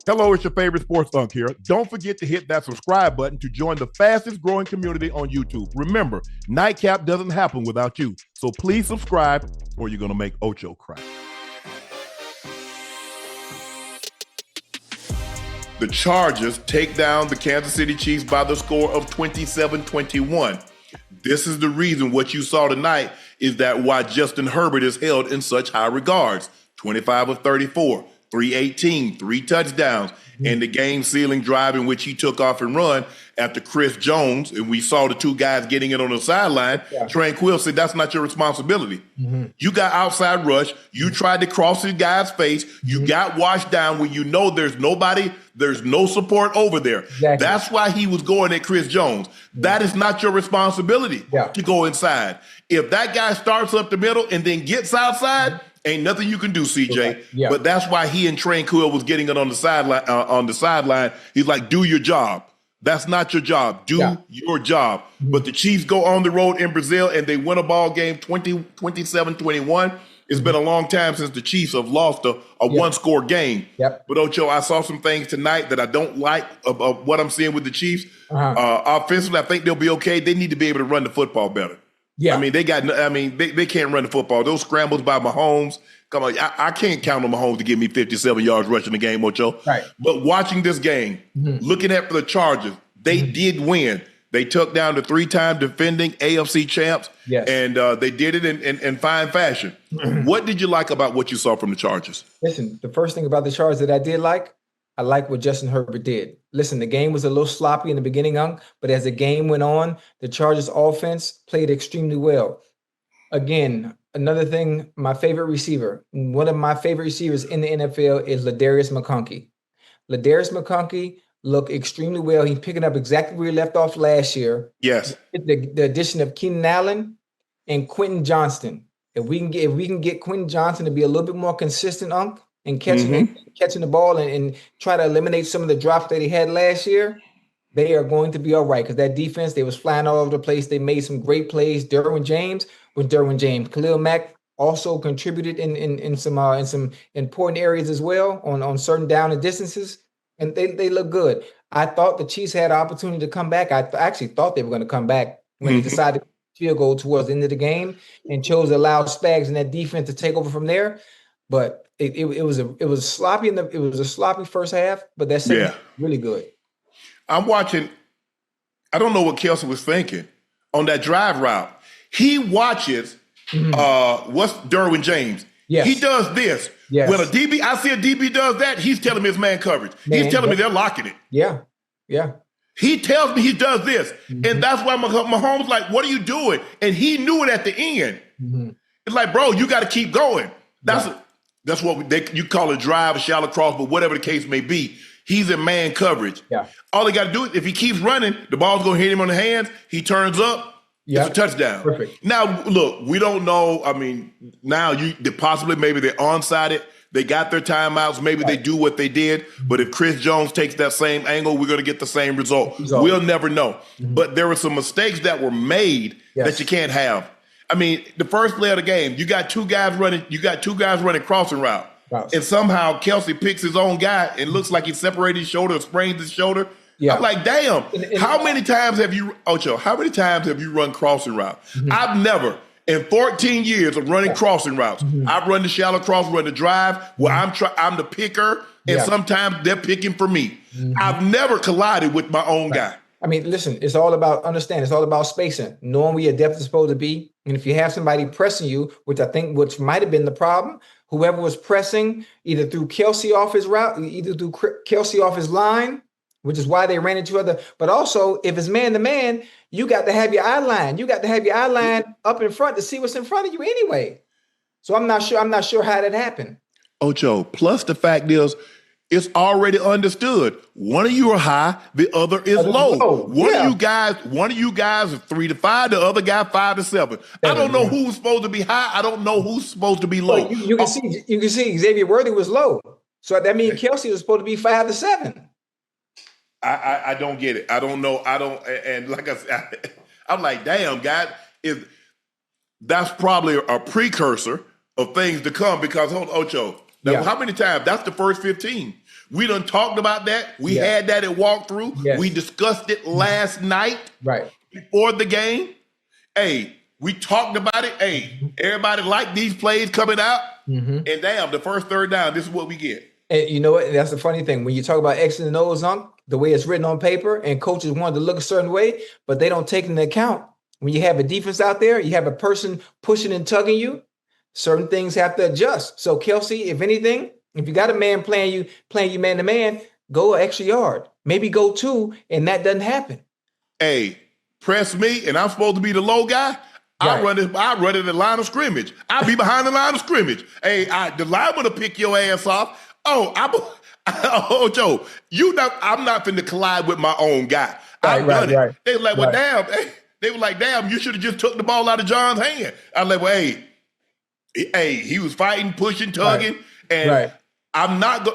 Hello, it's your favorite sports Unc here. Don't forget to hit that subscribe button to join the fastest growing community on YouTube. Remember, Nightcap doesn't happen without you. So please subscribe or you're going to make Ocho cry. The Chargers take down the Kansas City Chiefs by the score of 27-21. This is the reason what you saw tonight is that why Justin Herbert is held in such high regards. 25 of 34. 318, 3 touchdowns, and the game-sealing drive in which he took off and run after Chris Jones, and we saw the two guys getting it on the sideline. Tranquil said, that's not your responsibility. You got outside rush. You tried to cross the guy's face. You got washed down when you know there's nobody, there's no support over there. That's why he was going at Chris Jones. That is not your responsibility to go inside. If that guy starts up the middle and then gets outside, ain't nothing you can do, CJ. But that's why he and Tranquil was getting it on the sideline. He's like, do your job. That's not your job. Do your job. But the Chiefs go on the road in Brazil and they win a ball game 27-21. It's been a long time since the Chiefs have lost a one-score game. But, Ocho, I saw some things tonight that I don't like of what I'm seeing with the Chiefs. Offensively, I think they'll be okay. They need to be able to run the football better. I mean, they can't run the football. Those scrambles by Mahomes, come on, I can't count on Mahomes to give me 57 yards rushing the game, Ocho. But watching this game, looking at the Chargers, they did win. They took down the 3-time defending AFC champs, and they did it in fine fashion. What did you like about what you saw from the Chargers? Listen, the first thing about the Chargers that I did like, I like what Justin Herbert did. Listen, the game was a little sloppy in the beginning, but as the game went on, the Chargers offense played extremely well. Again, another thing, my favorite receiver, one of my favorite receivers in the NFL is Ladarius McConkey. Ladarius McConkey looked extremely well. He's picking up exactly where he left off last year. The addition of Keenan Allen and Quentin Johnston. If we can get Quentin Johnston to be a little bit more consistent, and catching the ball and try to eliminate some of the drops that he had last year, they are going to be all right. Because that defense, they was flying all over the place. They made some great plays. Derwin James. Khalil Mack also contributed in some important areas as well on certain down and distances, and they look good. I thought the Chiefs had an opportunity to come back. I actually thought they were going to come back when they decided to field goal towards the end of the game and chose to allow Spags and that defense to take over from there. But it was sloppy it was a sloppy first half, but that second half was really good. I'm watching. I don't know what Kelsey was thinking on that drive route. He watches what's Derwin James. He does this. When a DB, I see a DB does that, he's telling me it's man coverage. He's telling me they're locking it. He tells me he does this. And that's why Mahomes like, what are you doing? And he knew it at the end. It's like, bro, you got to keep going. That's what you call a drive, a shallow cross, but whatever the case may be, he's in man coverage. All he got to do is, if he keeps running, the ball's going to hit him on the hands. He turns up. It's a touchdown. Now, look, we don't know. I mean, now maybe they're onside. They got their timeouts. Maybe they do what they did. But if Chris Jones takes that same angle, we're going to get the same result. We'll never know. But there were some mistakes that were made that you can't have. I mean, the first play of the game, you got two guys running crossing route. And somehow Kelsey picks his own guy and looks like he separated his shoulder or sprains his shoulder. I'm like, damn, how many times have you run crossing route? I've never, in 14 years of running crossing routes, I've run the shallow cross, run the drive where I'm the picker, and sometimes they're picking for me. I've never collided with my own guy. I mean, listen, it's all about spacing, knowing where your depth is supposed to be. And if you have somebody pressing you, which might have been the problem, whoever was pressing either through Kelsey off his route, either through Kelsey off his line, which is why they ran into other. But also, if it's man-to-man, you got to have your eye line. You got to have your eye line up in front to see what's in front of you anyway. So I'm not sure how that happened. Ocho, plus the fact is, it's already understood. One of you are high, the other is low. One of you guys is 3 to 5, the other guy 5 to 7. I don't know who's supposed to be high. I don't know who's supposed to be low. Well, you can see Xavier Worthy was low. So that means Kelsey was supposed to be 5 to 7. I don't get it. I don't know. And like I said, I'm like, damn, God, that's probably a precursor of things to come because, Ocho, how many times? That's the first 15. We done talked about that. We Yeah. had that at walkthrough. Yes. We discussed it last night Right. before the game. Hey, we talked about it. Hey, everybody liked these plays coming out. And damn, the first third down, this is what we get. And you know what? That's the funny thing. When you talk about X and O's, the way it's written on paper, and coaches want to look a certain way, but they don't take into account when you have a defense out there, you have a person pushing and tugging you, certain things have to adjust. So Kelsey, if anything, if you got a man playing you man to man, go an extra yard, maybe go 2, and that doesn't happen. Hey, press me, and I'm supposed to be the low guy. Right. I run in the line of scrimmage. I'll be behind the line of scrimmage. Hey, the lineman will pick your ass off. Oh, Ocho, I'm not finna collide with my own guy. I've done it. They were like, well, damn. They were like, damn, you should have just took the ball out of John's hand. I was like, well, hey, he was fighting, pushing, tugging, and I'm not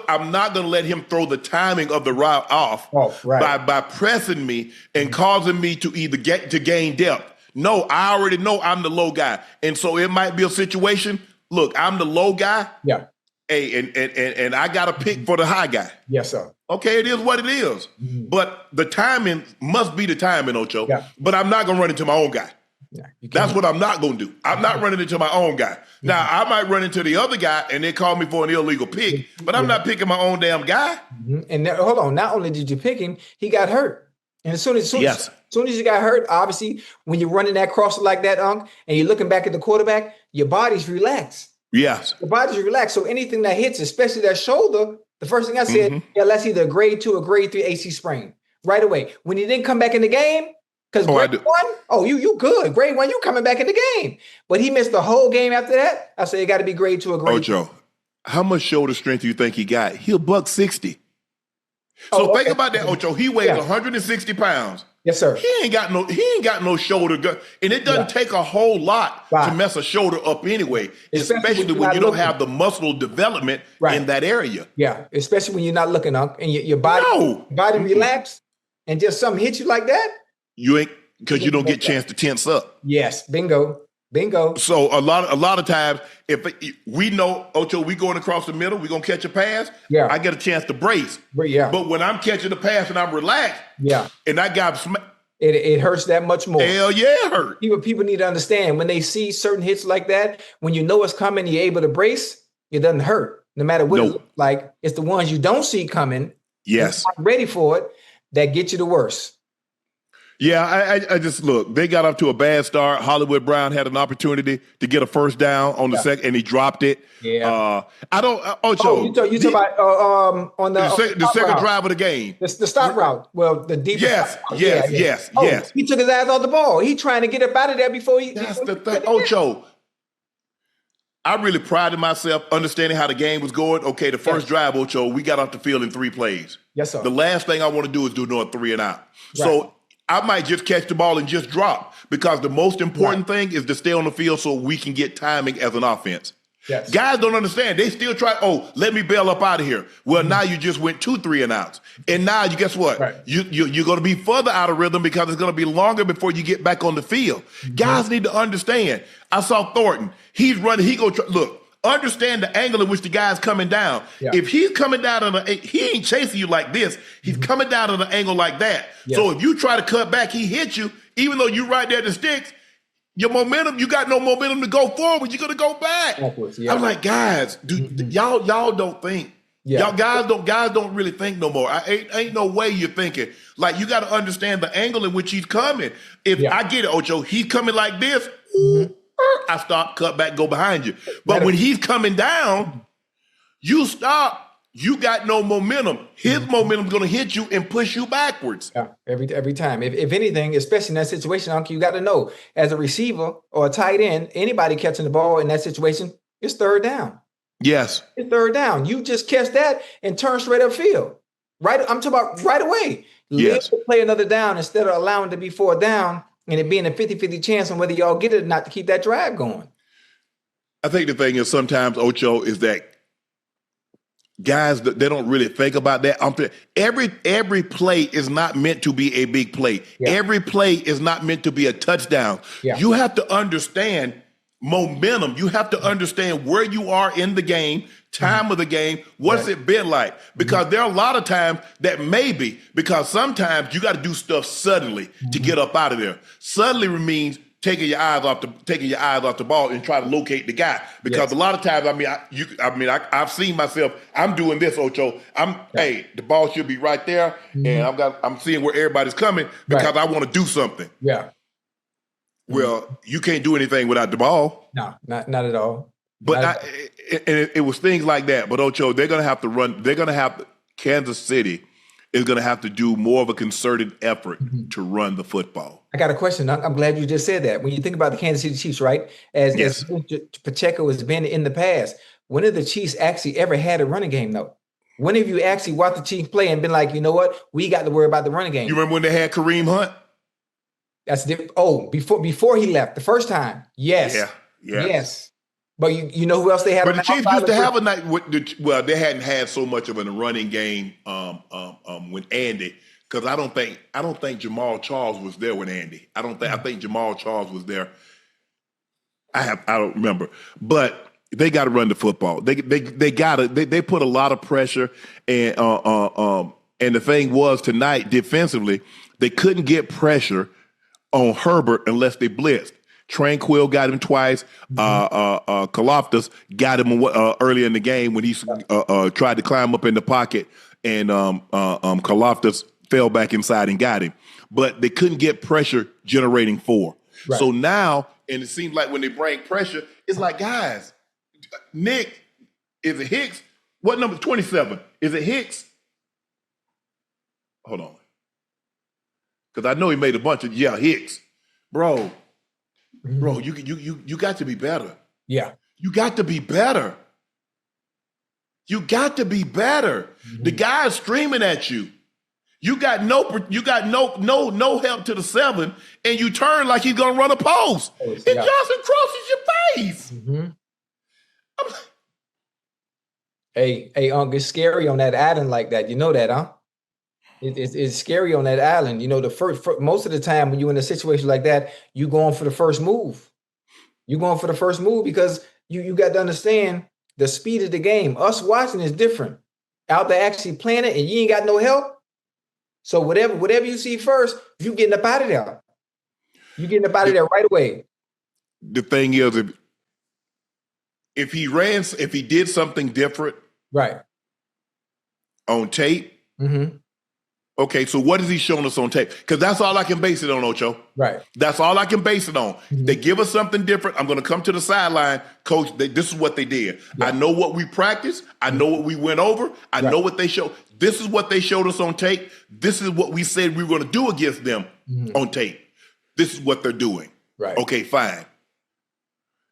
gonna let him throw the timing of the route off by pressing me and causing me to either gain depth. No, I already know I'm the low guy, and so it might be a situation. Look, I'm the low guy. Yeah. Hey, and I got to pick for the high guy. Yes, sir. Okay, it is what it is. But the timing must be the timing, Ocho. Yeah. But I'm not going to run into my own guy. Yeah, that's what I'm not going to do. I'm not running into my own guy. Now, I might run into the other guy and they call me for an illegal pick, but I'm not picking my own damn guy. And hold on, not only did you pick him, he got hurt. And as soon as you got hurt, obviously, when you're running that crosser like that, Unc, and you're looking back at the quarterback, your body's relaxed. Yes. The body's relaxed. So anything that hits, especially that shoulder, the first thing I said, that's either a grade 2 or grade 3 AC sprain. Right away. When he didn't come back in the game, because grade 1, you good. Grade 1, you coming back in the game. But he missed the whole game after that. I said it got to be grade 2 or grade 3. Ocho, how much shoulder strength do you think he got? He'll $160. So think about that, Ocho. He weighs 160 pounds. Yes, sir. He ain't got no shoulder, and it doesn't take a whole lot to mess a shoulder up anyway, especially when you don't have the muscle development in that area. Yeah, especially when you're not looking up and your body relaxed, and just something hits you like that. You ain't, because you don't get a chance to tense up. Yes, bingo. So a lot of times, if we know, Ocho, we going across the middle, we gonna catch a pass. Yeah, I get a chance to brace. But when I'm catching the pass and I'm relaxed, and I got it hurts that much more. Hell yeah, it hurt. People need to understand when they see certain hits like that, when you know it's coming, you're able to brace. It doesn't hurt, no matter what it looks like. It's the ones you don't see coming. Yes, not ready for it, that get you the worst. Yeah, I just look. They got off to a bad start. Hollywood Brown had an opportunity to get a first down on the second, and he dropped it. Yeah, I don't. Ocho, you talk about on the second drive of the game, the stop route. Well, the deep. Yes. He took his eyes off the ball. He trying to get up out of there before he. That's the thing, Ocho. I really prided myself understanding how the game was going. Okay, the first drive, Ocho, we got off the field in 3 plays. Yes, sir. The last thing I want to do is do no 3 and out. So I might just catch the ball and just drop, because the most important thing is to stay on the field so we can get timing as an offense. Yes. Guys don't understand. They still try, let me bail up out of here. Well, now you just went 2 3 and outs. And now you guess what? You're going to be further out of rhythm because it's going to be longer before you get back on the field. Guys need to understand. I saw Thornton. He's running. Look. Understand the angle in which the guy's coming down. Yeah. If he's coming down he ain't chasing you like this. He's coming down at an angle like that. Yeah. So if you try to cut back, he hits you, even though you're right there at the sticks, your momentum, you got no momentum to go forward. You're going to go back. Yeah. I'm like, guys, y'all don't think. Yeah. Guys don't really think no more. Ain't no way you're thinking. Like, you got to understand the angle in which he's coming. If I get it, Ocho, he's coming like this. I stop, cut back, go behind you. But when he's coming down, you stop. You got no momentum. His momentum's going to hit you and push you backwards. Yeah, every time. If anything, especially in that situation, Uncle, you got to know, as a receiver or a tight end, anybody catching the ball in that situation, it's third down. Yes. It's third down. You just catch that and turn straight upfield. Right? I'm talking about right away. Yes. Play another down instead of allowing it to be 4th down. And it being a 50-50 chance on whether y'all get it or not to keep that drive going. I think the thing is sometimes, Ocho, is that guys, they don't really think about that. Every play is not meant to be a big play. Yeah. Every play is not meant to be a touchdown. Yeah. You have to understand momentum. You have to understand where you are in the game, time of the game, what's it been like? Because there are a lot of times that maybe, because sometimes you got to do stuff suddenly to get up out of there. Suddenly means taking your eyes off the ball and try to locate the guy. Because a lot of times, I've seen myself. I'm doing this, Ocho. Hey, the ball should be right there, and I'm seeing where everybody's coming because I want to do something. Yeah. Well, you can't do anything without the ball. No, not at all. But it was things like that. But Ocho, they're going to have to run. Kansas City is going to have to do more of a concerted effort to run the football. I got a question. I'm glad you just said that. When you think about the Kansas City Chiefs, right? As Pacheco has been in the past, when have the Chiefs actually ever had a running game, though? When have you actually watched the Chiefs play and been like, you know what? We got to worry about the running game. You remember when they had Kareem Hunt? That's different. Oh, before he left the first time. Yes. Yeah. Yes. But you know who else they had? But the Chiefs used to have a night. Well, they hadn't had so much of a running game with Andy, because I don't think Jamal Charles was there with Andy. I think Jamal Charles was there. I don't remember, but they got to run the football. They put a lot of pressure, and the thing was tonight defensively they couldn't get pressure on Herbert unless they blitzed. Tranquil got him twice. Kaloftis got him early in the game when he tried to climb up in the pocket, and Kaloftis fell back inside and got him. But they couldn't get pressure generating four. Right. So now, and it seems like when they bring pressure, it's like, guys, Nick, is it Hicks? What number? 27. Is it Hicks? Hold on. Because I know he made a bunch of, Hicks. Bro, you got to be better. Yeah. You got to be better. You got to be better. The guy's streaming at you. You got no help to the 7, and you turn like he's gonna run a post. And Johnson crosses your face. Hey, Unc, it's scary on that island like that. You know that, huh? It's scary on that island. You know, most of the time when you're in a situation like that, you going for the first move. You're going for the first move because you got to understand the speed of the game. Us watching is different. Out there actually playing it and you ain't got no help. So whatever you see first, you getting up out of there. You getting up out of there right away. The thing is, if he did something different, right, on tape. Okay, so what is he showing us on tape? Because that's all I can base it on, Ocho. Right. That's all I can base it on. They give us something different. I'm going to come to the sideline. Coach, this is what they did. Yeah. I know what we practiced. I know what we went over. I know what they showed. This is what they showed us on tape. This is what we said we were going to do against them on tape. This is what they're doing. Right. Okay, fine.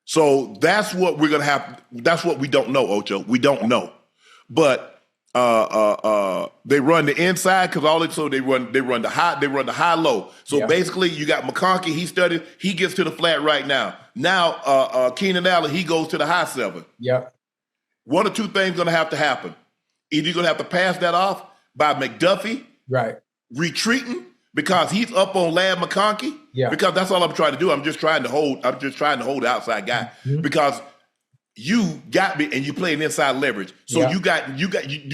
So that's what we're going to have. That's what we don't know, Ocho. We don't know. But they run the inside because they run the high low. So basically you got McConkey, he studied, he gets to the flat right now. Now Keenan Allen, he goes to the high 7. Yeah. One or two things gonna have to happen. Either you're gonna have to pass that off by McDuffie, right, retreating because he's up on Lad McConkey. Yeah. Because that's all I'm trying to do. I'm just trying to hold the outside guy because you got me, and you play an inside leverage. So you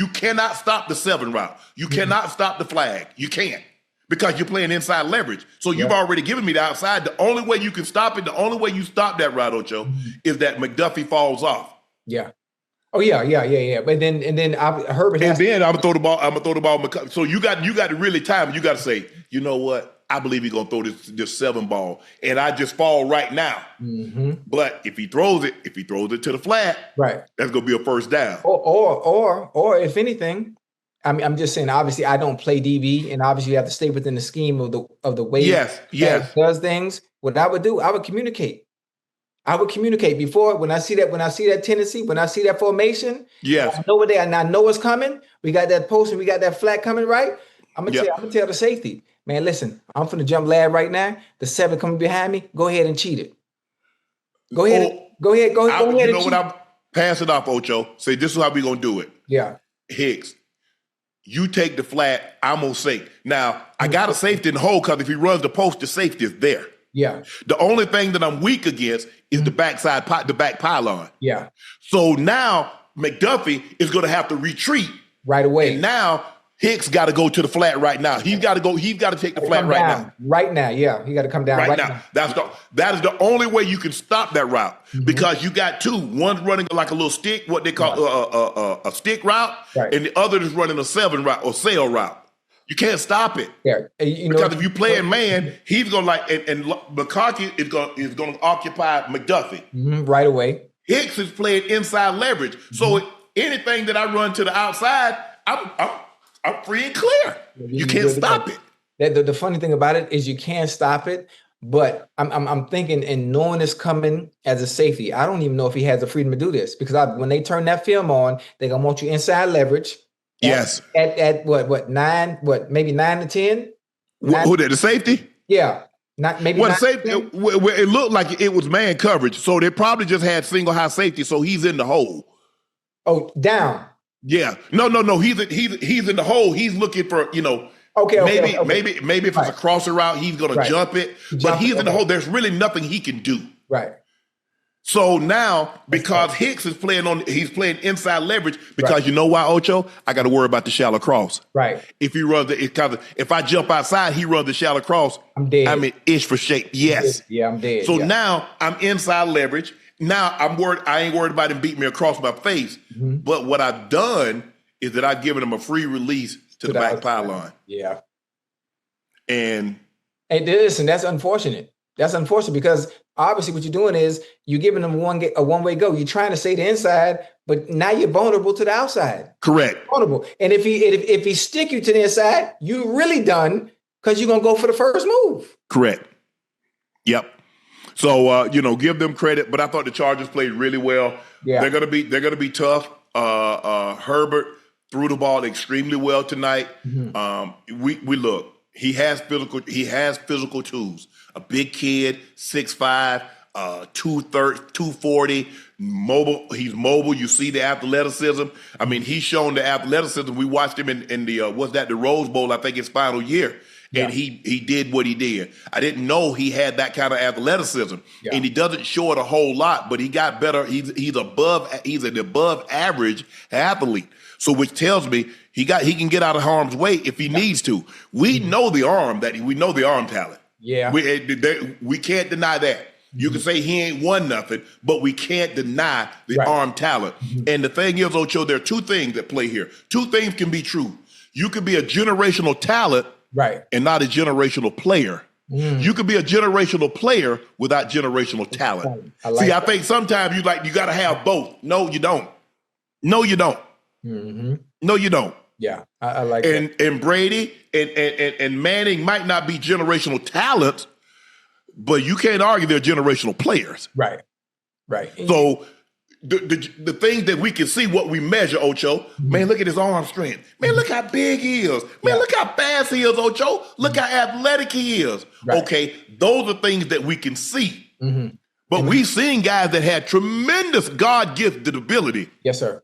cannot stop the 7 route. You cannot stop the flag. You can't because you're playing inside leverage. So you've already given me the outside. The only way you can stop it, the only way you stop that route, Ocho, is that McDuffie falls off. Yeah. Oh yeah. But then Herbert. And then I'm gonna throw the ball. So you got to really time. You got to say, you know what? I believe he's gonna throw this 7 ball, and I just fall right now. But if he throws it to the flat, right, that's gonna be a first down. Or if anything, I'm just saying. Obviously, I don't play DB, and obviously, you have to stay within the scheme of the way it does things. What I would do, I would communicate. Before when I see that tendency, when I see that formation. Yes, I know what and I know what's coming. We got that post and we got that flat coming, right? I'm gonna tell the safety. Man, listen, I'm finna jump lad right now. The 7 coming behind me. Go ahead and cheat it. Go ahead. You know what? I'm pass it off, Ocho. Say this is how we gonna do it. Yeah. Hicks, you take the flat. I'm gonna safety. Now I got a safety in the hole because if he runs the post, the safety is there. Yeah. The only thing that I'm weak against is the backside, the back pylon. Yeah. So now McDuffie is going to have to retreat right away. And now Hicks got to go to the flat right now. He's got to go. He's got to take the flat right now. Right now, yeah, he got to come down right now. That is the only way you can stop that route because you got two. One's running like a little stick, what they call a stick route, and the other is running a 7 route or sail route. You can't stop it. Yeah, because if you play in man, he's gonna and McCarthy is gonna occupy McDuffie right away. Hicks is playing inside leverage, so anything that I run to the outside, I'm free and clear. You can't stop it. The funny thing about it is you can't stop it. But I'm thinking, and knowing it's coming as a safety, I don't even know if he has the freedom to do this because when they turn that film on, they're gonna want you inside leverage. Yes. At what 9? What maybe 9 to 10? Who did the safety? Yeah. Not maybe. Well, safety. It looked like it was man coverage, so they probably just had single high safety, so he's in the hole. Oh, down. Yeah. No. He's in the hole. He's looking for Okay. Maybe if it's a crosser route, he's gonna jump it. But he's in the hole. There's really nothing he can do. Right. So now, because Hicks is playing inside leverage, because you know why, Ocho? I got to worry about the shallow cross. Right. If he runs if I jump outside, he runs the shallow cross. I'm dead. I'm in ish for shape. Yes. Yeah, I'm dead. So now I'm inside leverage. Now I'm worried. I ain't worried about him beating me across my face. But what I've done is that I've given him a free release to the back pylon. Yeah. And listen, that's unfortunate. That's unfortunate because obviously what you're doing is you're giving them a one-way go. You're trying to stay the inside, but now you're vulnerable to the outside. Correct. Vulnerable. And if he stick you to the inside, you're really done because you're gonna go for the first move. Correct. Yep. So give them credit, but I thought the Chargers played really well. Yeah. They're gonna be tough. Herbert threw the ball extremely well tonight. We look. He has physical tools. A big kid, 6'5", 240, mobile. He's mobile. You see the athleticism. I mean, he's shown the athleticism. We watched him in the the Rose Bowl, I think his final year. And he did what he did. I didn't know he had that kind of athleticism. Yeah. And he doesn't show it a whole lot, but he got better. He's an above average athlete. So which tells me he can get out of harm's way if he needs to. We know the arm talent. Yeah. We can't deny that. You can say he ain't won nothing, but we can't deny the arm talent. And the thing is, Ocho, there are two things that play here. Two things can be true. You can be a generational talent and not a generational player. You could be a generational player without generational talent. I think sometimes you got to have both. No, you don't. No, you don't. No, you don't. Yeah, I like that. And Brady and Manning might not be generational talents, but you can't argue they're generational players. Right. So the things that we can see, what we measure, Ocho, man, look at his arm strength. Man, look how big he is. Man, look how fast he is, Ocho. Look how athletic he is. Right. Okay, those are things that we can see. But we've seen guys that had tremendous God-gifted ability. Yes, sir.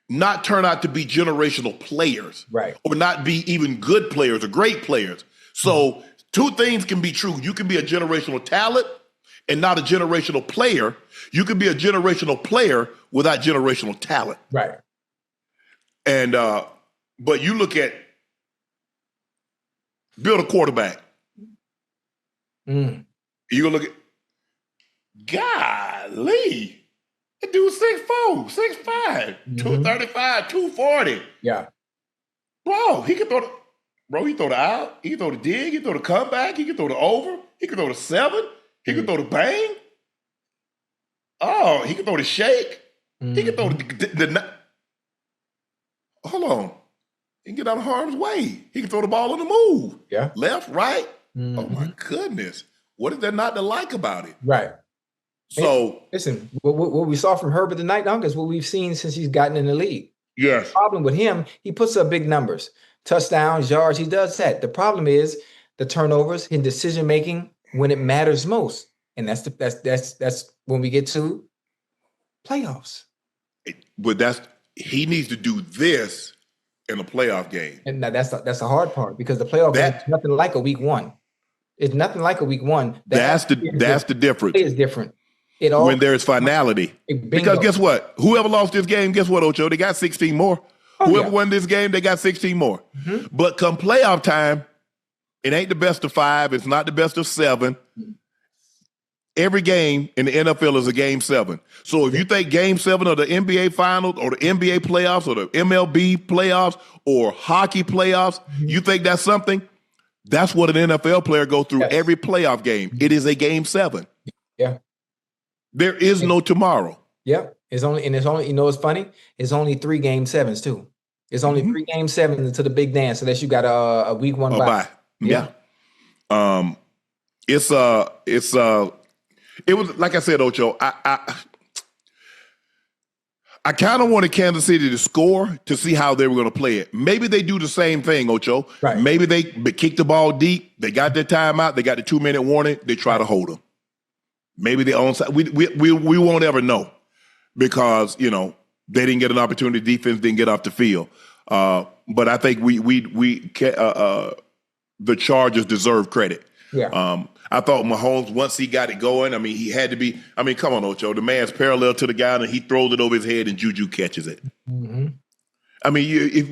Not turn out to be generational players. Right. Or not be even good players or great players. So two things can be true. You can be a generational talent and not a generational player. You can be a generational player without generational talent. Right. And but you look at build a quarterback. You gonna look at golly. That dude's 6'4", 6'5", 235, 240. Yeah. Bro, he can throw he throw the out, he can throw the dig, he can throw the comeback, he can throw the over, he can throw the 7, he can throw the bang. Oh, he can throw the shake. He can throw the hold on. He can get out of harm's way. He can throw the ball on the move. Yeah. Left, right. Oh my goodness. What is there not to like about it? Right. So listen, what we saw from Herbert tonight, Unc, is what we've seen since he's gotten in the league. Yes. The problem with him, he puts up big numbers, touchdowns, yards. He does that. The problem is the turnovers, his decision making when it matters most, and that's when we get to playoffs. But he needs to do this in a playoff game, and now that's the hard part because the playoff game is nothing like a week one. It's nothing like a week one. That's the difference. It's different. It all when there's finality. Because guess what? Whoever lost this game, guess what, Ocho? They got 16 more. Whoever won this game, they got 16 more. But come playoff time, it ain't the best of 5. It's not the best of 7. Every game in the NFL is a game 7. So if you think game 7 of the NBA Finals or the NBA playoffs or the MLB playoffs or hockey playoffs, you think that's something? That's what an NFL player goes through every playoff game. It is a game 7. Yeah. There is no tomorrow. Yep. It's only, you know, it's funny. It's only 3 game 7s too. It's only 3 game 7s until the big dance, unless you got a week 1 bye. Yeah. It was like I said, Ocho. I kind of wanted Kansas City to score to see how they were going to play it. Maybe they do the same thing, Ocho. Right. Maybe they kick the ball deep. They got their timeout. They got the 2-minute warning. They try to hold them. Maybe they onside. We won't ever know because they didn't get an opportunity. Defense didn't get off the field. But I think the Chargers deserve credit. Yeah. I thought Mahomes, once he got it going, he had to be. Come on, Ocho. The man's parallel to the guy, and he throws it over his head, and Juju catches it. Mm-hmm.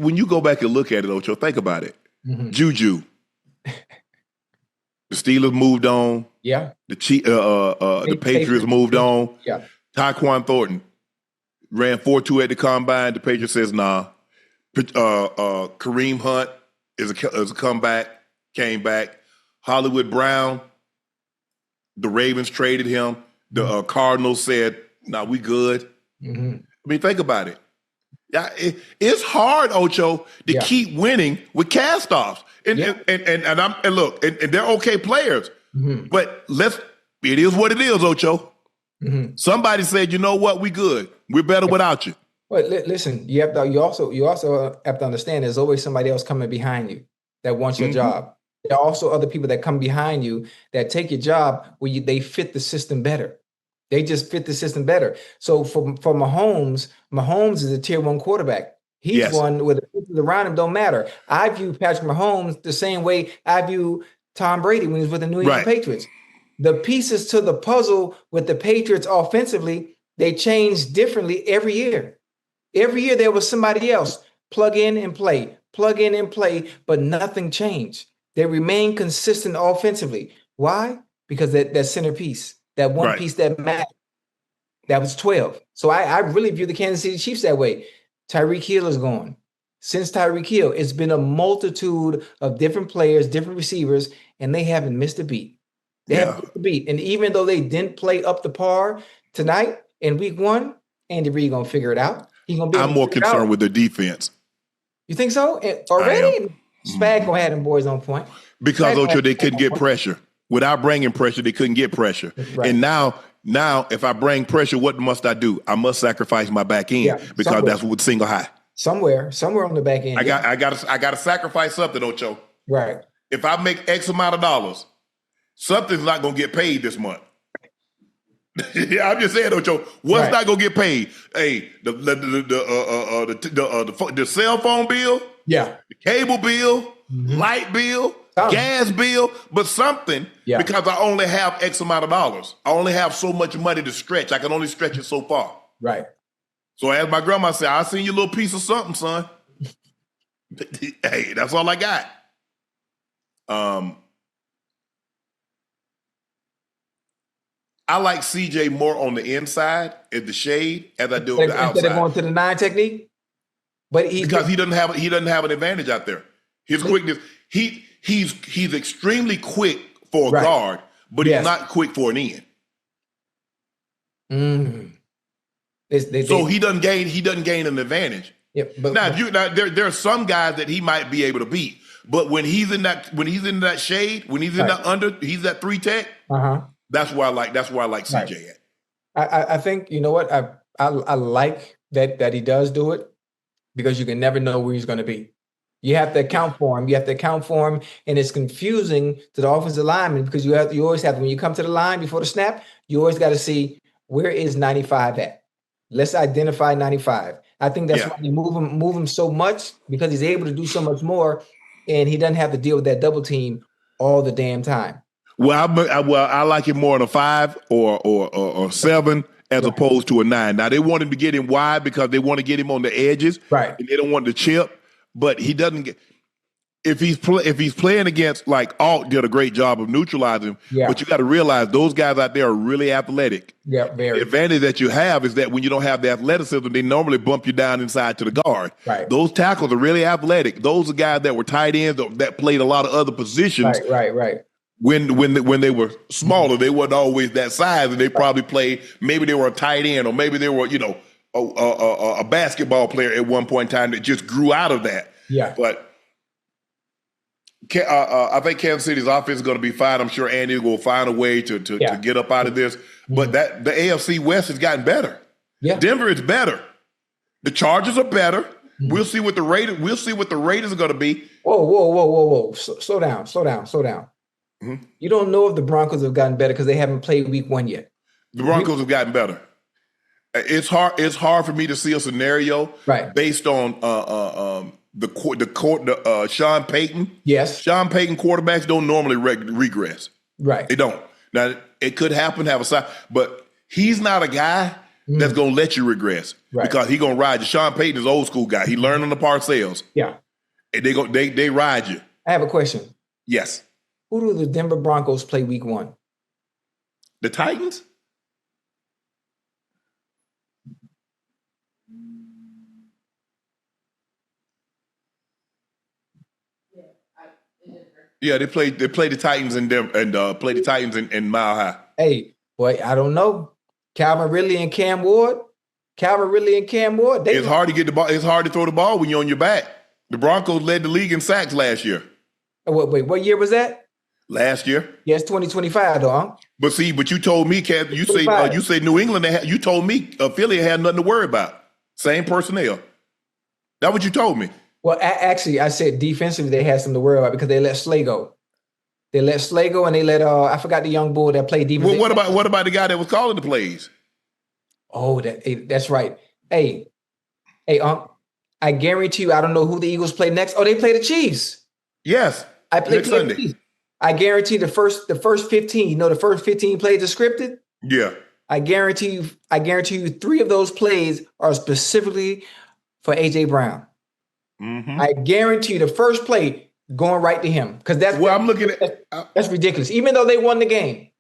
When you go back and look at it, Ocho, think about it. Juju. The Steelers moved on. Yeah. The Patriots moved on. Yeah. Tyquan Thornton ran 4.2 at the combine. The Patriots says nah. Kareem Hunt is a comeback, came back. Hollywood Brown, the Ravens traded him. The Cardinals said, nah, we good. Think about it. Yeah, it's hard, Ocho, to keep winning with cast-offs. And look, they're okay players. But it is what it is, Ocho. Somebody said, you know what, we good. We're better without you. Well, listen, you also have to understand there's always somebody else coming behind you that wants your job. There are also other people that come behind you that take your job where they fit the system better. They just fit the system better. So for Mahomes is a tier 1 quarterback. He's one where the people around him don't matter. I view Patrick Mahomes the same way I view Tom Brady when he was with the New England Patriots. The pieces to the puzzle with the Patriots offensively, they change differently every year. Every year there was somebody else. Plug in and play, but nothing changed. They remain consistent offensively. Why? Because that centerpiece, that one piece that mattered, that was 12. So I really view the Kansas City Chiefs that way. Tyreek Hill is gone. Since Tyreek Hill, it's been a multitude of different players, different receivers, and they haven't missed a beat. They haven't missed a beat. And even though they didn't play up to par tonight in week 1, Andy Reid going to figure it out. I'm more concerned with the defense. You think so? Already? Spag gonna have them boys on point. Because, Ocho, they couldn't get pressure. Without bringing pressure, they couldn't get pressure. And now, if I bring pressure, what must I do? I must sacrifice my back end because that's what single high. Somewhere on the back end. I got to sacrifice something, Ocho. Right. If I make X amount of dollars, something's not gonna get paid this month. I'm just saying, Ocho, what's not gonna get paid? Hey, the cell phone bill, the cable bill, light bill, gas bill, but something because I only have X amount of dollars. I only have so much money to stretch. I can only stretch it so far. Right. So as my grandma said, I seen your little piece of something, son. Hey, that's all I got. I like CJ more on the inside at the shade as I do on the outside. Instead of going to the 9 technique, but because he doesn't have an advantage out there. His quickness, he's extremely quick for a guard, but he's not quick for an end. So he doesn't gain an advantage. Yeah, but there are some guys that he might be able to beat, but when he's in that shade, when he's in that he's that 3 tech. That's why I like CJ at. I think, you know what, I like that he does do it because you can never know where he's going to be. You have to account for him. And it's confusing to the offensive lineman because you always have, when you come to the line before the snap, you always got to see where is 95 at. Let's identify 95. I think that's why you move him so much because he's able to do so much more, and he doesn't have to deal with that double team all the damn time. I like it more in a 5 or 7 as opposed to a 9. Now they want him to get him wide because they want to get him on the edges, Right. and they don't want to chip. But he doesn't get. If he's playing against, like, Alt did a great job of neutralizing him, but you got to realize those guys out there are really athletic. Yeah, very. The advantage that you have is that when you don't have the athleticism, they normally bump you down inside to the guard. Right. Those tackles are really athletic. Those are guys that were tight ends that played a lot of other positions. Right. When they were smaller, they wasn't always that size, and they probably played. Maybe they were a tight end, or maybe they were, a basketball player at one point in time that just grew out of that. Yeah. But I think Kansas City's offense is going to be fine. I'm sure Andy will find a way to get up out of this. But that the AFC West has gotten better. Yeah. Denver is better. The Chargers are better. We'll see what the Raiders. We'll see what the Raiders are going to be. Whoa! Slow down. You don't know if the Broncos have gotten better because they haven't played week 1 yet. The Broncos have gotten better. It's hard for me to see a scenario based on Sean Payton. Yes. Sean Payton quarterbacks don't normally regress. Right. They don't. Now, it could happen, have a side, but he's not a guy that's going to let you regress because he's going to ride you. Sean Payton is an old school guy. He learned on the Parcells. Yeah. And they ride you. I have a question. Yes. Who do the Denver Broncos play week 1? The Titans? Yeah, they play the Titans in Denver and play the Titans in Mile High. Hey, boy, I don't know. Calvin Ridley and Cam Ward. It's hard to get the ball. It's hard to throw the ball when you're on your back. The Broncos led the league in sacks last year. Wait, what year was that? Last year. Yes, 2025, though. Huh? But you told me, Kat, you say New England. You told me Philly had nothing to worry about. Same personnel. That's what you told me. Well, actually, I said defensively they had something to worry about because they let Slay go. They let Slay go, and they let I forgot the young bull that played defense. Well, what about the guy that was calling the plays? Oh, that's right. Hey, I guarantee you, I don't know who the Eagles play next. Oh, they play the Chiefs. Yes, next Sunday. I guarantee the first 15. The first 15 plays are scripted. Yeah. I guarantee you 3 of those plays are specifically for AJ Brown. Mm-hmm. I guarantee you the first play going right to him because that's I'm looking at. That's ridiculous. Even though they won the game,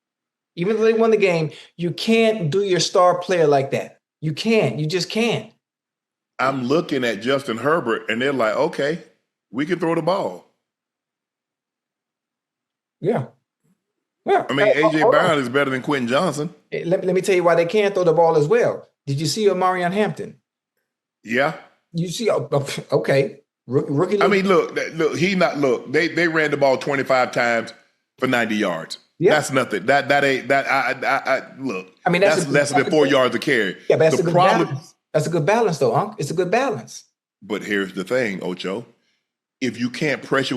you can't do your star player like that. You can't. You just can't. I'm looking at Justin Herbert, and they're like, okay, we can throw the ball. Yeah. I mean, AJ Brown is better than Quentin Johnson. Let me tell you why they can't throw the ball as well. Did you see Omarion Hampton? Yeah. You see, okay, rookie. I mean, look. They ran the ball 25 times for 90 yards. Yeah. That's nothing. That ain't that. I look. I mean, that's less than 4 yards a carry. Yeah, but that's a good balance. That's a good balance, though, Unc. It's a good balance. But here's the thing, Ocho. If you can't pressure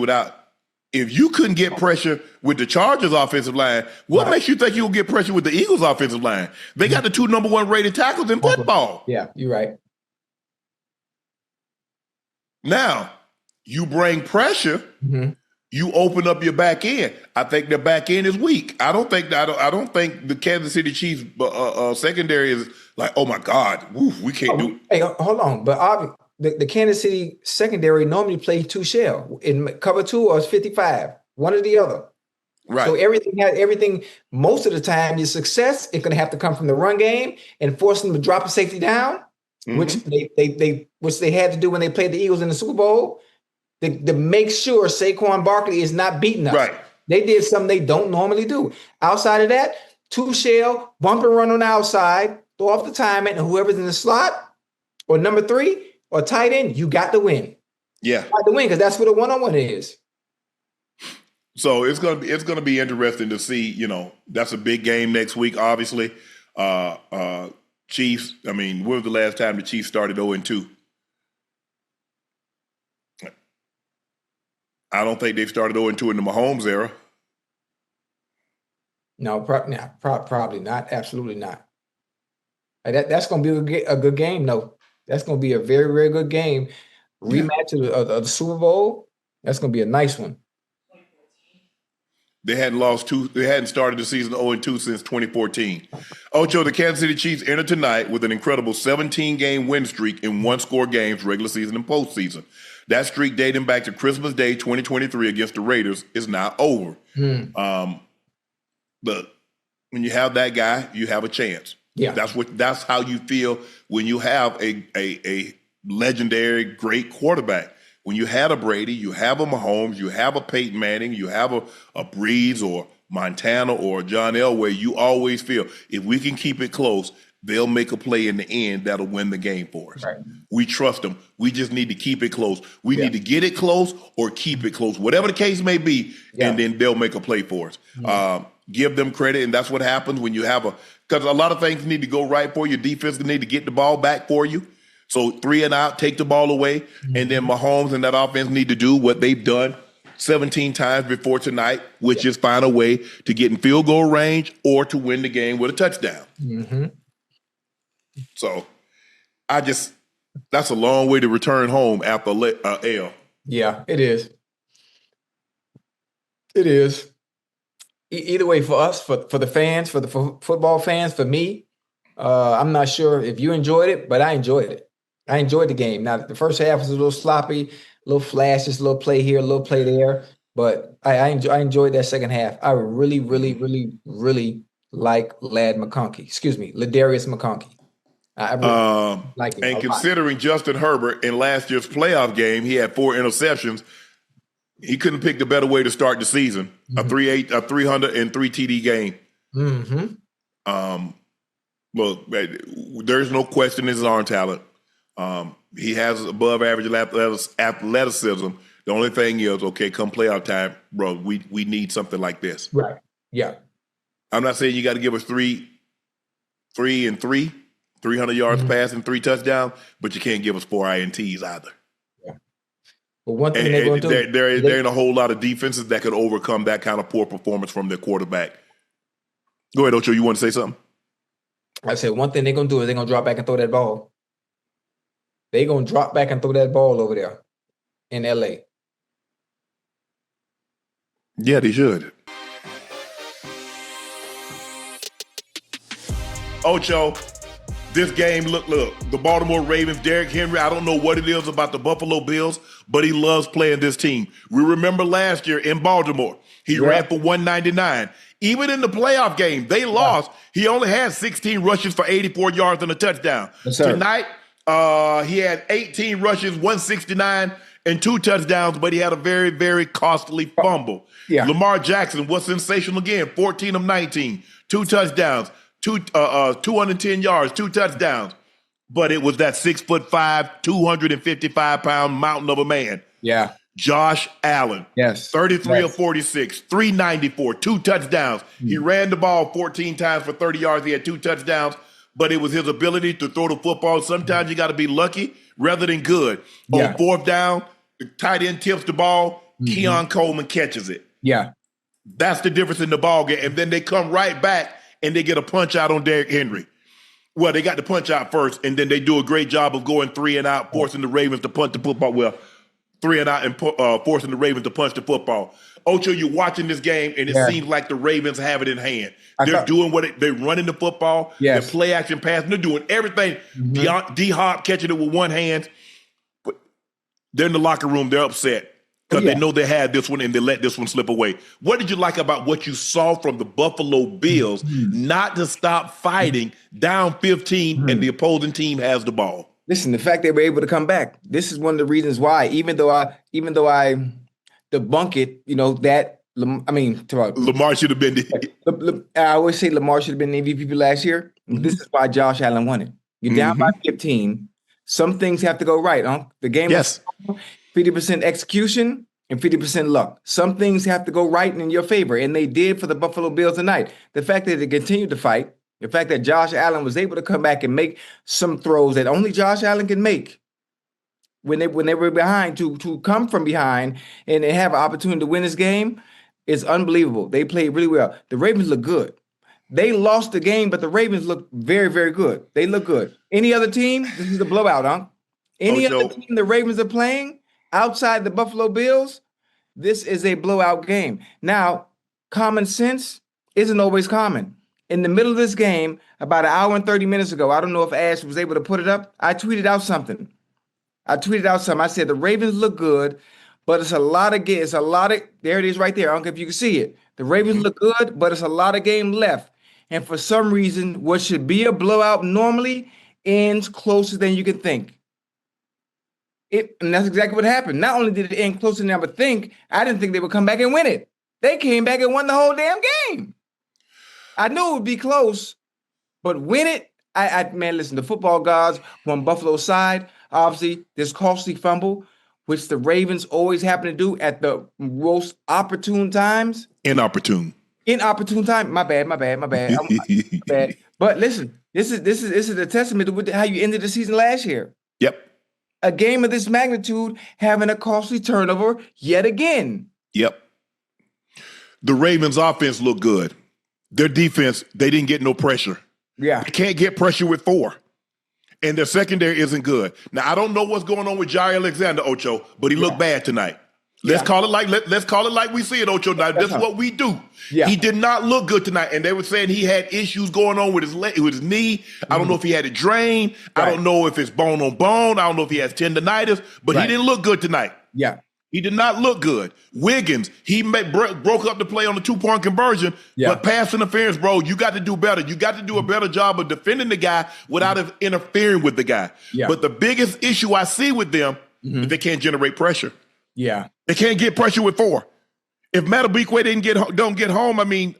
if you couldn't get pressure with the Chargers offensive line, what makes you think you'll get pressure with the Eagles offensive line? They got the 2 number 1 rated tackles in football. Yeah, you're right. Now, you bring pressure, you open up your back end. I think their back end is weak. I don't think the Kansas City Chiefs secondary is like, oh my God, we can't do it. Hey, hold on. But the Kansas City secondary normally plays 2 shell. In cover 2 or 55, one or the other. Right. So everything, most of the time, your success is going to have to come from the run game and forcing them to drop a safety down. Which they had to do when they played the Eagles in the Super Bowl, to make sure Saquon Barkley is not beating us. Right. They did something they don't normally do. Outside of that, 2 shell, bump and run on the outside, throw off the timing, and whoever's in the slot or number 3 or tight end, you got to win. Yeah, you got to win because that's what a one-on-one is. So it's gonna be interesting to see. That's a big game next week. Obviously. Chiefs, I mean, when was the last time the Chiefs started 0-2? I don't think they've started 0-2 in the Mahomes era. No, probably not. Absolutely not. That's going to be a good game, though. That's going to be a very, very good game. Rematch of the Super Bowl. That's going to be a nice one. They hadn't started the season 0-2 since 2014. Ocho, the Kansas City Chiefs entered tonight with an incredible 17-game win streak in one-score games, regular season and postseason. That streak dating back to Christmas Day 2023 against the Raiders is now over. Look, when you have that guy, you have a chance. Yeah. That's how you feel when you have a legendary, great quarterback. When you had a Brady, you have a Mahomes, you have a Peyton Manning, you have a Breeze or Montana or John Elway, you always feel if we can keep it close, they'll make a play in the end that'll win the game for us. Right. We trust them. We just need to keep it close. We need to get it close or keep it close, whatever the case may be, and then they'll make a play for us. Give them credit, and that's what happens when you have because a lot of things need to go right for you. Defense need to get the ball back for you. So 3 and out, take the ball away, and then Mahomes and that offense need to do what they've done 17 times before tonight, which is find a way to get in field goal range or to win the game with a touchdown. So that's a long way to return home after L. Yeah, it is. It is. Either way, for us, for the fans, for the football fans, for me, I'm not sure if you enjoyed it, but I enjoyed it. I enjoyed the game. Now, the first half was a little sloppy, a little flashes, a little play here, a little play there. But I enjoyed that second half. I really, really, really, really like Ladarius McConkey. I really like him. And considering Justin Herbert in last year's playoff game, he had 4 interceptions. He couldn't pick a better way to start the season. A 303 TD game. Look, there's no question his arm talent. He has above average athleticism. The only thing is, okay, come playoff time, bro, we need something like this. Right. Yeah. I'm not saying you got to give us 3 and 300 yards passing, 3 touchdowns, but you can't give us 4 INTs either. Yeah. But one thing they're going to do, there ain't a whole lot of defenses that could overcome that kind of poor performance from their quarterback. Go ahead, Ocho. You want to say something? I said one thing they're going to do is they're going to drop back and throw that ball. They're going to drop back and throw that ball over there in L.A. Yeah, they should. Ocho, this game, look, the Baltimore Ravens, Derrick Henry, I don't know what it is about the Buffalo Bills, but he loves playing this team. We remember last year in Baltimore, he ran for 199. Even in the playoff game, they lost. He only had 16 rushes for 84 yards and a touchdown. Yes, tonight, he had 18 rushes, 169, and 2 touchdowns, but he had a very, very costly fumble. Yeah. Lamar Jackson was sensational again, 14 of 19, 2 touchdowns, 210 yards, 2 touchdowns. But it was that 6'5", 255-pound mountain of a man. Yeah. Josh Allen. Yes. 33 of 46, 394, 2 touchdowns. He ran the ball 14 times for 30 yards. He had 2 touchdowns, but it was his ability to throw the football. Sometimes you got to be lucky rather than good. On 4th down, the tight end tips the ball. Keon Coleman catches it. Yeah. That's the difference in the ball game. And then they come right back and they get a punch out on Derrick Henry. Well, they got the punch out first, and then they do a great job of going 3 and out, forcing the Ravens to punt the football. Well, 3 and out and forcing the Ravens to punch the football. Ocho, you're watching this game, and it seems like the Ravens have it in hand. They're doing they're running the football. They're play action passing. They're doing everything. D-Hop catching it with one hand. But they're in the locker room. They're upset because they know they had this one, and they let this one slip away. What did you like about what you saw from the Buffalo Bills not to stop fighting down 15 and the opposing team has the ball? Listen, the fact they were able to come back, this is one of the reasons why, even though I debunk it, Lamar should have been I always say Lamar should have been the MVP last year. This is why Josh Allen won it. You're down by 15. Some things have to go right, huh? The game is 50% execution and 50% luck. Some things have to go right in your favor, and they did for the Buffalo Bills tonight. The fact that they continued to fight, the fact that Josh Allen was able to come back and make some throws that only Josh Allen can make when they were behind, to come from behind and have an opportunity to win this game is unbelievable. They played really well. The Ravens look good. They lost the game, but the Ravens look very, very good. They look good. Any other team, this is a blowout, huh? Any other team the Ravens are playing outside the Buffalo Bills, this is a blowout game. Now, common sense isn't always common. In the middle of this game, about an hour and 30 minutes ago, I don't know if Ash was able to put it up. I tweeted out something. I said the Ravens look good, but it's a lot of there it is right there. I don't know if you can see it. The Ravens look good, but it's a lot of game left. And for some reason, what should be a blowout normally ends closer than you can think. And that's exactly what happened. Not only did it end closer than I would think, I didn't think they would come back and win it. They came back and won the whole damn game. I knew it would be close, but win it, man, listen, the football gods were on Buffalo's side. Obviously, this costly fumble, which the Ravens always happen to do at the most opportune times. Inopportune time. My bad. My bad. But listen, this is a testament to how you ended the season last year. Yep. A game of this magnitude having a costly turnover yet again. Yep. The Ravens' offense looked good. Their defense, they didn't get no pressure. Yeah. They can't get pressure with 4. And their secondary isn't good. Now, I don't know what's going on with Jair Alexander, Ocho, but he looked bad tonight. Let's call it like we see it, Ocho. Now, this is what we do. Yeah. He did not look good tonight, and they were saying he had issues going on with his knee. Mm-hmm. I don't know if he had it drained. Right. I don't know if it's bone on bone. I don't know if he has tendonitis, but he didn't look good tonight. Yeah. He did not look good. Wiggins, he broke up the play on the 2-point conversion, but pass interference, bro, you got to do better. You got to do a better job of defending the guy without interfering with the guy. Yeah. But the biggest issue I see with them is they can't generate pressure. Yeah. They can't get pressure with 4. If Matabikwe don't get home, I mean,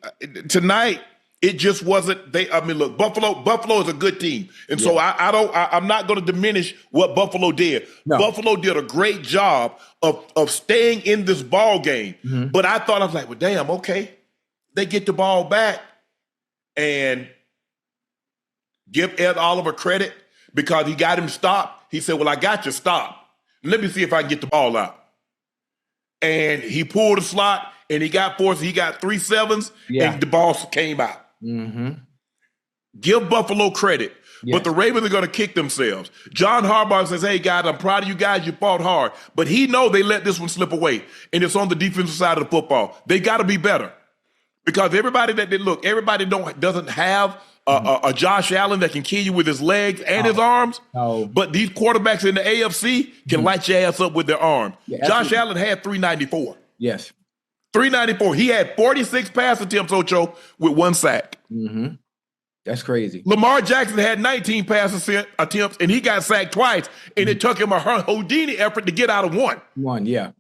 tonight, it just wasn't. Look, Buffalo is a good team, and so I'm not going to diminish what Buffalo did. No. Buffalo did a great job of staying in this ball game. Mm-hmm. But I was like, well, damn, okay, they get the ball back, and give Ed Oliver credit because he got him stopped. He said, well, I got you stopped. Let me see if I can get the ball out. And he pulled a slot, and he got 3 7s, and the ball came out. Mm-hmm. Give Buffalo credit, but the Ravens are going to kick themselves. John Harbaugh says, hey, guys, I'm proud of you guys. You fought hard. But he knows they let this one slip away, and it's on the defensive side of the football. They got to be better because everybody doesn't have a Josh Allen that can kill you with his legs and his arms, but these quarterbacks in the AFC can light your ass up with their arm. Yeah, Josh Allen had 394. Yes. 394. He had 46 pass attempts, Ocho, with 1 sack. Mm-hmm. That's crazy. Lamar Jackson had 19 pass attempts, and he got sacked twice, and it took him a Houdini effort to get out of one. Yeah.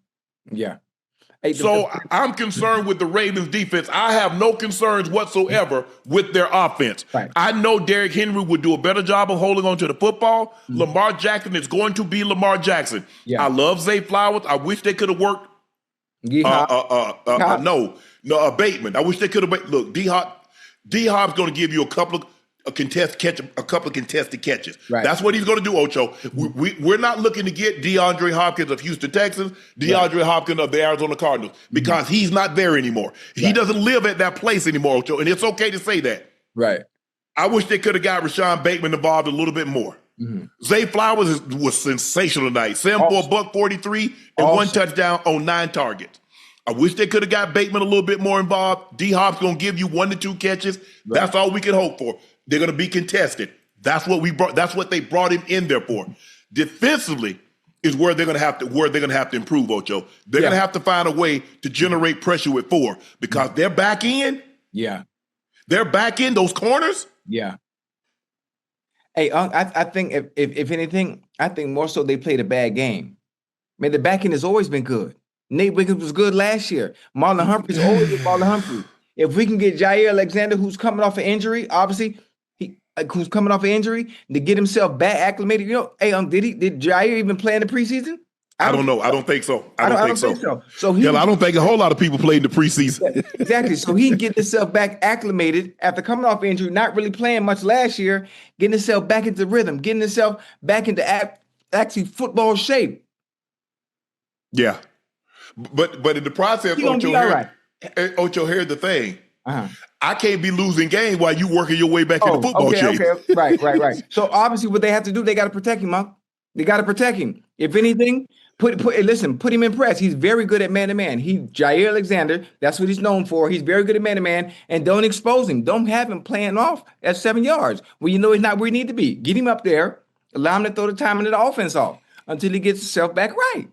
Hey, so I'm concerned with the Ravens defense. I have no concerns whatsoever with their offense. Right. I know Derrick Henry would do a better job of holding on to the football. Mm-hmm. Lamar Jackson is going to be Lamar Jackson. Yeah. I love Zay Flowers. I wish they could have worked. Bateman. I wish they could have. Look, D-Hop's going to give you a couple of contested catches. Right. That's what he's going to do, Ocho. We're not looking to get DeAndre Hopkins of Houston Texans, Hopkins of the Arizona Cardinals, because he's not there anymore. He doesn't live at that place anymore, Ocho, and it's okay to say that. Right. I wish they could have got Rashawn Bateman involved a little bit more. Mm-hmm. Zay Flowers was sensational tonight. For $143 and 1 touchdown on 9 targets. I wish they could have got Bateman a little bit more involved. D-Hop's going to give you 1 to 2 catches. Right. That's all we can hope for. They're going to be contested. That's what they brought him in there for. Defensively is where they're going to have to improve, Ocho. They're going to have to find a way to generate pressure with 4 because they're back in. Yeah. They're back in those corners. Yeah. Hey, I think if anything, I think more so they played a bad game. Man, the back end has always been good. Nate Wiggins was good last year. Marlon Humphrey's always been Marlon Humphrey. If we can get Jair Alexander, who's coming off an injury, obviously, to get himself back acclimated. Did Jair even play in the preseason? I don't know. I don't think so. I don't think so. So I don't think a whole lot of people played in the preseason. Exactly. So he can get himself back acclimated after coming off injury, not really playing much last year, getting himself back into rhythm, getting himself back into actually football shape. Yeah. But in the process, Ocho, here's the thing. Uh-huh. I can't be losing games while you working your way back in the football shape. Okay. Right. So obviously what they have to do, they got to protect him, Monk. They got to protect him. If anything, Put him in press. He's very good at man-to-man. Jair Alexander, that's what he's known for. He's very good at man-to-man, and don't expose him. Don't have him playing off at 7 yards when you know he's not where he needs to be. Get him up there, allow him to throw the timing of the offense off until he gets himself back right.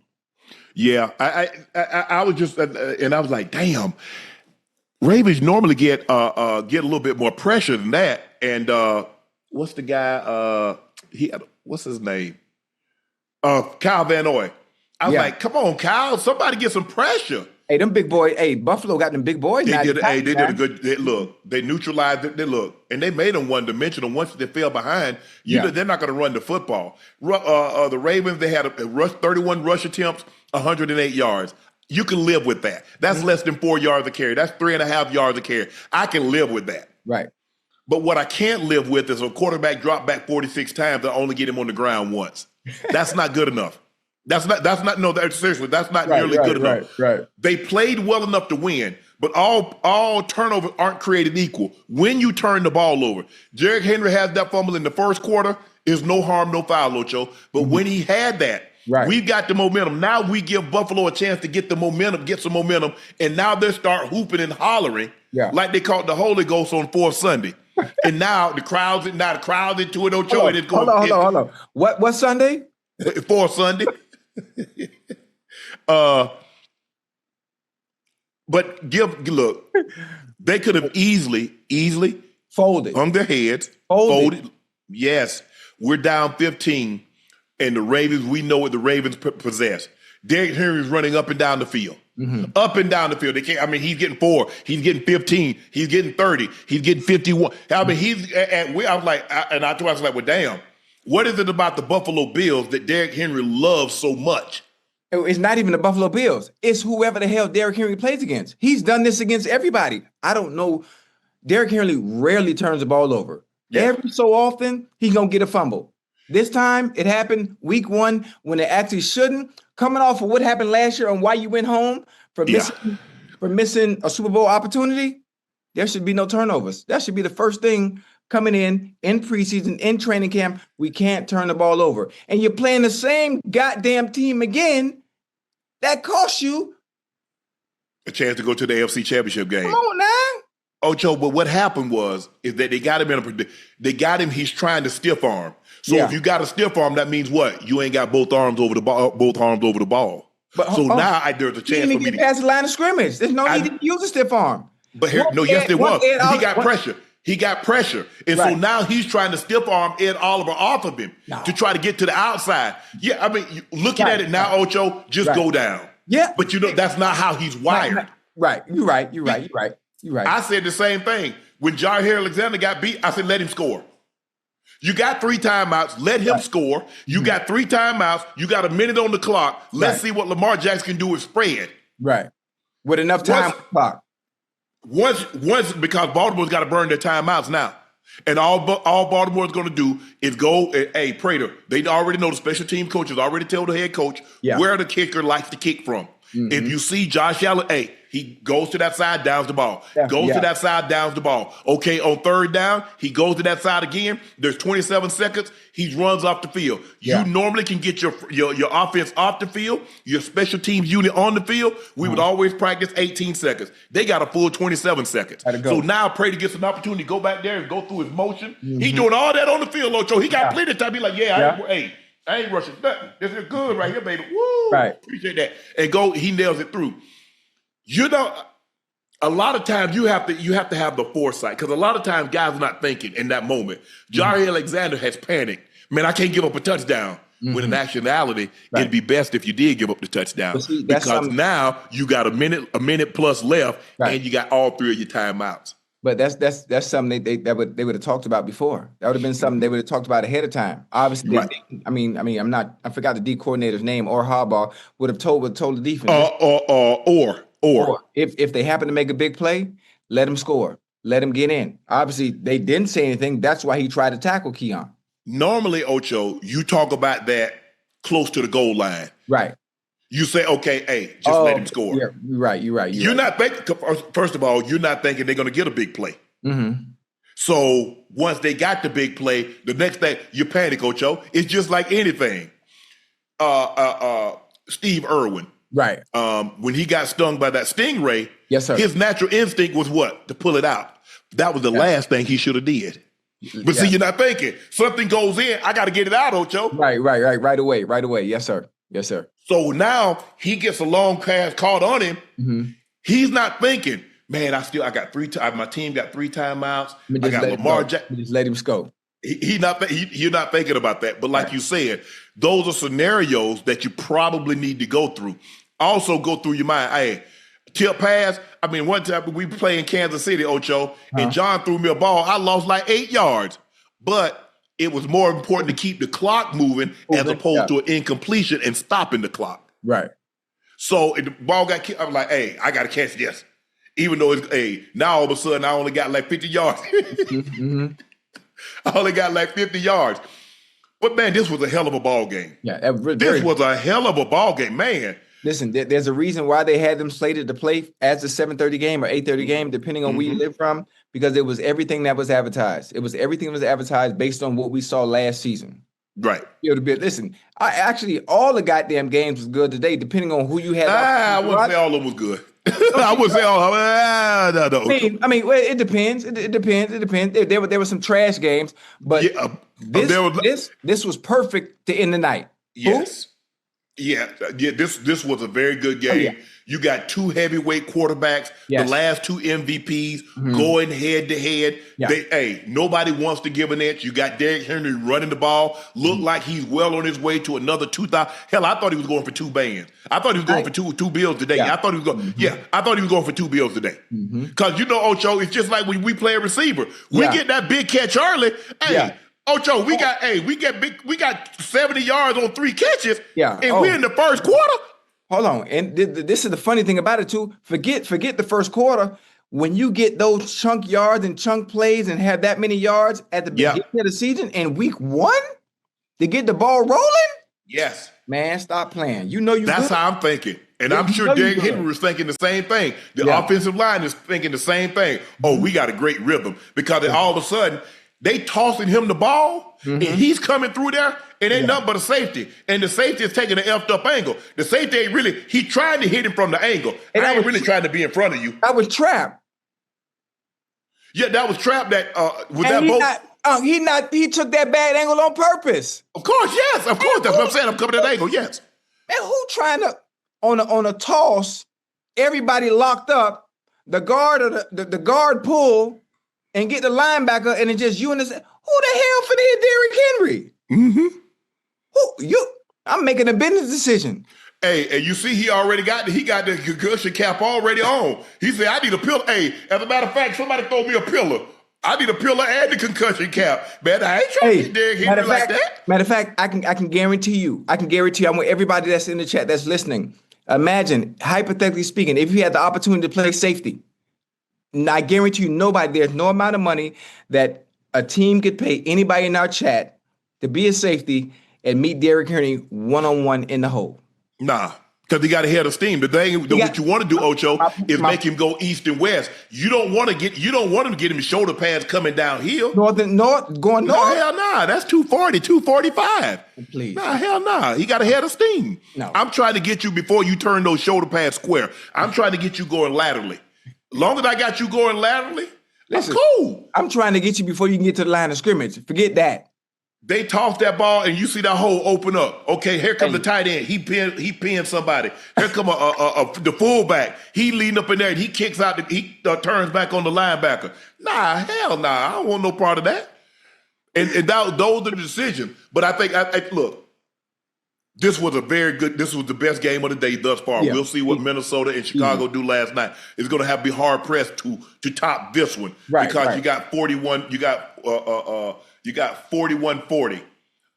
Yeah, I was just, and I was like, damn, Ravens normally get a little bit more pressure than that. And what's the guy? What's his name? Kyle Van Noy. I was like, come on, Kyle, somebody get some pressure. Hey, them big boys. Hey, Buffalo got them big boys. They did a good. They neutralized it. And they made them one dimensional. Once they fell behind, they're not going to run the football. The Ravens, they had 31 rush attempts, 108 yards. You can live with that. That's less than 4 yards a carry. That's 3.5 yards a carry. I can live with that. Right. But what I can't live with is a quarterback drop back 46 times and only get him on the ground once. That's not good enough. Seriously, that's not nearly good enough. Right. They played well enough to win, but all turnovers aren't created equal. When you turn the ball over, Derrick Henry has that fumble in the first quarter, is no harm, no foul, Ocho. But when he had that, we've got the momentum. Now we give Buffalo a chance to get some momentum, and now they start hooping and hollering like they caught the Holy Ghost on 4th Sunday. And now the crowd's into it, Ocho. Hold on. What Sunday? 4th Sunday. But look, they could have easily folded on their heads, folded. Yes, we're down 15, and the Ravens. We know what the Ravens possess. Derrick Henry's running up and down the field, up and down the field. They can't. I mean, he's getting 4, he's getting 15, he's getting 30, he's getting 51. I mean, I was like, well, damn. What is it about the Buffalo Bills that Derrick Henry loves so much? It's not even the Buffalo Bills. It's whoever the hell Derrick Henry plays against. He's done this against everybody. I don't know. Derrick Henry rarely turns the ball over. Yeah. Every so often, he's going to get a fumble. This time, it happened week 1 when it actually shouldn't. Coming off of what happened last year and why you went home for missing a Super Bowl opportunity, there should be no turnovers. That should be the first thing coming in preseason, in training camp. We can't turn the ball over. And you're playing the same goddamn team again. That costs you a chance to go to the AFC Championship game. Come on now. Ocho, but what happened is that they got him he's trying to stiff arm. So if you got a stiff arm, that means what? You ain't got both arms over the ball. But now there's a chance for me to get past the line of scrimmage. There's no need to use a stiff arm. But there was. He got pressure. He got pressure. And so now he's trying to stiff arm Ed Oliver off of him to try to get to the outside. Yeah, I mean, looking at it now, Ocho, just go down. Yeah. But that's not how he's wired. Right. You're right. I said the same thing. When Jair Alexander got beat, I said, let him score. You got 3 timeouts. Let him score. You got 3 timeouts. You got a minute on the clock. Let's see what Lamar Jackson can do with spread. Right. With enough time on the clock. Once, because Baltimore's got to burn their timeouts now. And all Baltimore's going to do is go, hey, Prater, they already know, the special team coaches already tell the head coach where the kicker likes to kick from. If you see Josh Allen, hey, he goes to that side, downs the ball. Goes to that side, downs the ball. Okay, on 3rd down, he goes to that side again. There's 27 seconds. He runs off the field. You normally can get your offense off the field, your special teams unit on the field. We would always practice 18 seconds. They got a full 27 seconds. So now Prater gets an opportunity to go back there and go through his motion. He's doing all that on the field, Ocho. He got plenty of time. He's like, I ain't rushing nothing. This is good right here, baby. Woo! Right. Appreciate that. And he nails it through. A lot of times you have to have the foresight, because a lot of times guys are not thinking in that moment. Jair Alexander has panicked. Man, I can't give up a touchdown. When in actuality, it'd be best if you did give up the touchdown, because now you got a minute plus left, and you got all 3 of your timeouts. But that's something they would have talked about before. That would have been something they would have talked about ahead of time. Obviously, I forgot the D coordinator's name, or Harbaugh would have told the defense. Or if they happen to make a big play, let him score, let him get in. Obviously, they didn't say anything. That's why he tried to tackle Keon. Normally, Ocho, you talk about that close to the goal line, right? You say, okay, hey, just let him score. Yeah, you're right. You're not thinking, first of all, you're not thinking they're going to get a big play. So once they got the big play, the next thing, you panic, Ocho. It's just like anything. Steve Irwin. Right. When he got stung by that stingray, Yes, sir. his natural instinct was what? To pull it out. That was the last thing he should have did. But see, you're not thinking. Something goes in, I got to get it out, Ocho. Right away. Yes, sir. So now he gets a long pass caught on him. Mm-hmm. He's not thinking, man, I got my team got 3 timeouts. I got Lamar Jackson. Just let him go. You're not thinking about that. But like you said, those are scenarios that you probably need to go through. Also go through your mind. Hey, tip pass. I mean, one time we played in Kansas City, Ocho, and John threw me a ball. I lost like 8 yards. But it was more important to keep the clock moving as opposed to an incompletion and stopping the clock. Right. So if the ball got kicked, I'm like, hey, I got to catch this. Even though now all of a sudden I only got like 50 yards. Mm-hmm. I only got like 50 yards. But, man, this was a hell of a ball game. Yeah, this was a hell of a ball game, man. Listen, there's a reason why they had them slated to play as a 7:30 game or 8:30 game, depending on where you live from, because it was everything that was advertised. It was everything that was advertised based on what we saw last season. Right. Listen, all the goddamn games was good today, depending on who you had. I wouldn't say all of them was good. I would say all. No. I mean, well, it depends. It depends. There were some trash games, but this was perfect to end the night. Yes. Yeah. This was a very good game. Yeah. You got 2 heavyweight quarterbacks, Yes. the last 2 MVPs going head to head. Yeah. Nobody wants to give an inch. You got Derrick Henry running the ball. Looked like he's well on his way to another 2,000. Hell, I thought he was going for 2 bands. I thought he was going for two bills today. Yeah. I thought he was going. Yeah, I thought he was going for 2 bills today. Because Ocho, it's just like when we play a receiver. We get that big catch early. Hey. Yeah. Ocho, we got 70 yards on 3 catches. Yeah. And we're in the first quarter. Hold on, and this is the funny thing about it too. Forget the first quarter. When you get those chunk yards and chunk plays and have that many yards at the beginning of the season in week 1 to get the ball rolling, yes, man, stop playing. That's how I'm thinking, and I'm sure Derrick Henry was thinking the same thing. The offensive line is thinking the same thing. Oh, we got a great rhythm because all of a sudden they tossing him the ball and he's coming through there. It ain't nothing but a safety. And the safety is taking an effed up angle. The safety ain't really, he tried to hit him from the angle. And I ain't really trying to be in front of you. That was trap. Yeah, that was trap that, he took that bad angle on purpose. Of course, yes. Of course. That's what I'm saying. I'm coming at an angle, yes. Man, who trying to, on a toss, everybody locked up, the guard or the guard pull and get the linebacker and it's just you and this, who the hell for Derrick Henry? Mm-hmm. I'm making a business decision. Hey, and you see, he got the concussion cap already on. He said, I need a pillow. Hey, as a matter of fact, somebody throw me a pillow. I need a pillow and the concussion cap. Man, I ain't trying to get Derrick Henry like that. Matter of fact, I can guarantee you, I want everybody that's in the chat that's listening. Imagine, hypothetically speaking, if you had the opportunity to play safety, I guarantee you there's no amount of money that a team could pay anybody in our chat to be a safety and meet Derrick Henry one-on-one in the hole. Nah, because he got a head of steam. What you want to do, Ocho, is make him go east and west. You don't want him to get him shoulder pads coming downhill. Going north? No, hell nah. That's 240, 245. Please. Nah, hell nah. He got a head of steam. No. I'm trying to get you before you turn those shoulder pads square. I'm trying to get you going laterally. Long as I got you going laterally, listen, that's cool. I'm trying to get you before you can get to the line of scrimmage. Forget that. They toss that ball and you see that hole open up. Okay, here comes the tight end. He pinned somebody. Here come the fullback. He leading up in there and he kicks out. He turns back on the linebacker. Nah, hell nah. I don't want no part of that. And those are the decisions. But I think, look, this was the best game of the day thus far. Yeah. We'll see what Minnesota and Chicago do last night. It's going to have to be hard pressed to top this one. Right, because you got 41, you got 41-40.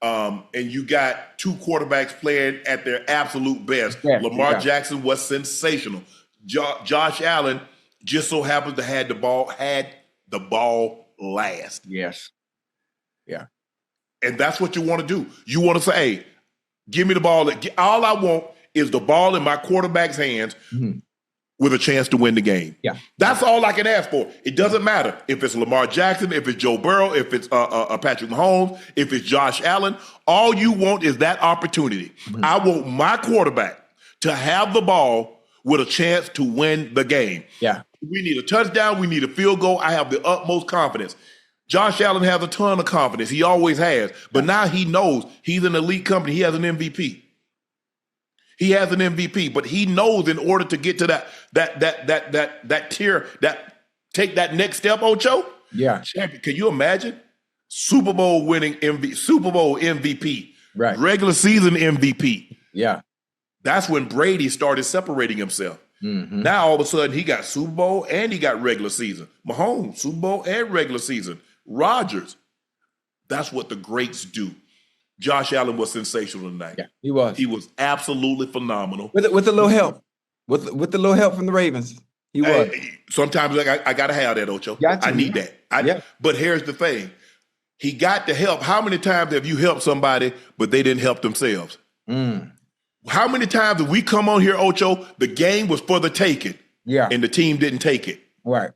And you got 2 quarterbacks playing at their absolute best. Yeah, Lamar Jackson was sensational. Josh Allen just so happens to had the ball last. Yes. Yeah. And that's what you want to do. You want to say, hey, give me the ball. All I want is the ball in my quarterback's hands with a chance to win the game. Yeah. That's all I can ask for. It doesn't matter if it's Lamar Jackson, if it's Joe Burrow, if it's Patrick Mahomes, if it's Josh Allen. All you want is that opportunity. I want my quarterback to have the ball with a chance to win the game. Yeah. We need a touchdown. We need a field goal. I have the utmost confidence. Josh Allen has a ton of confidence. He always has. But now he knows he's an elite company. He has an MVP. He has an MVP, but he knows in order to get to that tier, take that next step, Ocho. Yeah. Champion. Can you imagine? Super Bowl winning Super Bowl MVP. Right. Regular season MVP. Yeah. That's when Brady started separating himself. Mm-hmm. Now all of a sudden he got Super Bowl and he got regular season. Mahomes, Super Bowl and regular season. Rodgers. That's what the greats do. Josh Allen was sensational tonight. Yeah, he was. He was absolutely phenomenal. With a little help. With the little help from the Ravens. He was. Sometimes I got to have that, Ocho. I need that. Yeah. But here's the thing. He got the help. How many times have you helped somebody, but they didn't help themselves? How many times have we come on here, Ocho, the game was for the taking, and the team didn't take it? Right.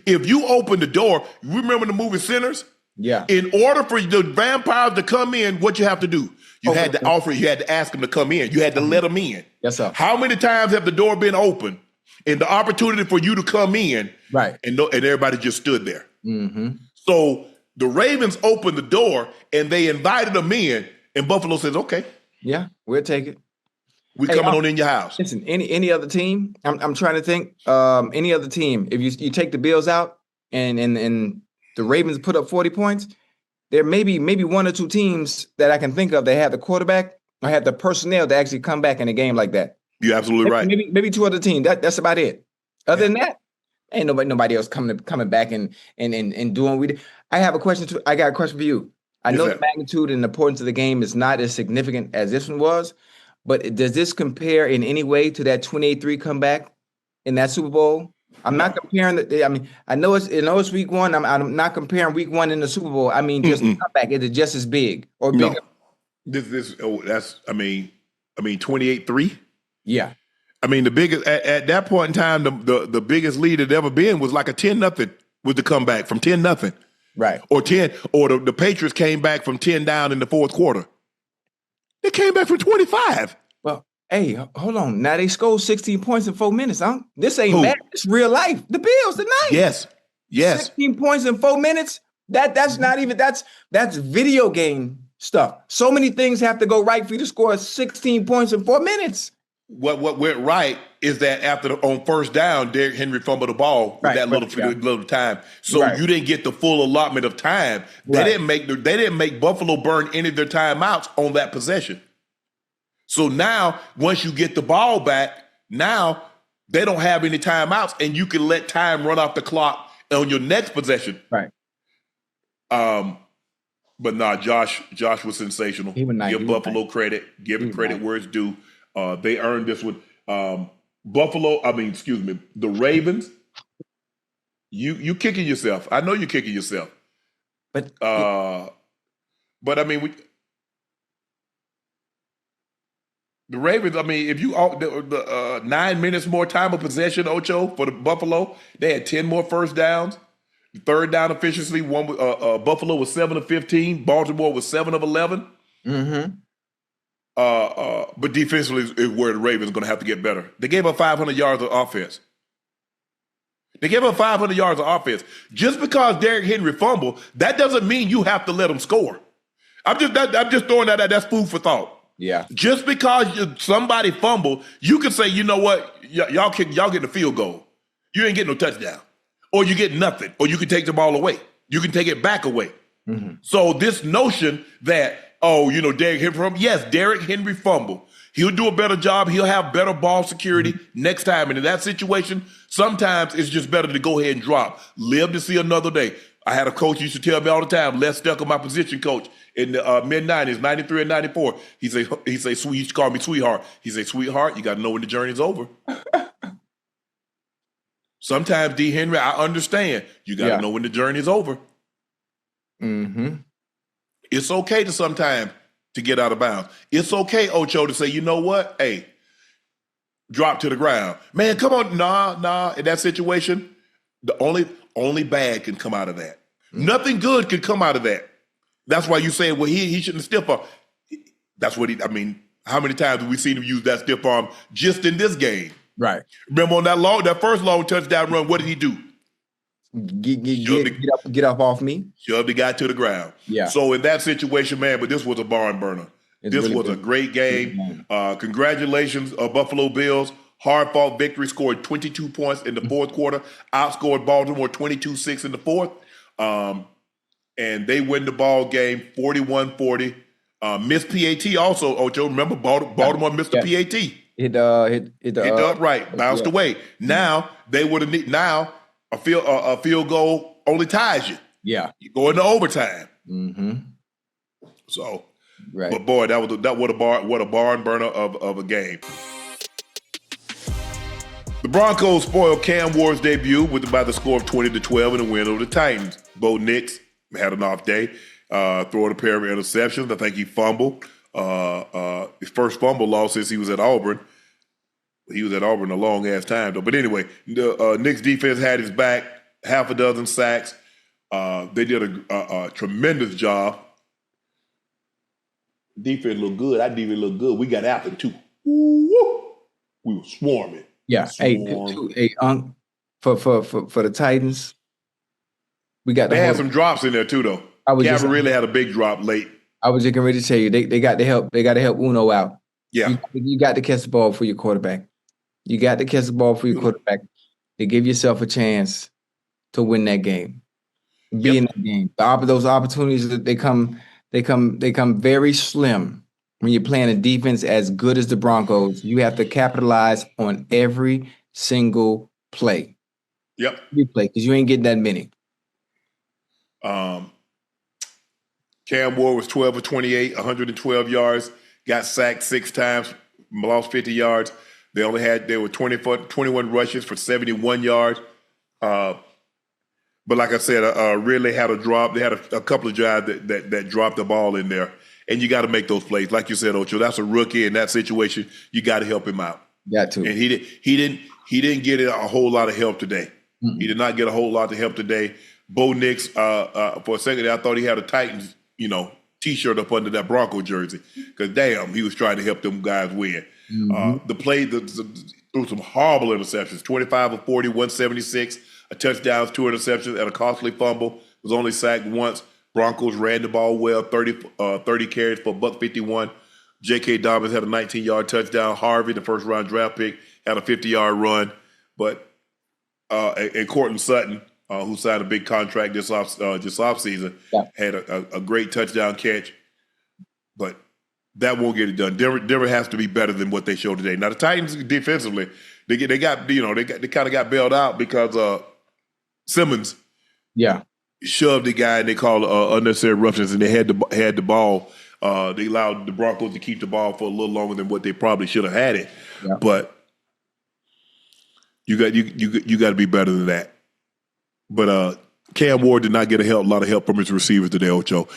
If you open the door, you remember the movie Sinners? Yeah. In order for the vampires to come in, what you have to do? You had to offer, you had to ask them to come in. You had to let them in. Yes, sir. How many times have the door been open and the opportunity for you to come in, right? And everybody just stood there. Mm-hmm. So the Ravens opened the door and they invited them in, and Buffalo says, "Okay, yeah, we'll take it. We coming on in your house." Listen, any other team? I'm trying to think. Any other team? If you take the Bills out and the Ravens put up 40 points, there may be one or two teams that I can think of that have the quarterback or have the personnel to actually come back in a game like that. You're absolutely right. Maybe two other teams. That's about it. Other than that, ain't nobody else coming back and doing we. I have a question. I got a question for you. I know the magnitude and importance of the game is not as significant as this one was, but does this compare in any way to that 28-3 comeback in that Super Bowl? I'm not comparing I know it's week one. I'm not comparing week one in the Super Bowl. I mean, just the comeback. Is it just as big or bigger? No. That's 28-3. Yeah. I mean, the biggest at that point in time, the biggest lead it ever been was like a 10-0 was the comeback from 10-0. Right. Or the Patriots came back from 10 down in the fourth quarter. They came back from 25. Well, hey, hold on. Now they scored 16 points in 4 minutes, huh? This ain't bad. It's real life. The Bills tonight. Yes. 16 points in 4 minutes. That's not even that's video game stuff. So many things have to go right for you to score 16 points in 4 minutes. What went right is that on first down, Derrick Henry fumbled the ball with that little time. So you didn't get the full allotment of time. They didn't make Buffalo burn any of their timeouts on that possession. So now, once you get the ball back, now they don't have any timeouts, and you can let time run off the clock on your next possession. Right. But nah, Josh was sensational. He was nice. Give Buffalo credit. Give him credit where it's due. They earned this one. The Ravens. You kicking yourself. I know you're kicking yourself. But I mean, the Ravens. I mean, if you 9 minutes more time of possession, Ocho, for the Buffalo, they had 10 more first downs. Third down efficiency. Buffalo was 7 of 15. Baltimore was 7 of 11. Mm-hmm. But defensively is where the Ravens are going to have to get better. They gave up 500 yards of offense. Just because Derrick Henry fumbled, that doesn't mean you have to let him score. I'm just throwing that out. That's food for thought. Yeah. Just because somebody fumbled, you can say, you know what, y'all get a field goal. You ain't getting no touchdown, or you get nothing, or you can take the ball away. You can take it back away. Mm-hmm. So this notion that Derrick Henry fumbled. He'll do a better job. He'll have better ball security next time. And in that situation, sometimes it's just better to go ahead and drop. Live to see another day. I had a coach who used to tell me all the time, Les Stucker, my position coach in the mid-90s, 93 and 94. He say, he used to call me sweetheart. He say, sweetheart, you got to know when the journey's over. Sometimes, D. Henry, I understand. You got to know when the journey is over. Mm-hmm. It's okay to sometimes to get out of bounds. It's okay, Ocho, to say, you know what? Hey, drop to the ground. Man, come on. Nah. In that situation, the only bad can come out of that. Mm-hmm. Nothing good can come out of that. That's why you say, well, he shouldn't stiff up. That's what I How many times have we seen him use that stiff arm just in this game? Right. Remember on that first long touchdown run, what did he do? Get up off me. Shoved the guy to the ground. Yeah. So in that situation, man, but this was a barn burner. This was a great game. Congratulations, Buffalo Bills. Hard-fought victory, scored 22 points in the fourth quarter, outscored Baltimore 22-6 in the fourth. And they win the ball game 41-40. Missed PAT also, Ocho. Remember, Baltimore missed the PAT. Hit the upright, bounced away. Now, they would have now a field goal only ties you. Yeah. You go into overtime. Mm-hmm. So, right. But boy, what a barn burner of a game. The Broncos spoiled Cam Ward's debut by the score of 20-12 in a win over the Titans. Bo Nix had an off day, throwing a pair of interceptions. I think he fumbled. His first fumble loss since he was at Auburn. He was at Auburn a long-ass time, though. But anyway, the Knicks defense had his back, half a dozen sacks. They did a tremendous job. Defense looked good. Our defense looked good. We got after too. Woo! We were swarming. Yeah. Hey, Unc, for the Titans, we got. They had some drops in there too, though. Gavin really had a big drop late. I was just getting ready to tell you they got to help. They got to help Uno out. Yeah, you got to catch the ball for your quarterback. You got to catch the ball for your quarterback to give yourself a chance to win that game. Be in that game. Those opportunities they come very slim when you're playing a defense as good as the Broncos. You have to capitalize on every single play. Yep. Every play, because you ain't getting that many. Cam Ward was 12 of 28, 112 yards, got sacked 6 times, lost 50 yards. They were 21 rushes for 71 yards. But like I said, really had a drop. They had a couple of drives that dropped the ball in there. And you got to make those plays. Like you said, Ocho, that's a rookie in that situation. You got to help him out. Got to. And he didn't get a whole lot of help today. Mm-hmm. He did not get a whole lot of help today. Bo Nix, for a second, I thought he had a Titans, T-shirt up under that Bronco jersey. Because damn, he was trying to help them guys win. Mm-hmm. Threw some horrible interceptions. 25 of 40, 176, a touchdown, 2 interceptions, and a costly fumble. Was only sacked once. Broncos ran the ball well, 30 carries for $151. J.K. Dobbins had a 19-yard touchdown. Harvey, the first-round draft pick, had a 50-yard run. But and Courtland Sutton, who signed a big contract this offseason, had a great touchdown catch. But that won't get it done. Denver has to be better than what they showed today. Now the Titans defensively, they kind of got bailed out because Simmons, shoved the guy and they called unnecessary roughness, and they had the ball. They allowed the Broncos to keep the ball for a little longer than what they probably should have had it. Yeah. But you got to be better than that. But Cam Ward did not get a lot of help from his receivers today, Ocho.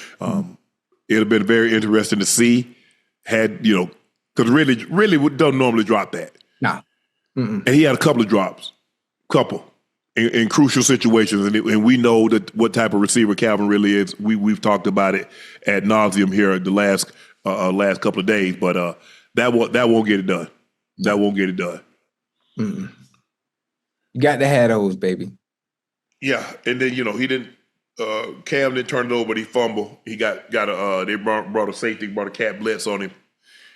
It'd have been very interesting to see. Because really don't normally drop that. Nah. And he had a couple of drops. In crucial situations, and we know that what type of receiver Calvin really is. We've talked about it ad nauseum here the last couple of days, but that won't get it done. That won't get it done. Mm-mm. You got to have those, baby. Yeah, and then he didn't. Cam didn't turn it over, but he fumbled. He got they brought a safety, brought a cat blitz on him,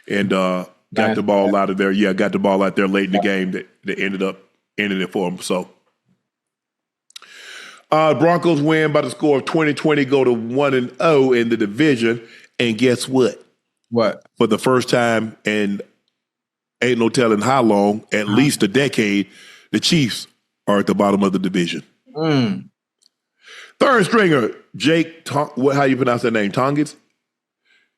and got the ball out of there. Yeah, got the ball out there late in the game that ended up ending it for him. So. Broncos win by the score of 20-20, go to 1-0 in the division. And guess what? What? For the first time in ain't no telling how long, at least a decade, the Chiefs are at the bottom of the division. Third stringer, Jake, how you pronounce that name? Tongans?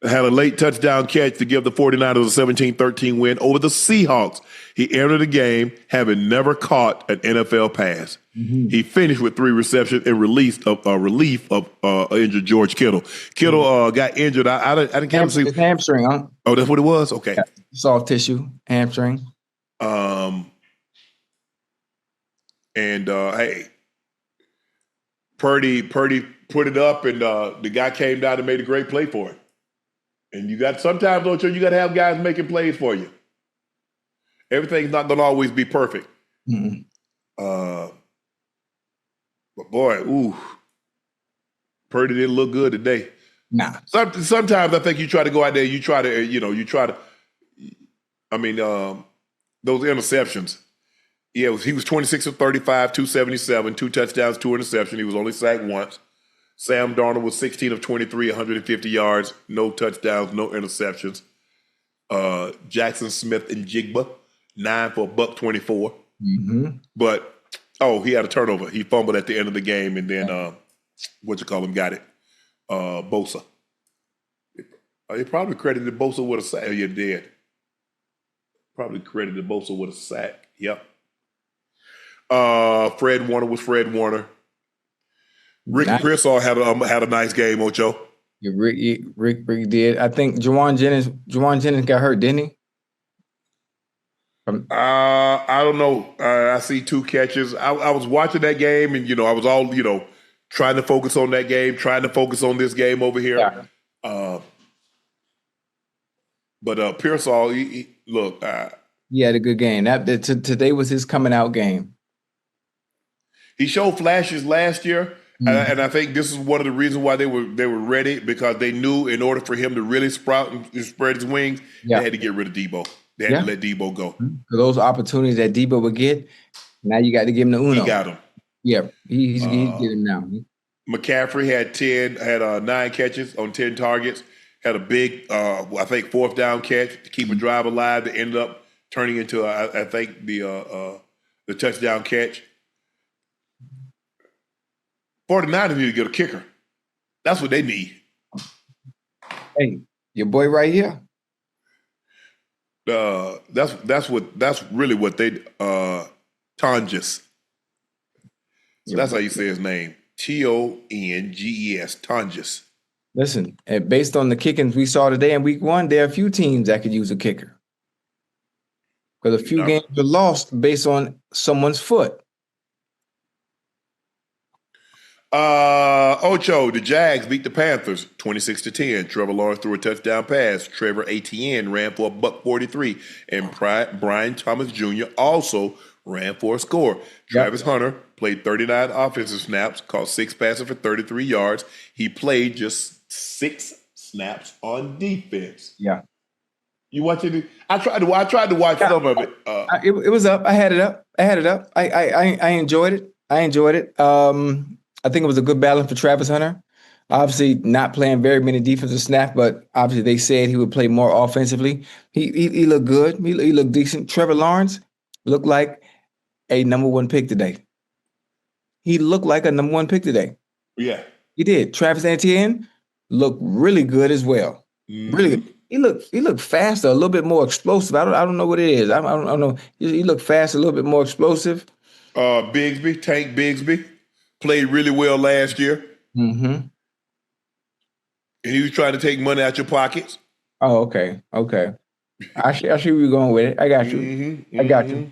Had a late touchdown catch to give the 49ers a 17-13 win over the Seahawks. He entered the game having never caught an NFL pass. Mm-hmm. He finished with 3 receptions in relief of injured George Kittle. Kittle got injured. I didn't see. It's hamstring, huh? Oh, that's what it was? Okay. Yeah. Soft tissue, hamstring. Hey, Purdy put it up, and the guy came down and made a great play for it. And you got sometimes, Ocho, you got to have guys making plays for you. Everything's not going to always be perfect. Mm-mm. But boy, Purdy didn't look good today. Nah. Sometimes I think you try to go out there, those interceptions. Yeah, he was 26 of 35, 277, 2 touchdowns, 2 interceptions. He was only sacked once. Sam Darnold was 16 of 23, 150 yards, no touchdowns, no interceptions. Jackson Smith and Jigba, 9 for $124. Mm-hmm. But, he had a turnover. He fumbled at the end of the game, and then, got it. Bosa. He probably credited Bosa with a sack. Oh, you're dead. Probably credited Bosa with a sack. Yep. Fred Warner was Fred Warner. Rick Pearsall had a nice game, Ocho. Yeah, Rick did. I think Juwan Jennings got hurt, didn't he? I don't know. I see 2 catches. I was watching that game, and I was all trying to focus on that game, trying to focus on this game over here. Yeah. But Pearsall, he had a good game. Today was his coming out game. He showed flashes last year, and I think this is one of the reasons why they were ready, because they knew in order for him to really sprout and spread his wings, they had to get rid of Debo. They had to let Debo go. For those opportunities that Debo would get, now you got to give him the uno. He got him. Yeah, he's getting now. McCaffrey had 9 catches on 10 targets. Had a big, I think, 4th down catch to keep a drive alive that ended up turning into, I think, the touchdown catch. 49ers need to get a kicker. That's what they need. Hey, your boy right here. That's really what they Tonges. So that's how you say his name. Tonges. Tonges. Listen, based on the kickings we saw today in week 1, there are a few teams that could use a kicker. Because a few games are lost based on someone's foot. Ocho, the Jags beat the Panthers 26-10. Trevor Lawrence threw a touchdown pass. Trevor Etienne ran for $143, and Brian Thomas Jr. also ran for a score. Travis Hunter played 39 offensive snaps, caught 6 passes for 33 yards. He played just 6 snaps on defense. Yeah. You watching it? I tried to watch some of it. It was up. I had it up. I enjoyed it. I think it was a good balance for Travis Hunter. Obviously, not playing very many defensive snaps, but obviously they said he would play more offensively. He looked good. He looked decent. Trevor Lawrence looked like a number 1 pick today. He looked like a number 1 pick today. Yeah. He did. Travis Etienne looked really good as well. Mm-hmm. Really good. He looked faster, a little bit more explosive. I don't know what it is. I don't know. He looked faster, a little bit more explosive. Tank Bigsby, played really well last year. Mm-hmm. And he was trying to take money out your pockets. Oh, okay. I see where you're going with it. I got you. Mm-hmm. I got you.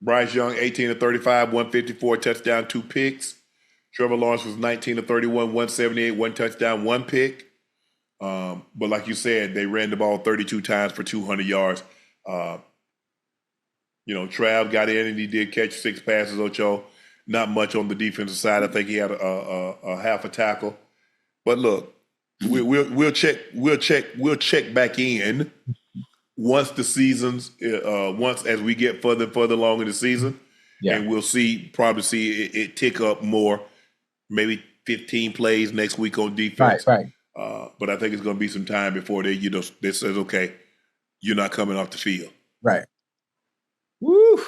Bryce Young, 18 of 35, 154, touchdown, 2 picks. Trevor Lawrence was 19 of 31, 178, 1 touchdown, 1 pick. But like you said, they ran the ball 32 times for 200 yards. Trav got in and he did catch 6 passes, Ocho. Not much on the defensive side. I think he had a half a tackle. But look, we'll check back in once the seasons as we get further and further along in the season, and we'll probably see it tick up more. Maybe 15 plays next week on defense. Right. But I think it's going to be some time before they says, okay, you're not coming off the field. Right. Woo.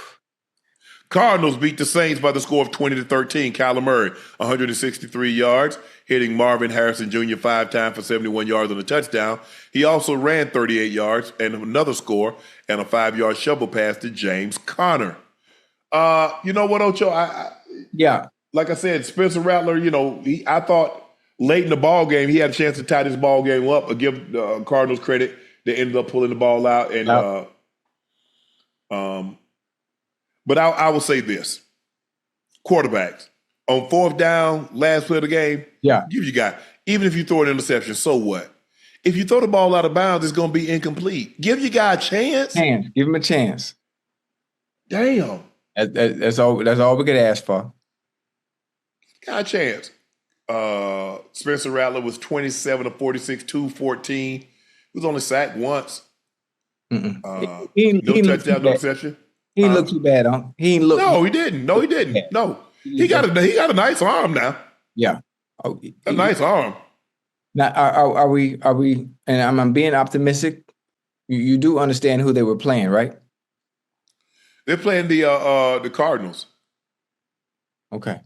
Cardinals beat the Saints by the score of 20-13. Kyler Murray, 163 yards, hitting Marvin Harrison Jr. 5 times for 71 yards on a touchdown. He also ran 38 yards and another score and a 5-yard shovel pass to James Conner. You know what, Ocho? Like I said, Spencer Rattler, I thought late in the ball game he had a chance to tie this ball game up or give the Cardinals credit. They ended up pulling the ball out. And but I will say this. Quarterbacks, On fourth down, last play of the game, Yeah. give you guy. Even if you throw an interception, so what? If you throw the ball out of bounds, it's going to be incomplete. Give your guy a chance. Give him a chance. Damn. That's all we could ask for. Got a chance. Spencer Rattler was 27 of 46, 214. He was only sacked once. No touchdown, no interception. He didn't look too bad, huh? He didn't look. No, he didn't. No, he didn't. No, he got a nice arm now. Yeah, a nice arm. Now, are we? And I'm being optimistic. You do understand who they were playing, right? They're playing the Cardinals. Okay.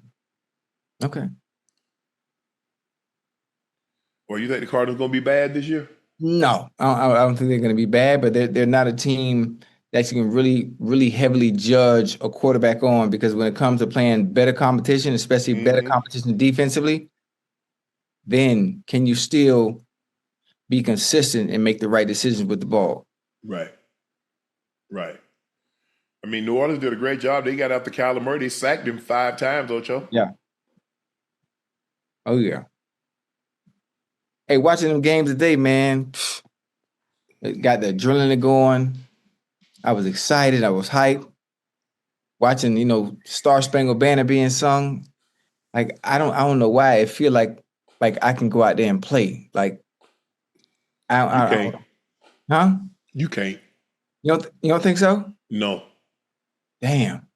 Well, you think the Cardinals going to be bad this year? No, I don't think they're going to be bad, but they're not a team that you can really, really heavily judge a quarterback on, because when it comes to playing better competition, especially better competition defensively, then can you still be consistent and make the right decisions with the ball? Right. I mean, New Orleans did a great job. They got after Kyler Murray. They sacked him 5 times, Ocho. Yeah. Oh, yeah. Hey, watching them games today, man, it got the adrenaline going. I was excited. I was hyped. Watching, Star Spangled Banner being sung. Like, I don't know why I feel like I can go out there and play. Like, You can't. Huh? You can't. You don't think so? No. Damn.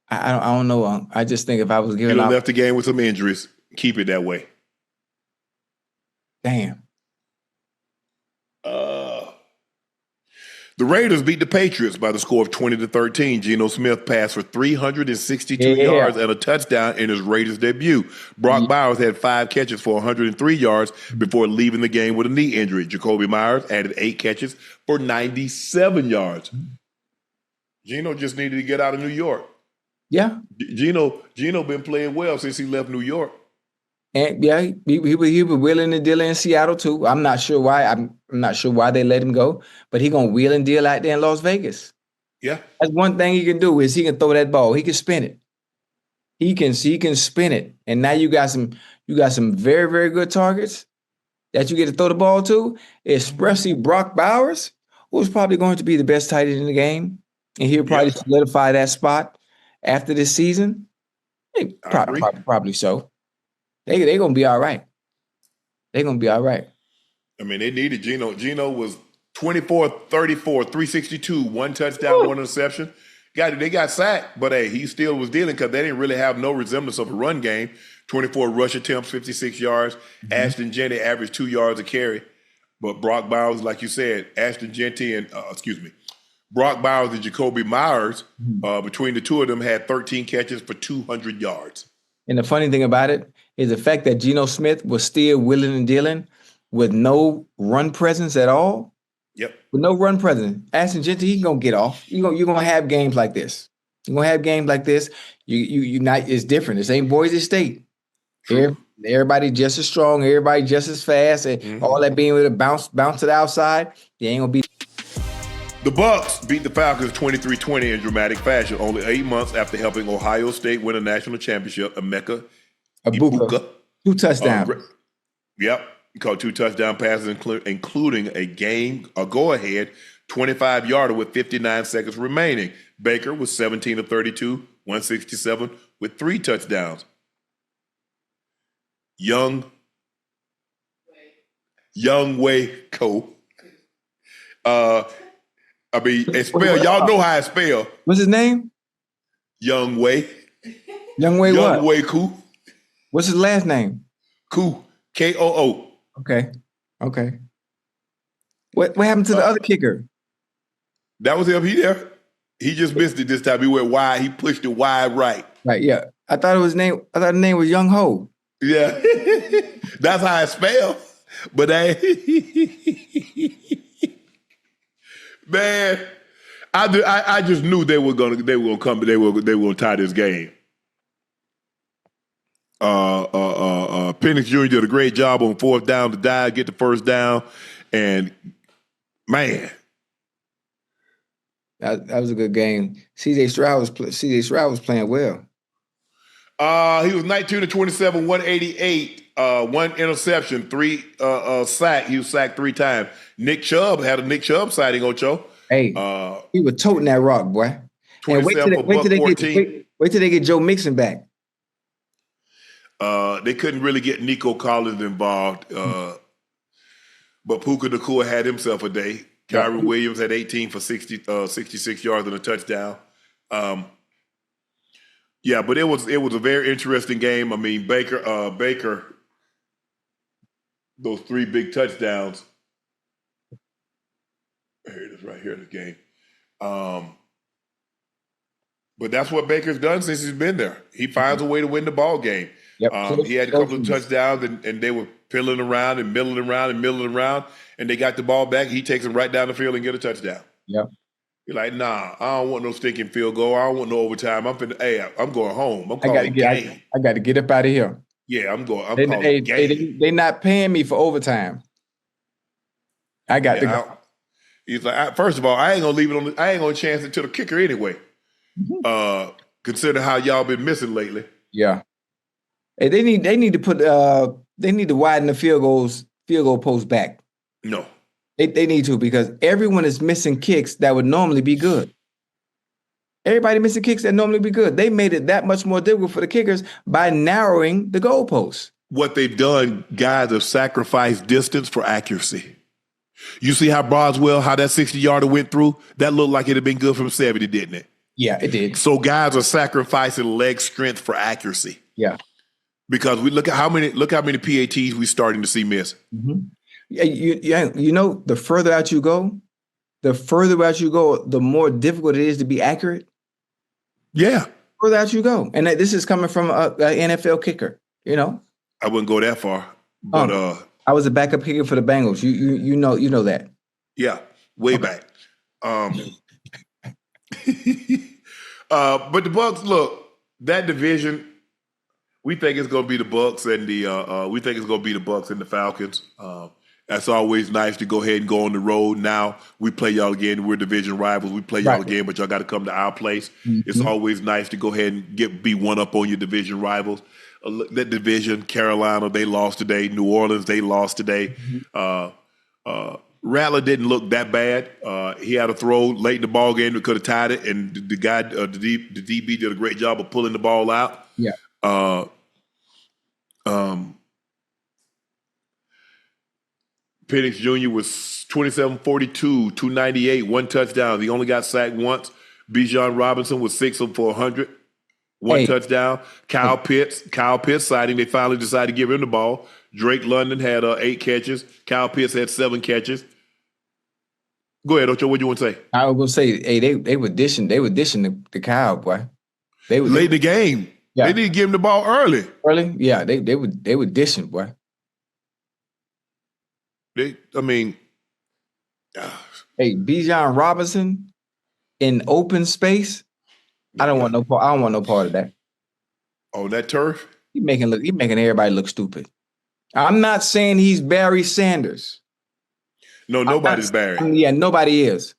I don't know. I just think if I was given left the game with some injuries, keep it that way. Damn. The Raiders beat the Patriots by the score of 20-13. Geno Smith passed for 362 yards and a touchdown in his Raiders debut. Brock Bowers had 5 catches for 103 yards before leaving the game with a knee injury. Jacoby Myers added 8 catches for 97 yards. Geno just needed to get out of New York. Yeah. Geno been playing well since he left New York. And yeah, he was wheeling and dealing in Seattle too. I'm not sure why. I'm not sure why they let him go, but he gonna wheel and deal out there in Las Vegas. Yeah, that's one thing he can do, is he can throw that ball. He can spin it. He can spin it. And now you got some very, very good targets that you get to throw the ball to, especially Brock Bowers, who's probably going to be the best tight end in the game, and he'll probably solidify that spot after this season. Probably so. They're going to be all right. They're going to be all right. I mean, they needed Geno. Geno was 24-34, 362, 1 touchdown, 1 interception. They got sacked, but hey, he still was dealing because they didn't really have no resemblance of a run game. 24 rush attempts, 56 yards. Ashton Jenney averaged 2 yards a carry. But Brock Bowers, like you said, Brock Bowers and Jacoby Myers, between the two of them, had 13 catches for 200 yards. And the funny thing about it is the fact that Geno Smith was still willing and dealing with no run presence at all. Yep. With no run presence. Ashton Jenney, he's gonna get off. You're gonna have games like this. You're gonna have games like this. You not. It's different. This ain't Boise State. Everybody just as strong. Everybody just as fast. And all that being with a bounce to the outside. They ain't gonna be. The Bucs beat the Falcons 23-20 in dramatic fashion, only 8 months after helping Ohio State win a national championship. Emeka Ibuka. 2 touchdowns. He caught 2 touchdown passes, including a go-ahead 25-yarder with 59 seconds remaining. Baker was 17 of 32, 167 with 3 touchdowns. Young Way-Co. It's spelled, y'all know how it's spelled. What's his name? Young Way. Young Way what? Young Way-Koo. What's his last name? Koo. K-O-O. Okay. What happened to the other kicker? That was him. He just missed it this time. He went wide. He pushed it wide right. Right, yeah. I thought the name was Young Ho. Yeah. That's how it's spelled. But man, I just knew they were gonna come. They were gonna tie this game. Penix Jr. did a great job on 4th down to dive, get the first down, and man, that was a good game. CJ Stroud was playing well. He was 19 to 27, 188, one interception, three sack. He was sacked 3 times. Nick Chubb had a Nick Chubb sighting, Ocho. Hey, he was toting that rock, boy. And 27 for buck 14. wait till they get Joe Mixon back. They couldn't really get Nico Collins involved. But Puka Nacua had himself a day. Kyron Williams had 18 for 66 yards and a touchdown. Yeah, but it was a very interesting game. I mean, Baker, those 3 big touchdowns. Here it is right here in the game. But that's what Baker's done since he's been there. He finds a way to win the ball game. Yep. He had a couple of touchdowns, and they were pilling around and milling around, and they got the ball back. He takes them right down the field and get a touchdown. Yep. You're like, nah, I don't want no stinking field goal. I don't want no overtime. I'm going home. I'm I calling game. I got to get up out of here. Yeah, I'm calling game. They not paying me for overtime. I got to go. He's like, first of all, I ain't gonna leave it on. I ain't gonna chance it to the kicker anyway. Consider how y'all been missing lately. Yeah. Hey, they need to put they need to widen the field goal post back. No. They need to, because everyone is missing kicks that would normally be good. Everybody missing kicks that normally be good. They made it that much more difficult for the kickers by narrowing the goalposts. What they've done, guys, have sacrificed distance for accuracy. You see how Boswell, how that 60-yarder went through? That looked like it had been good from 70, didn't it? Yeah, it did. So guys are sacrificing leg strength for accuracy. Yeah. Because we look how many PATs we're starting to see miss. Mm-hmm. Yeah, you know, the further out you go, the more difficult it is to be accurate. Yeah. The further out you go. And this is coming from an NFL kicker, you know. I wouldn't go that far. But I was a backup kicker for the Bengals. You know that. Yeah, way back. But the Bucs, look, that division, we think it's going to be the Bucs and the Falcons. That's always nice to go ahead and go on the road. Now we play y'all again. We're division rivals. We play y'all again, but y'all got to come to our place. Mm-hmm. It's always nice to go ahead and be one up on your division rivals. That division, Carolina, they lost today. New Orleans, they lost today. Mm-hmm. Rattler didn't look that bad. He had a throw late in the ball game that could have tied it, and the guy, the DB, did a great job of pulling the ball out. Yeah. Penix Jr. was 27-42, 298, 1 touchdown. He only got sacked once. Bijan Robinson was 6 for 100, 1 touchdown. Kyle Pitts sighting. They finally decided to give him the ball. Drake London had 8 catches. Kyle Pitts had 7 catches. Go ahead, Ocho. What do you want to say? I was going to say, hey, they were dishing the Kyle, boy. They were late in the game. Yeah. They need to give him the ball early. Early? Yeah, they were dishing, boy. Hey, Bijan Robinson in open space. I don't want no part of that. Oh, that turf? He making everybody look stupid. I'm not saying he's Barry Sanders. No, nobody's Barry. Yeah, nobody is.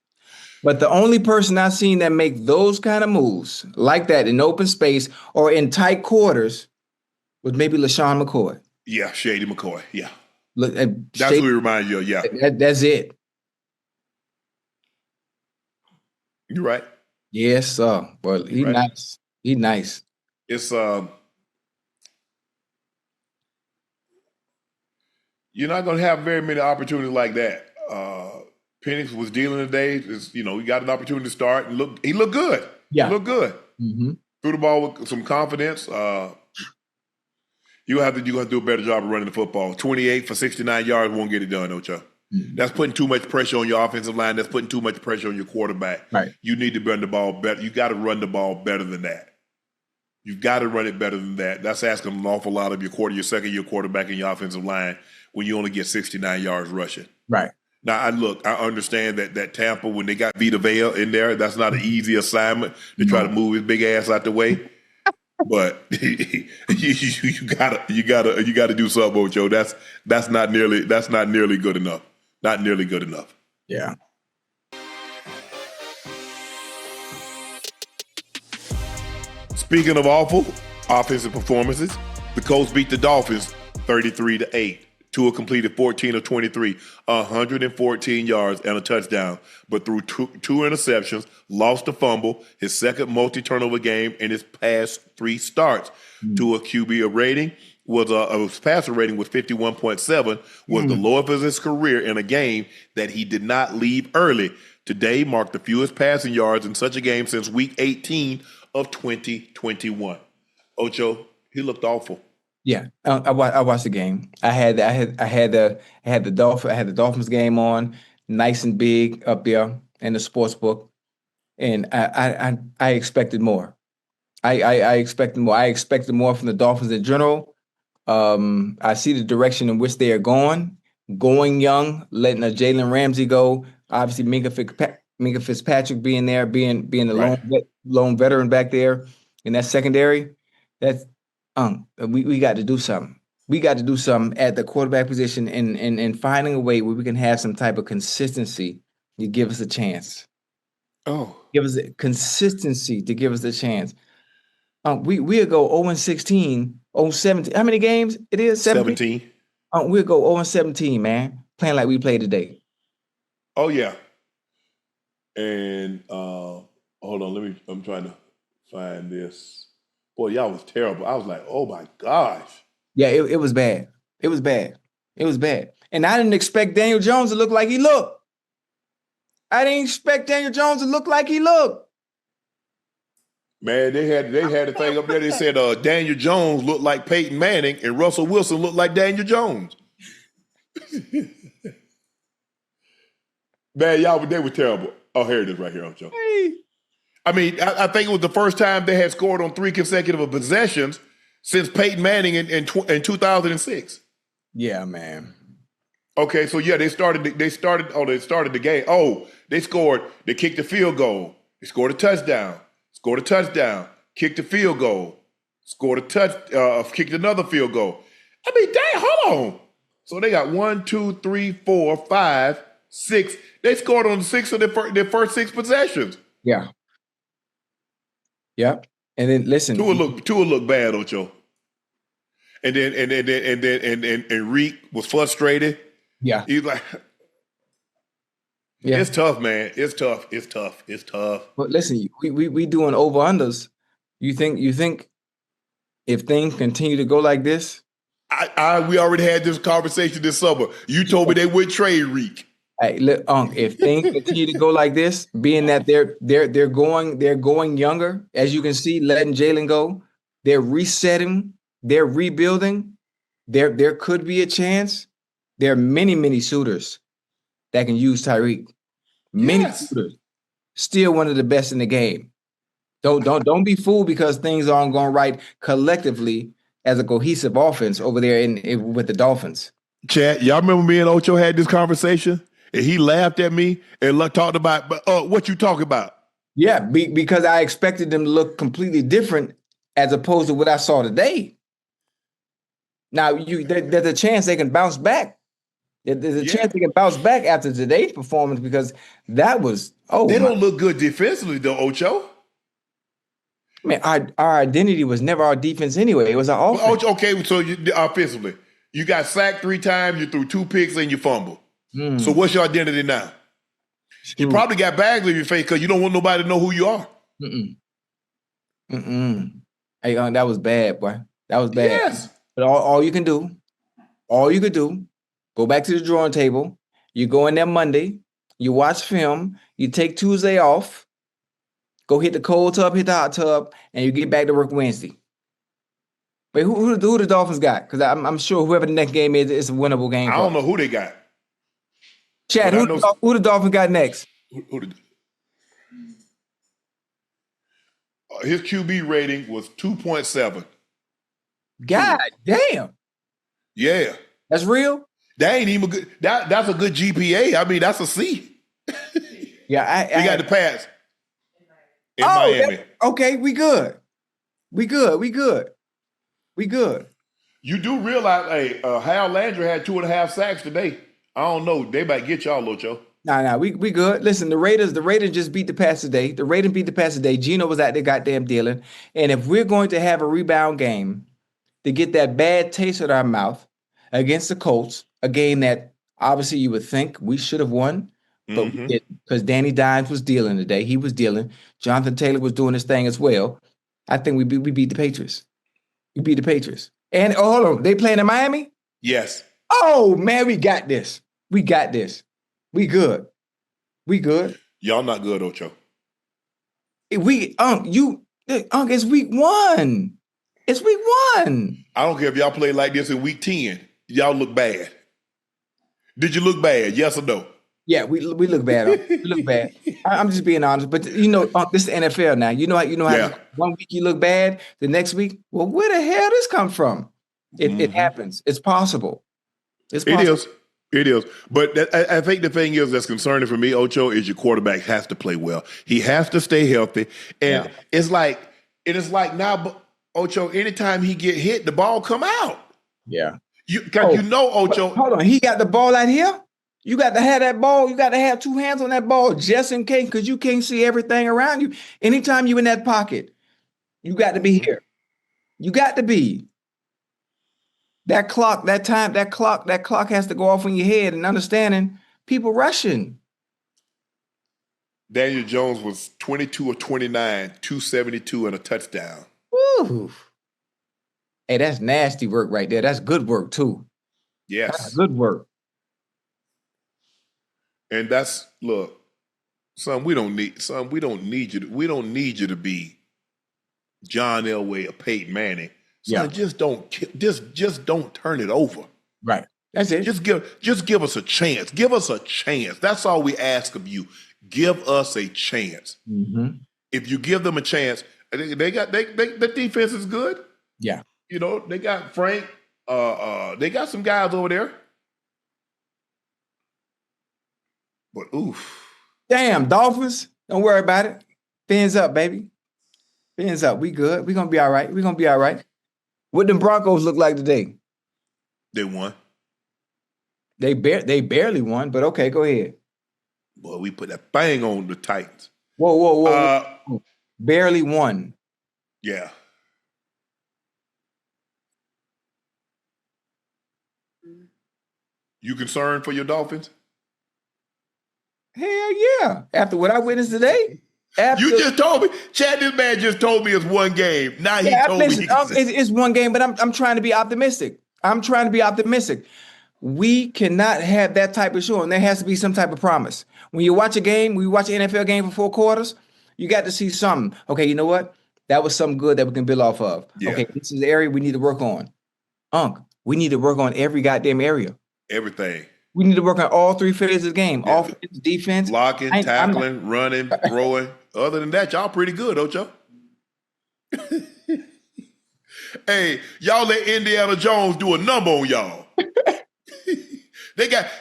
But the only person I've seen that make those kind of moves like that in open space or in tight quarters was maybe LaShawn McCoy. Yeah, Shady McCoy. Yeah. Look, that's what we remind you of. Yeah. That's it. You're right. Yes, sir. Well, he's right. Nice. He's nice. It's you're not going to have very many opportunities like that. Penix was dealing today. We got an opportunity to start and he looked good. Yeah. He looked good. Mm-hmm. Threw the ball with some confidence. You have to do a better job of running the football. 28 for 69 yards won't get it done, Ocho. Mm-hmm. That's putting too much pressure on your offensive line. That's putting too much pressure on your quarterback. Right. You need to run the ball better. You got to run the ball better than that. You've got to run it better than that. That's asking an awful lot of your second-year quarterback and your offensive line when you only get 69 yards rushing. Right. Now, I understand that Tampa, when they got Vita Vea in there, that's not an easy assignment to try to move his big ass out the way. But you gotta do something, Ocho. That's not nearly good enough. Not nearly good enough. Yeah. Speaking of awful, Offensive performances. The Colts beat the Dolphins 33-8. Tua completed 14 of 23, 114 yards and a touchdown, but threw two interceptions, lost a fumble, his second multi-turnover game in his past 3 starts. Tua QB rating was his passer rating was 51.7, was the lowest of his career in a game that he did not leave early. Today marked the fewest passing yards in such a game since Week 18 of 2021. Ocho, he looked awful. Yeah, I watched the game. I had the Dolphins game on, nice and big up there in the sports book, and I expected more. I expected more. I expected more from the Dolphins in general. I see the direction in which they are going young, letting a Jalen Ramsey go. Obviously, Minka Fitzpatrick being there, being the lone veteran back there in that secondary. That's we got to do something. We got to do something at the quarterback position and finding a way where we can have some type of consistency to give us a chance. Give us a consistency to give us a chance. We'll go 0-16, 0-17. How many games it is? 17. We'll go 0-17, man. Playing like we played today. Oh, yeah. And hold on, I'm trying to find this. Boy, y'all was terrible. I was like, oh my gosh. Yeah, it was bad. It was bad. It was bad. And I didn't expect Daniel Jones to look like he looked. I didn't expect Daniel Jones to look like he looked. Man, they had a thing up there. They said Daniel Jones looked like Peyton Manning and Russell Wilson looked like Daniel Jones. Man, they were terrible. Oh, here it is right here, Ocho. Hey. I mean, I think it was the first time they had scored on 3 consecutive possessions since Peyton Manning in 2006. Yeah, man. Okay, so yeah, they started the game. Oh, they kicked the field goal. They scored a touchdown. Kicked a field goal. Kicked another field goal. I mean, dang, hold on. So they got 1, 2, 3, 4, 5, 6. They scored on 6 of their first 6 possessions. Yeah. Yep. And then listen. Tua looked bad, Ocho. And then Reek was frustrated. Yeah. He's like, yeah. It's tough, man. It's tough. But listen, we doing over unders. You think if things continue to go like this? We already had this conversation this summer. You told me they would trade Reek. Hey, look, if things continue to go like this, being that they're going younger, as you can see, letting Jalen go, they're resetting, they're rebuilding. There could be a chance. There are many suitors that can use Tyreek. Many suitors. Still one of the best in the game. Don't be fooled because things aren't going right collectively as a cohesive offense over there with the Dolphins. Chad, y'all remember me and Ocho had this conversation? And he laughed at me and talked about, what you talking about? Yeah, because I expected them to look completely different as opposed to what I saw today. Now, there's a chance they can bounce back. There's a chance they can bounce back after today's performance because that was, They don't look good defensively, though, Ocho. Man, our identity was never our defense anyway. It was our offense. Okay, so offensively, you got sacked 3 times, you threw 2 picks, and you fumbled. So what's your identity now? You probably got bags in your face because you don't want nobody to know who you are. Hey, that was bad, boy. That was bad. Yes. But all you could do, go back to the drawing table. You go in there Monday, you watch film, you take Tuesday off, go hit the cold tub, hit the hot tub, and you get back to work Wednesday. But who the Dolphins got? Because I'm sure whoever the next game is a winnable game. I don't know who they got. Chad, who the Dolphins got next? His QB rating was 2.7. God damn. Yeah. That's real? That ain't even good. That's a good GPA. I mean, that's a C. Yeah, he got the pass in Miami. Okay, we good. You do realize, Hal Landry had 2.5 sacks today. I don't know. They might get y'all, Ocho. Nah, we good. Listen, the Raiders just beat the Pats today. The Raiders beat the Pats today. Gino was out there goddamn dealing. And if we're going to have a rebound game to get that bad taste out of our mouth against the Colts, a game that obviously you would think we should have won, but we didn't because Danny Dimes was dealing today. He was dealing. Jonathan Taylor was doing his thing as well. I think we beat the Patriots. We beat the Patriots. And hold on, they playing in Miami? Yes. Oh man, we got this. We got this. We good. We good. Y'all not good, Ocho. Unc, it's week 1. It's week 1. I don't care if y'all play like this in week 10. Y'all look bad. Did you look bad? Yes or no? Yeah, we look bad. Unc. We look bad. I'm just being honest, but Unc, this is the NFL now. You know how 1 week you look bad, the next week, well, where the hell this come from? It happens. It's possible. It's possible. It is. But I think the thing is that's concerning for me, Ocho, is your quarterback has to play well. He has to stay healthy. And it's like now, Ocho, anytime he get hit, the ball come out. Yeah. Ocho. Hold on. He got the ball out here. You got to have that ball. You got to have 2 hands on that ball just in case, because you can't see everything around you. Anytime you in that pocket, you got to be here. You got to be. That clock has to go off in your head and understanding people rushing. Daniel Jones was 22 of 29, 272 and a touchdown. Woo. Hey, that's nasty work right there. That's good work too. Yes. That's good work. And son, we don't need you to be John Elway or Peyton Manning. Son, just don't turn it over. Right. That's it. Just give us a chance. Give us a chance. That's all we ask of you. Give us a chance. Mm-hmm. If you give them a chance, the defense is good. Yeah. They got Frank. They got some guys over there. But oof. Damn, Dolphins. Don't worry about it. Fins up, baby. Fins up. We good. We're gonna be all right. What them Broncos look like today? They won. They barely won, but okay, go ahead. Boy, we put that bang on the Titans. Whoa. Barely won. Yeah. You concerned for your Dolphins? Hell yeah. After what I witnessed today. You just told me, Chad, this man just told me it's one game. Now he told me. It's one game, but I'm trying to be optimistic. We cannot have that type of showing. There has to be some type of promise. When you watch an NFL game for 4 quarters, you got to see something. Okay, you know what? That was something good that we can build off of. Yeah. Okay, this is the area we need to work on. Unc, we need to work on every goddamn area. Everything. We need to work on all 3 phases of the game. Yeah. Offense, defense. Blocking, tackling, running, throwing. Other than that, y'all pretty good, Ocho. Hey, y'all let Indiana Jones do a number on y'all.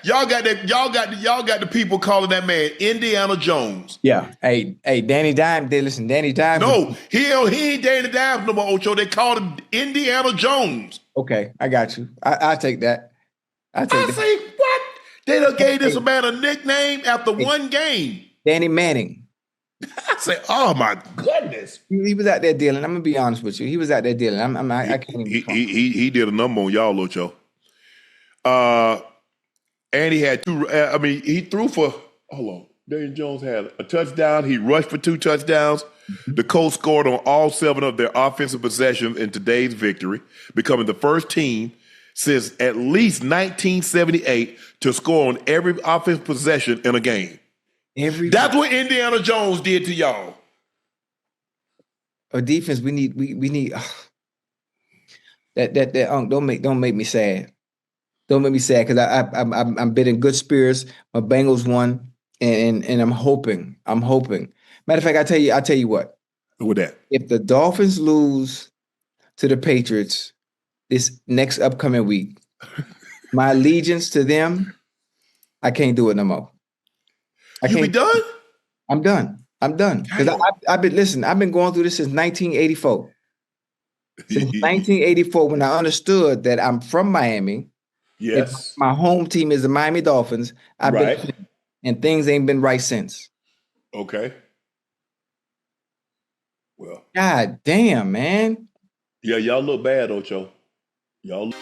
Y'all got the people calling that man Indiana Jones. Yeah. Hey, Danny Dimes. Listen, Danny Dimes. No, he ain't Danny Dimes no more, Ocho. They called him Indiana Jones. Okay, I got you. I take that. I say what? They done gave this man a nickname after one game. Danny Manning. I say, oh my goodness. He was out there dealing. I'm gonna be honest with you. He was out there dealing. I can't even. He did a number on y'all, Ocho. And he had 2. He threw for. Hold on. Daniel Jones had a touchdown. He rushed for 2 touchdowns. Mm-hmm. The Colts scored on all 7 of their offensive possessions in today's victory, becoming the first team since at least 1978 to score on every offensive possession in a game. That's what Indiana Jones did to y'all. Our defense, we need that Unc, don't make me sad. Don't make me sad because I'm been in good spirits. My Bengals won, and I'm hoping. Matter of fact, I tell you what. With that, if the Dolphins lose to the Patriots this next upcoming week, my allegiance to them, I can't do it no more. You be done? I'm done. Because I've been going through this since 1984. Since 1984, when I understood that I'm from Miami. Yes. My home team is the Miami Dolphins. I've been and things ain't been right since. Okay. Well. God damn, man. Yeah, y'all look bad, Ocho. Y'all.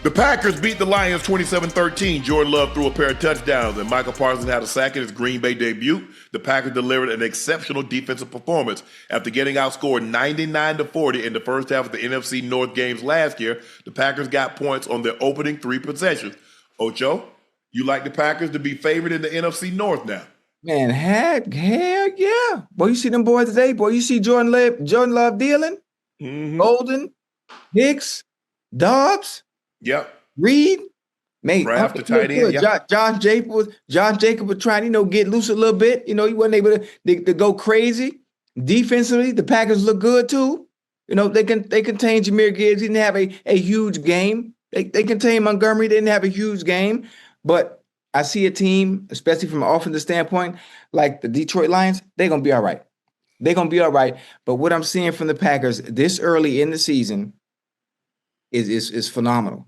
The Packers beat the Lions 27-13. Jordan Love threw a pair of touchdowns, and Micah Parsons had a sack in his Green Bay debut. The Packers delivered an exceptional defensive performance. After getting outscored 99-40 in the first half of the NFC North games last year, the Packers got points on their opening 3 possessions. Ocho, you like the Packers to be favored in the NFC North now? Man, hell yeah. Boy, you see them boys today? Boy, you see Jordan Love dealing? Golden, Hicks, Dobbs. Yep. Reed, mate. Kraft, the tight end. Yep. Josh Jacob was trying, get loose a little bit. He wasn't able to go crazy. Defensively, the Packers look good too. They contained Jahmyr Gibbs. He didn't have a huge game. They contained Montgomery. They didn't have a huge game. But I see a team, especially from an offensive standpoint, like the Detroit Lions, they're going to be all right. They're going to be all right. But what I'm seeing from the Packers this early in the season is phenomenal.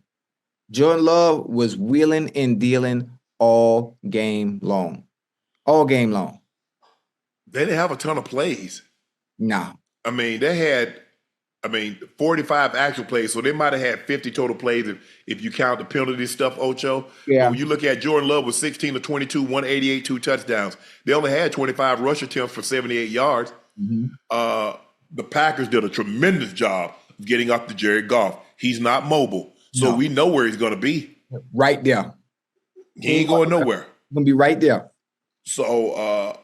Jordan Love was wheeling and dealing all game long. All game long. They didn't have a ton of plays. No. I mean, they had 45 actual plays, so they might have had 50 total plays if you count the penalty stuff, Ocho. Yeah. But when you look at Jordan Love with 16 of 22, 188, 2 touchdowns. They only had 25 rush attempts for 78 yards. The Packers did a tremendous job of getting up to Jared Goff. He's not mobile, so we know where he's going to be. Right there. He ain't going nowhere. Going to be right there. So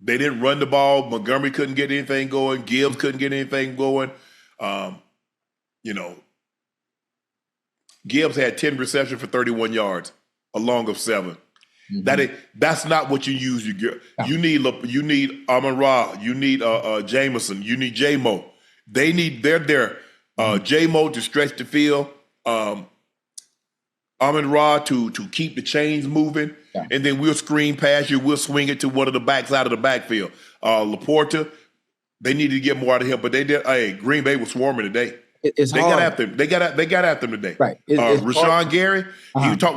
they didn't run the ball. Montgomery couldn't get anything going. Gibbs couldn't get anything going. Gibbs had 10 receptions for 31 yards, a long of 7. That's not what you use. You need Amon-Ra. You need Jameson. You need J-Mo. They're there. J-Mo to stretch the field. Amon-Ra to keep the chains moving. Yeah. And then we'll screen past you. We'll swing it to one of the backs out of the backfield. Laporta, they needed to get more out of him, but they did. Hey, Green Bay was swarming today. They got after him. They got after him today. Right. Rashawn Gary,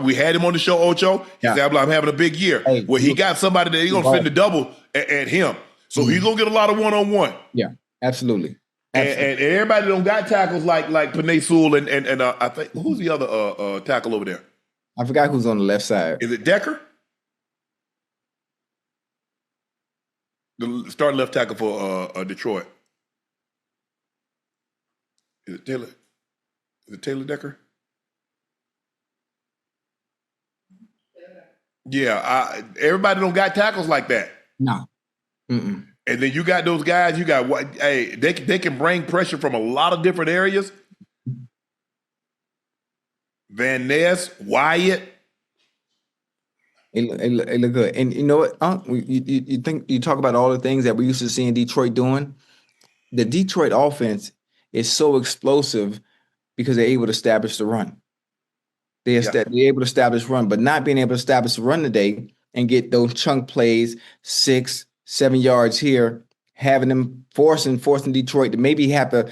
we had him on the show, Ocho. He said, I'm having a big year. Hey, he got somebody that he's going to send the double at him. So he's going to get a lot of one-on-one. Yeah, absolutely. And everybody don't got tackles like Penei Sewell and I think, who's the other tackle over there? I forgot who's on the left side. Is it Decker? The starting left tackle for Detroit. Is it Taylor? Is it Taylor Decker? Yeah, everybody don't got tackles like that. No. Mm-mm. And then you got those guys. You got they can bring pressure from a lot of different areas. Van Ness, Wyatt. It look good. And you know what? You talk about all the things that we used to see in Detroit doing. The Detroit offense is so explosive because they're able to establish the run. They're able to establish run, but not being able to establish the run today and get those chunk plays, 6, 7 yards here, having them forcing Detroit to maybe have to,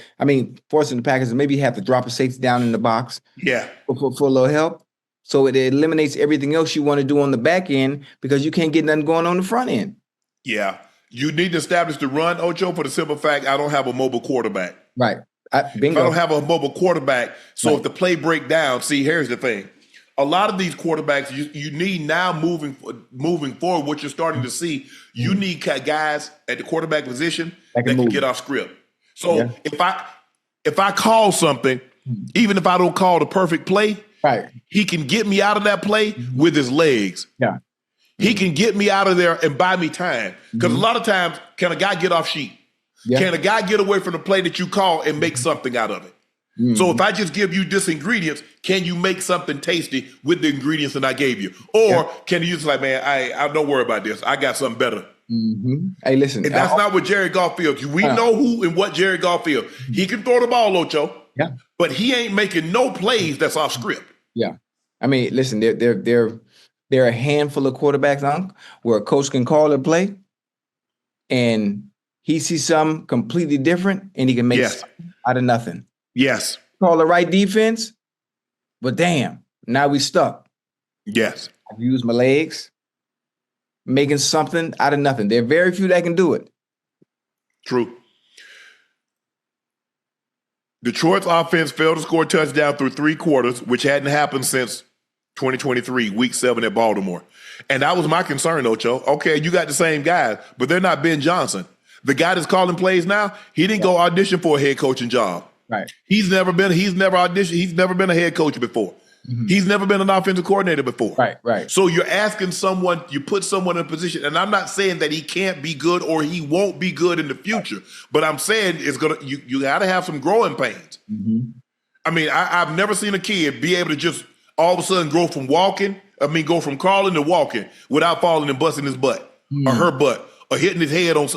forcing the Packers to maybe have to drop a safety down in the box. Yeah. For a little help. So it eliminates everything else you want to do on the back end because you can't get nothing going on the front end. Yeah. You need to establish the run, Ocho, for the simple fact I don't have a mobile quarterback. Right. Bingo. If I don't have a mobile quarterback, if the play break down, see, here's the thing. A lot of these quarterbacks, you need now moving forward, what you're starting to see, you need guys at the quarterback position that can get off script. So if I call something, even if I don't call the perfect play, he can get me out of that play with his legs. Yeah. He can get me out of there and buy me time. Because a lot of times, can a guy get off sheet? Yeah. Can a guy get away from the play that you call and make something out of it? So if I just give you this ingredients, can you make something tasty with the ingredients that I gave you? Or can you just like, man, I don't worry about this. I got something better. Hey, listen. And that's not what Jared Goff feels. We know who and what Jared Goff feels. He can throw the ball, Ocho. Yeah. But he ain't making no plays that's off script. Yeah. Listen, there are a handful of quarterbacks, where a coach can call a play and he sees something completely different and he can make something out of nothing. Yes. Call the right defense, But damn, now we stuck. Yes. I've used my legs, making something out of nothing. There are very few that can do it. True. Detroit's offense failed to score a touchdown through 3 quarters, which hadn't happened since 2023, week 7 at Baltimore. And that was my concern, Ocho. Okay, you got the same guys, but they're not Ben Johnson. The guy that's calling plays now, he didn't go audition for a head coaching job. Right. He's never been a head coach before. Mm-hmm. He's never been an offensive coordinator before. Right. So you're asking someone, you put someone in a position, and I'm not saying that he can't be good or he won't be good in the future, but I'm saying you got to have some growing pains. Mm-hmm. I mean, I've never seen a kid be able to just all of a sudden go from crawling to walking without falling and busting his butt or her butt or hitting his head on.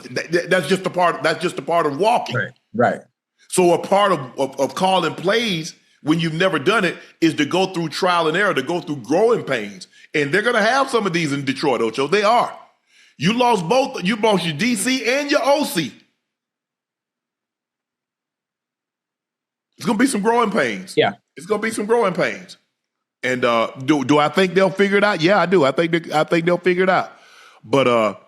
That's just a part of walking. Right. So a part of calling plays when you've never done it is to go through trial and error, to go through growing pains. And they're going to have some of these in Detroit, Ocho. They are. You lost your DC and your OC. It's going to be some growing pains. Yeah. It's going to be some growing pains. And do I think they'll figure it out? Yeah, I do. I think they'll figure it out. But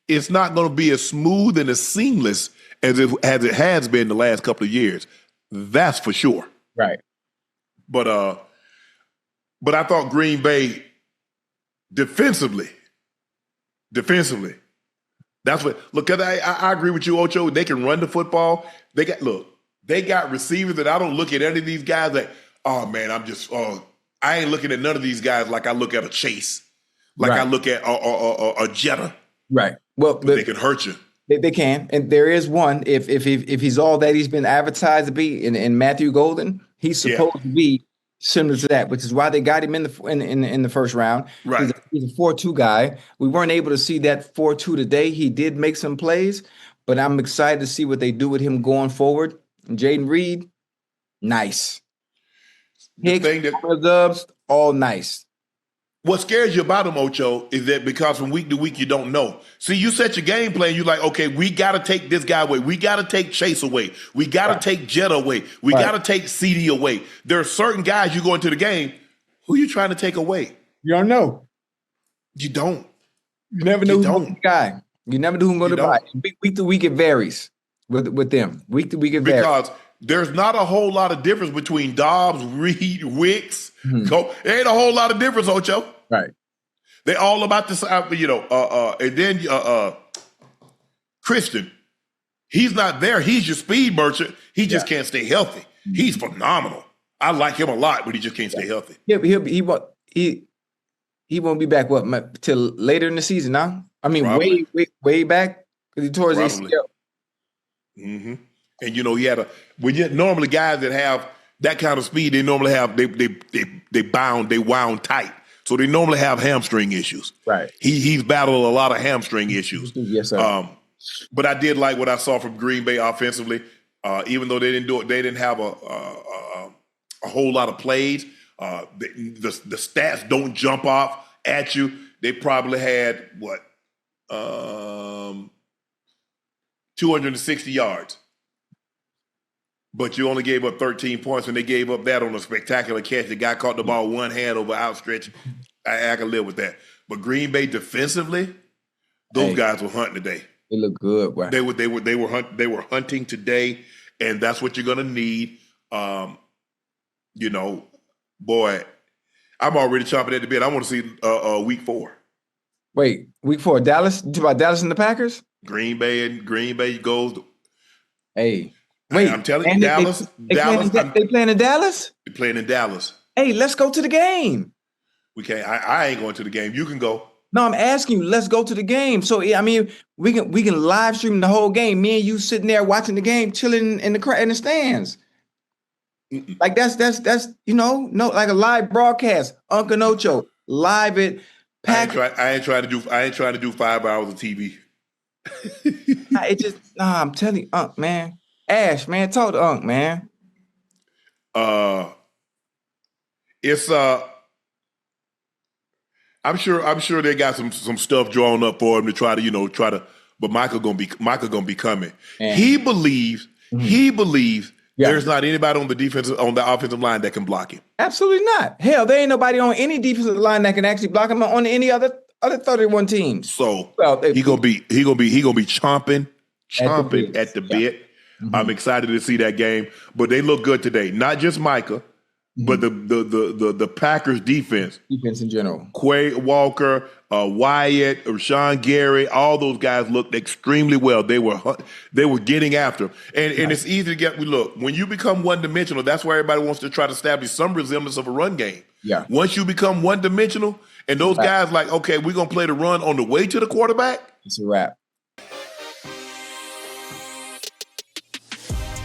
it's not going to be as smooth and as seamless as it has been the last couple of years. That's for sure. Right. But I thought Green Bay defensively. That's what. Look, I agree with you, Ocho. They can run the football. They got receivers that I don't look at any of these guys like, oh man, I ain't looking at none of these guys like I look at a Chase, like I look at a Jetta. Right. Well, they can hurt you. They can, and there is one. If he's all that he's been advertised to be, in Matthew Golden, he's supposed to be similar to that, which is why they got him in the first round. Right. He's a 4-2 guy. We weren't able to see that 4-2 today. He did make some plays, but I'm excited to see what they do with him going forward. And Jaden Reed, nice. Dubs, all nice. What scares you about him, Ocho, is that because from week to week you don't know. See, you set your game plan. You're like, okay, we got to take this guy away. We got to take Chase away. We got to take Jetta away. We got to take CD away. There are certain guys you go into the game. Who you trying to take away? You don't know. You don't. You never know who's the guy. You never know who's going to buy. Week to week it varies with them. Week to week it varies. Because there's not a whole lot of difference between Dobbs, Reed, Wicks. There ain't a whole lot of difference, Ocho. Right. They all about this, and then Christian, he's not there. He's your speed merchant. He just can't stay healthy. He's phenomenal. I like him a lot, but he just can't stay healthy. He won't be back till later in the season now. I mean, way back because he tore his ACL. Mm-hmm. And he had normally guys that have that kind of speed, they normally have they wound tight. So they normally have hamstring issues. Right. He's battled a lot of hamstring issues. Yes, sir. But I did like what I saw from Green Bay offensively. Even though they didn't have a whole lot of plays. The stats don't jump off at you. They probably had 260 yards. But you only gave up 13 points, and they gave up that on a spectacular catch. The guy caught the ball one hand over outstretched. I can live with that. But Green Bay defensively, those guys were hunting today. They look good. Wow. They were hunting today, and that's what you're gonna need. Boy, I'm already chomping at the bit. I want to see week 4. Wait, week 4, Dallas? You talk about Dallas and the Packers? Green Bay goes. Hey. Wait, I'm telling you, Dallas. They playing in Dallas? They're playing in Dallas. Hey, let's go to the game. We can't. I ain't going to the game. You can go. No, I'm asking you. Let's go to the game. So I mean, we can live stream the whole game. Me and you sitting there watching the game, chilling in the stands. Mm-mm. Like that's like a live broadcast. Unc and Ocho live at Packers. I ain't trying to do 5 hours of TV. I'm telling you, Unc, man. Ash, man, talk to Unc, man. It's I'm sure they got some stuff drawn up for him to try to. But Micah gonna be coming. And he believes Yeah. There's not anybody on the offensive line that can block him. Absolutely not. Hell, there ain't nobody on any defensive line that can actually block him on any other 31 teams. So Well, he gonna be chomping at the Yeah. bit. I'm excited to see that game. But they look good today. Not just Micah, but the Packers defense. Defense in general. Quay Walker, Wyatt, Rashawn Gary, all those guys looked extremely well. They were getting after. And it's easy to get. Look, when you become one-dimensional, that's why everybody wants to try to establish some resemblance of a run game. Yeah. Once you become one-dimensional, and those guys like, okay, we're going to play the run on the way to the quarterback. It's a wrap.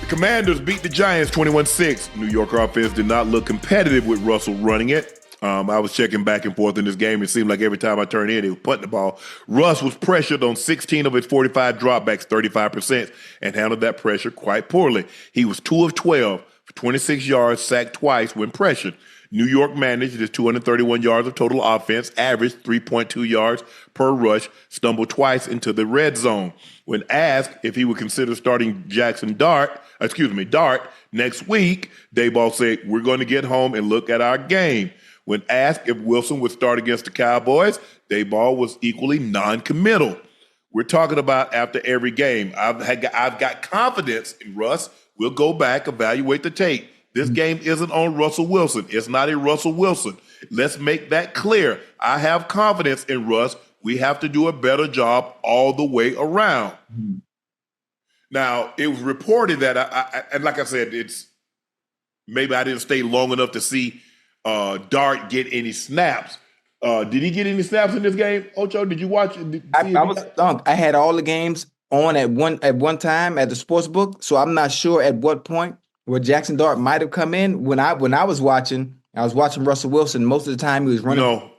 Commanders beat the Giants 21-6. New York offense did not look competitive with Russell running it. I was checking back and forth in this game. It seemed like every time I turned in, he was putting the ball. Russ was pressured on 16 of his 45 dropbacks, 35%, and handled that pressure quite poorly. He was 2 of 12 for 26 yards, sacked twice when pressured. New York managed his 231 yards of total offense, averaged 3.2 yards per rush, stumbled twice into the red zone. When asked if he would consider starting Dart next week, Daboll said, "We're going to get home and look at our game." When asked if Wilson would start against the Cowboys, Daboll was equally non-committal. We're talking about after every game. I've got confidence in Russ. We'll go back, evaluate the tape. This game isn't on Russell Wilson. It's not a Russell Wilson. Let's make that clear. I have confidence in Russ. We have to do a better job all the way around. Mm-hmm. Now, it was reported that, and like I said, maybe I didn't stay long enough to see Dart get any snaps. Did he get any snaps in this game? Ocho, did you watch it? I was stumped. I had all the games on at one time at the sports book, so I'm not sure at what point where Jackson Dart might have come in. When I was watching Russell Wilson. Most of the time he was running.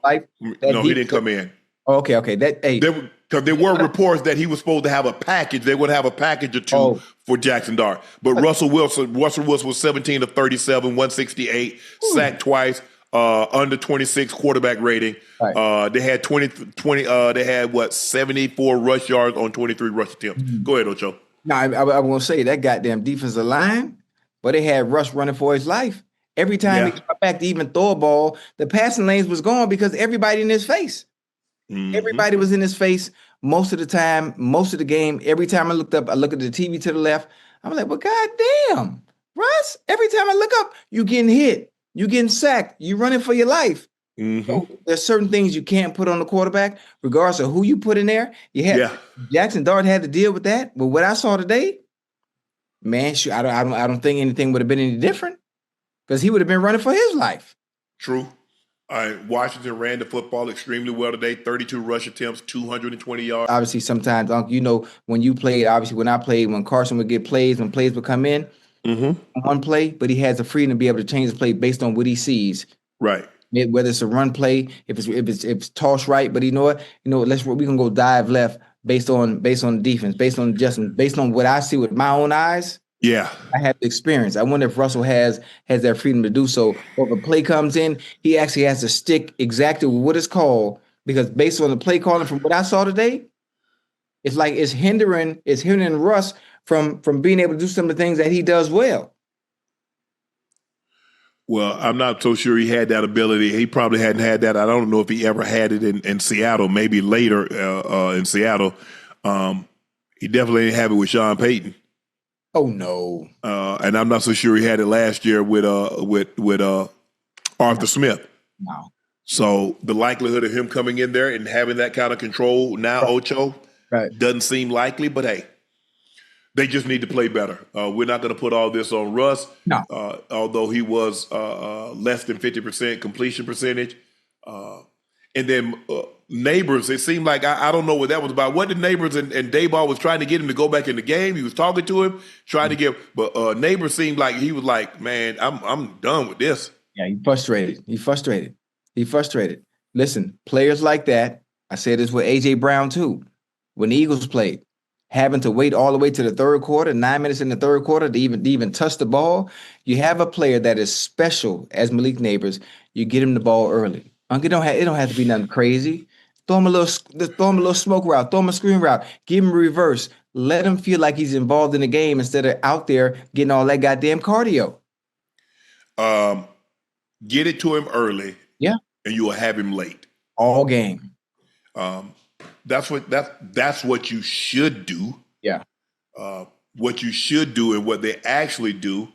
He didn't come in. Okay. There were reports that he was supposed to have a package. They would have a package or two for Jackson Dart. But Russell Wilson was 17 of 37, 168, sacked twice, under 26 quarterback rating. Right. They had 74 rush yards on 23 rush attempts. Mm-hmm. Go ahead, Ocho. No, I was going to say that goddamn defensive line, but they had Russ running for his life. Every time he got back to even throw a ball, the passing lanes was gone because everybody in his face. Mm-hmm. Everybody was in his face most of the time, most of the game. Every time I looked up, I look at the TV to the left. I'm like, well, goddamn, Russ, every time I look up, you getting hit. You getting sacked. You running for your life. Mm-hmm. So there's certain things you can't put on the quarterback, regardless of who you put in there. Jackson Dart had to deal with that. But what I saw today, man, I don't think anything would have been any different because he would have been running for his life. True. Washington ran the football extremely well today. 32 rush attempts, 220 yards. Obviously, sometimes, when you played, obviously, when I played, when Carson would get plays, when plays would come in, one play, but he has the freedom to be able to change the play based on what he sees. Right. Whether it's a run play, if it's toss right, but we can go dive left based on the defense, based on adjustments, based on what I see with my own eyes. Yeah, I have the experience. I wonder if Russell has that freedom to do so. Or if a play comes in, he actually has to stick exactly with what it's called, because based on the play calling from what I saw today, it's like it's hindering Russ from being able to do some of the things that he does well. Well, I'm not so sure he had that ability. He probably hadn't had that. I don't know if he ever had it in Seattle, maybe later in Seattle. He definitely didn't have it with Sean Payton. Oh no! And I'm not so sure he had it last year with Arthur Smith. No. So the likelihood of him coming in there and having that kind of control now, Ocho, doesn't seem likely. But hey, they just need to play better. We're not going to put all this on Russ. No. Although he was less than 50% completion percentage, and then. Neighbors, it seemed like I don't know what that was about. What did Neighbors and Daboll was trying to get him to go back in the game? He was talking to him, trying to get, but Neighbors seemed like he was like, man, I'm done with this. Yeah, He frustrated. Listen, players like that, I said this with A.J. Brown too, when the Eagles played, having to wait all the way to the third quarter, 9 minutes in the third quarter to even touch the ball. You have a player that is special as Malik Neighbors, you get him the ball early. It don't have to be nothing crazy. throw him a little smoke route, throw him a screen route, give him a reverse. Let him feel like he's involved in the game instead of out there getting all that goddamn cardio. Get it to him early, Yeah, and you will have him late. all game. That's what you should do. Yeah, What you should do and what they actually do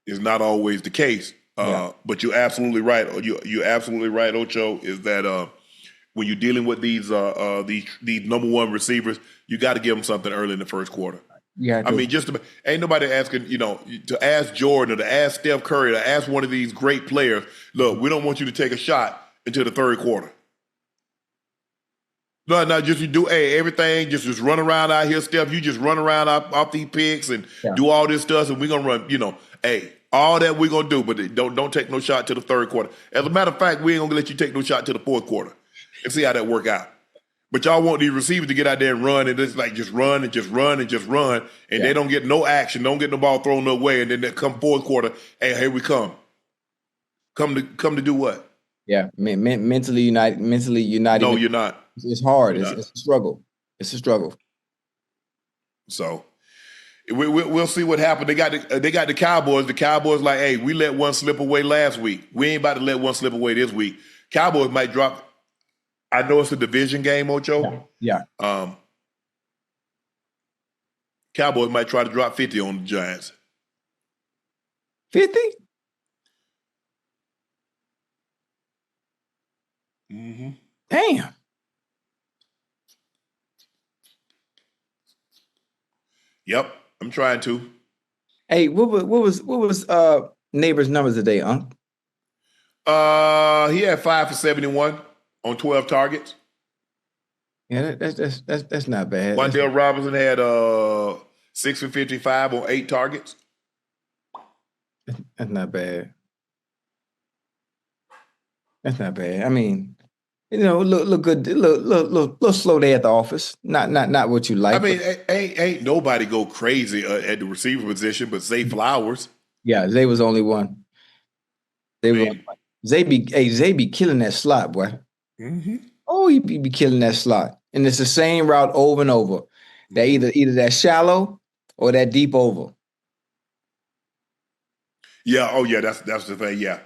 is not always the case. But you're absolutely right. You're absolutely right, Ocho. Is that when you're dealing with these number one receivers, you got to give them something early in the first quarter. yeah. I mean, ain't nobody asking, to ask Jordan or to ask Steph Curry or to ask one of these great players, look, we don't want you to take a shot until the third quarter. No, just you do everything, just run around out here, Steph. You just run around off these picks and do all this stuff, and we're gonna run, all that we're gonna do, but don't take no shot to the third quarter. As a matter of fact, we ain't gonna let you take no shot to the fourth quarter and see how that work out. But y'all want these receivers to get out there and run, and it's like just run, and they don't get no action, don't get the ball thrown no way, and then they come fourth quarter, hey, here we come. Come to do what? Yeah, mentally united. No, you're not. It's hard. It's a struggle. It's a struggle. So we'll see what happens. They got the Cowboys. The Cowboys like, hey, we let one slip away last week. We ain't about to let one slip away this week. Cowboys might drop. I know it's a division game, Ocho. Yeah. Cowboys might try to drop 50 on the Giants. 50? Mm-hmm. Damn. Yep, I'm trying to. Hey, what was Neighbor's numbers today, Unc? He had 5 for 71 on 12 targets. Yeah, that's not bad. Wandale Robinson had 6 for 55 on 8 targets. That's not bad. That's not bad. I mean, look good, look slow there at the office. Not what you like. I mean, ain't nobody go crazy at the receiver position, but Zay Flowers. Yeah, Zay was the only one. Zay be killing that slot, boy. Mm-hmm. Oh, he be killing that slot, and it's the same route over and over. That either that shallow or that deep over. Yeah. Oh, yeah. That's the thing. Yeah.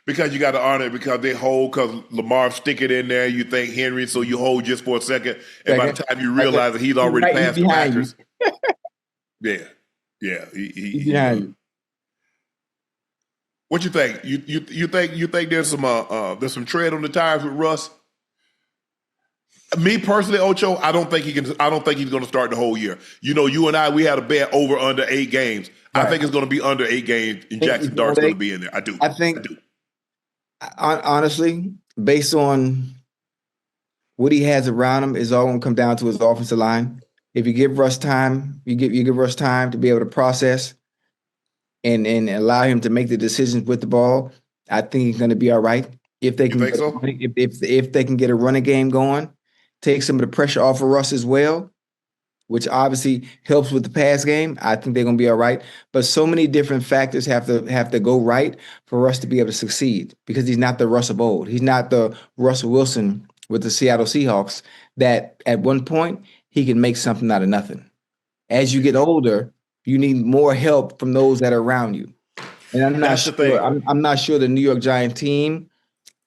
Because you got to honor it because they hold, because Lamar stick it in there. You think Henry, so you hold just for a second. And by the time you realize that he's already past the backers. Yeah. Yeah. He's behind you. What you think? You think there's some tread on the tires with Russ? Me personally, Ocho, I don't think he's going to start the whole year. You and I, we had a bet over under 8 games. Right. I think it's going to be under 8 games, and Jackson Dart's going to be in there. I do. I do. Honestly, based on what he has around him, is all going to come down to his offensive line. If you give Russ time, you give Russ time to be able to process and allow him to make the decisions with the ball, I think he's going to be all right. If they can, if they can get a running game going, take some of the pressure off of Russ as well, which obviously helps with the pass game, I think they're going to be all right. But so many different factors have to go right for Russ to be able to succeed, because he's not the Russ of old. He's not the Russell Wilson with the Seattle Seahawks that at one point he can make something out of nothing. As you get older, you need more help from those that are around you. And I'm not sure the New York Giants team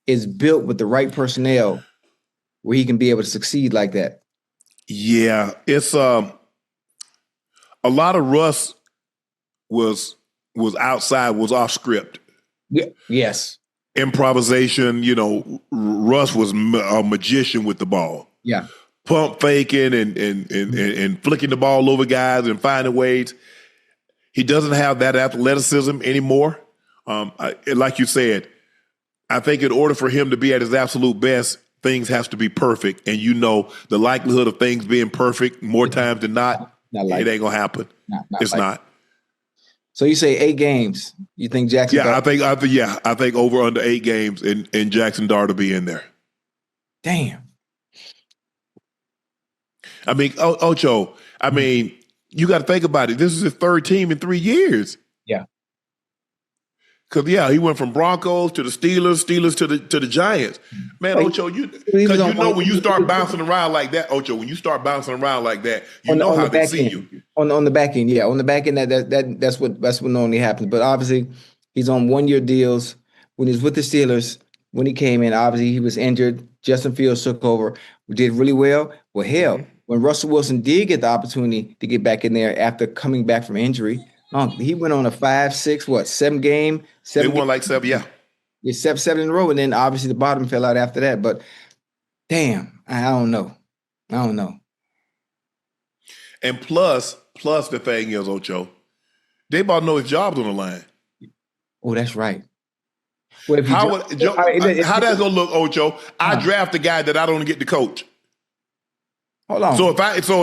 is built with the right personnel where he can be able to succeed like that. Yeah, it's a lot of Russ was outside, was off script. Yeah. Yes. Improvisation. Russ was a magician with the ball. Yeah. Pump faking and flicking the ball over guys and finding ways. He doesn't have that athleticism anymore. Like you said, I think in order for him to be at his absolute best, things have to be perfect. And the likelihood of things being perfect more times than not it ain't gonna happen. It's not. So you say 8 games. You think Jackson? Yeah, I think over under 8 games, and Jackson Dart will be in there. Damn. I mean, Ocho. I mean, you got to think about it. This is his 3rd team in 3 years. Yeah. Cause yeah, he went from Broncos to the Steelers to the Giants. Man, Ocho, because you know when you start bouncing around like that, Ocho, when you start bouncing around like that, you know how they see you. On the back end, yeah, on the back end, that's what normally happens. But obviously, he's on 1-year deals. When he's with the Steelers, when he came in, obviously he was injured. Justin Fields took over, did really well. Well, hell, when Russell Wilson did get the opportunity to get back in there after coming back from injury, he went on a 5, 6, 7 game. They won like 7, yeah. Yeah, 7 in a row, and then obviously the bottom fell out after that. But damn, I don't know. And plus the thing is, Ocho, they about to know his job's on the line. Oh, that's right. Well, how that's gonna look, Ocho? I draft a guy that I don't get to coach. Hold on. So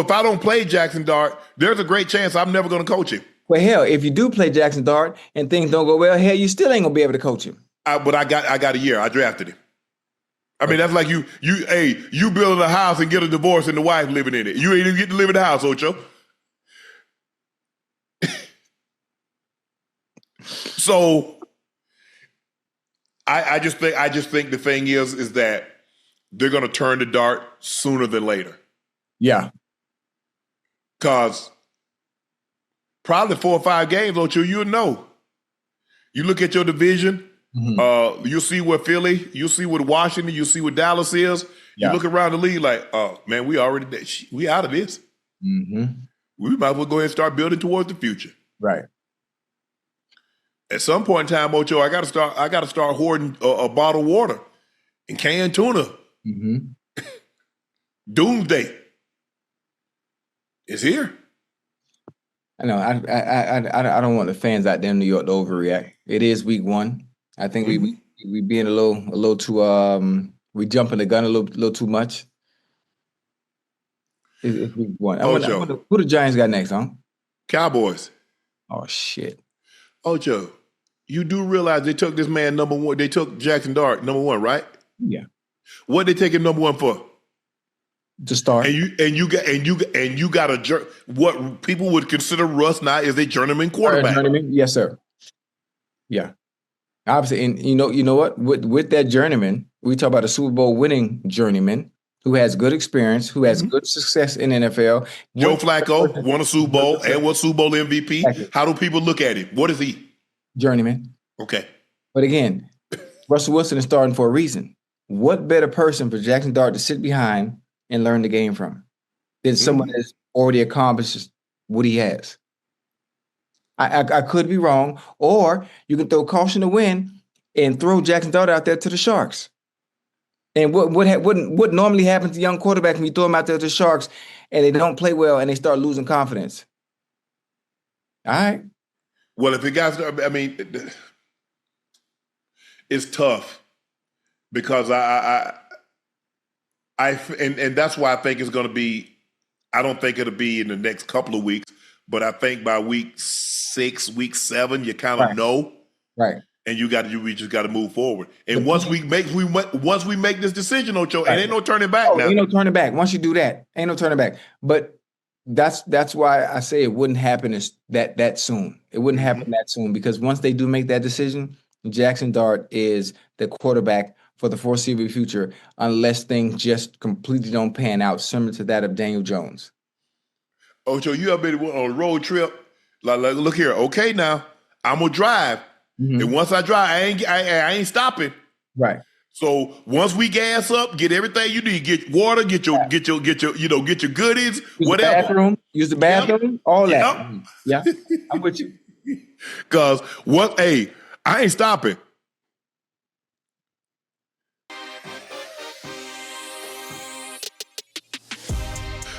if I don't play Jackson Dart, there's a great chance I'm never gonna coach him. Well, hell, if you do play Jackson Dart and things don't go well, hell, you still ain't gonna be able to coach him. But I got a year. I drafted him. I mean, that's like you building a house and get a divorce and the wife living in it. You ain't even get to live in the house, Ocho. So I just think the thing is that they're gonna turn the dart sooner than later. Yeah. Cause probably 4 or 5 games, Ocho, you'll know. You look at your division, you'll see what Philly, you'll see what Washington, you'll see what Dallas is. Yeah. You look around the league like, oh man, we out of this. Mm-hmm. We might as well go ahead and start building towards the future. Right. At some point in time, Ocho, I got to start hoarding a bottle of water and canned tuna. Mm-hmm. Doomsday is here. I know. I don't want the fans out there in New York to overreact. It is week 1. I think we being a little too we jumping the gun a little too much. It's week 1. Who the Giants got next, huh? Cowboys. Oh shit. Ocho, you do realize they took this man number 1. They took Jackson Dart number 1, right? Yeah. What they take him number 1 for? To start. And you got a what people would consider Russ now is a journeyman quarterback. Journeyman? Yes, sir. Yeah. Obviously, and you know what? With that journeyman, we talk about a Super Bowl winning journeyman who has good experience, who has good success in NFL. Joe Flacco won a Super Bowl and was Super Bowl MVP. Exactly. How do people look at him? What is he? Journeyman. Okay. But again, Russell Wilson is starting for a reason. What better person for Jackson Dart to sit behind and learn the game from than someone that's already accomplished what he has? I could be wrong, or you can throw caution to win and throw Jackson Dart out there to the Sharks. And what normally happens to young quarterbacks when you throw them out there to the Sharks and they don't play well and they start losing confidence? All right. Well, if the guys, I mean, it's tough because and that's why I think it's going to be. I don't think it'll be in the next couple of weeks, but I think by week 6, week 7, you kind of know, right? And we just got to move forward. And once we make this decision, Ocho, and ain't no turning back now. Ain't no turning back. Once you do that, ain't no turning back. But that's why I say it wouldn't happen that soon. It wouldn't happen that soon because once they do make that decision, Jackson Dart is the quarterback for the foreseeable future, unless things just completely don't pan out, similar to that of Daniel Jones. Ocho, you ever been on a road trip? Like, look here. Okay, now I'm gonna drive, and once I drive, I ain't stopping. Right. So once we gas up, get everything you need. Get water. Get your goodies. Whatever. Use the bathroom. All that. Yeah. I'm with you. Cause I ain't stopping.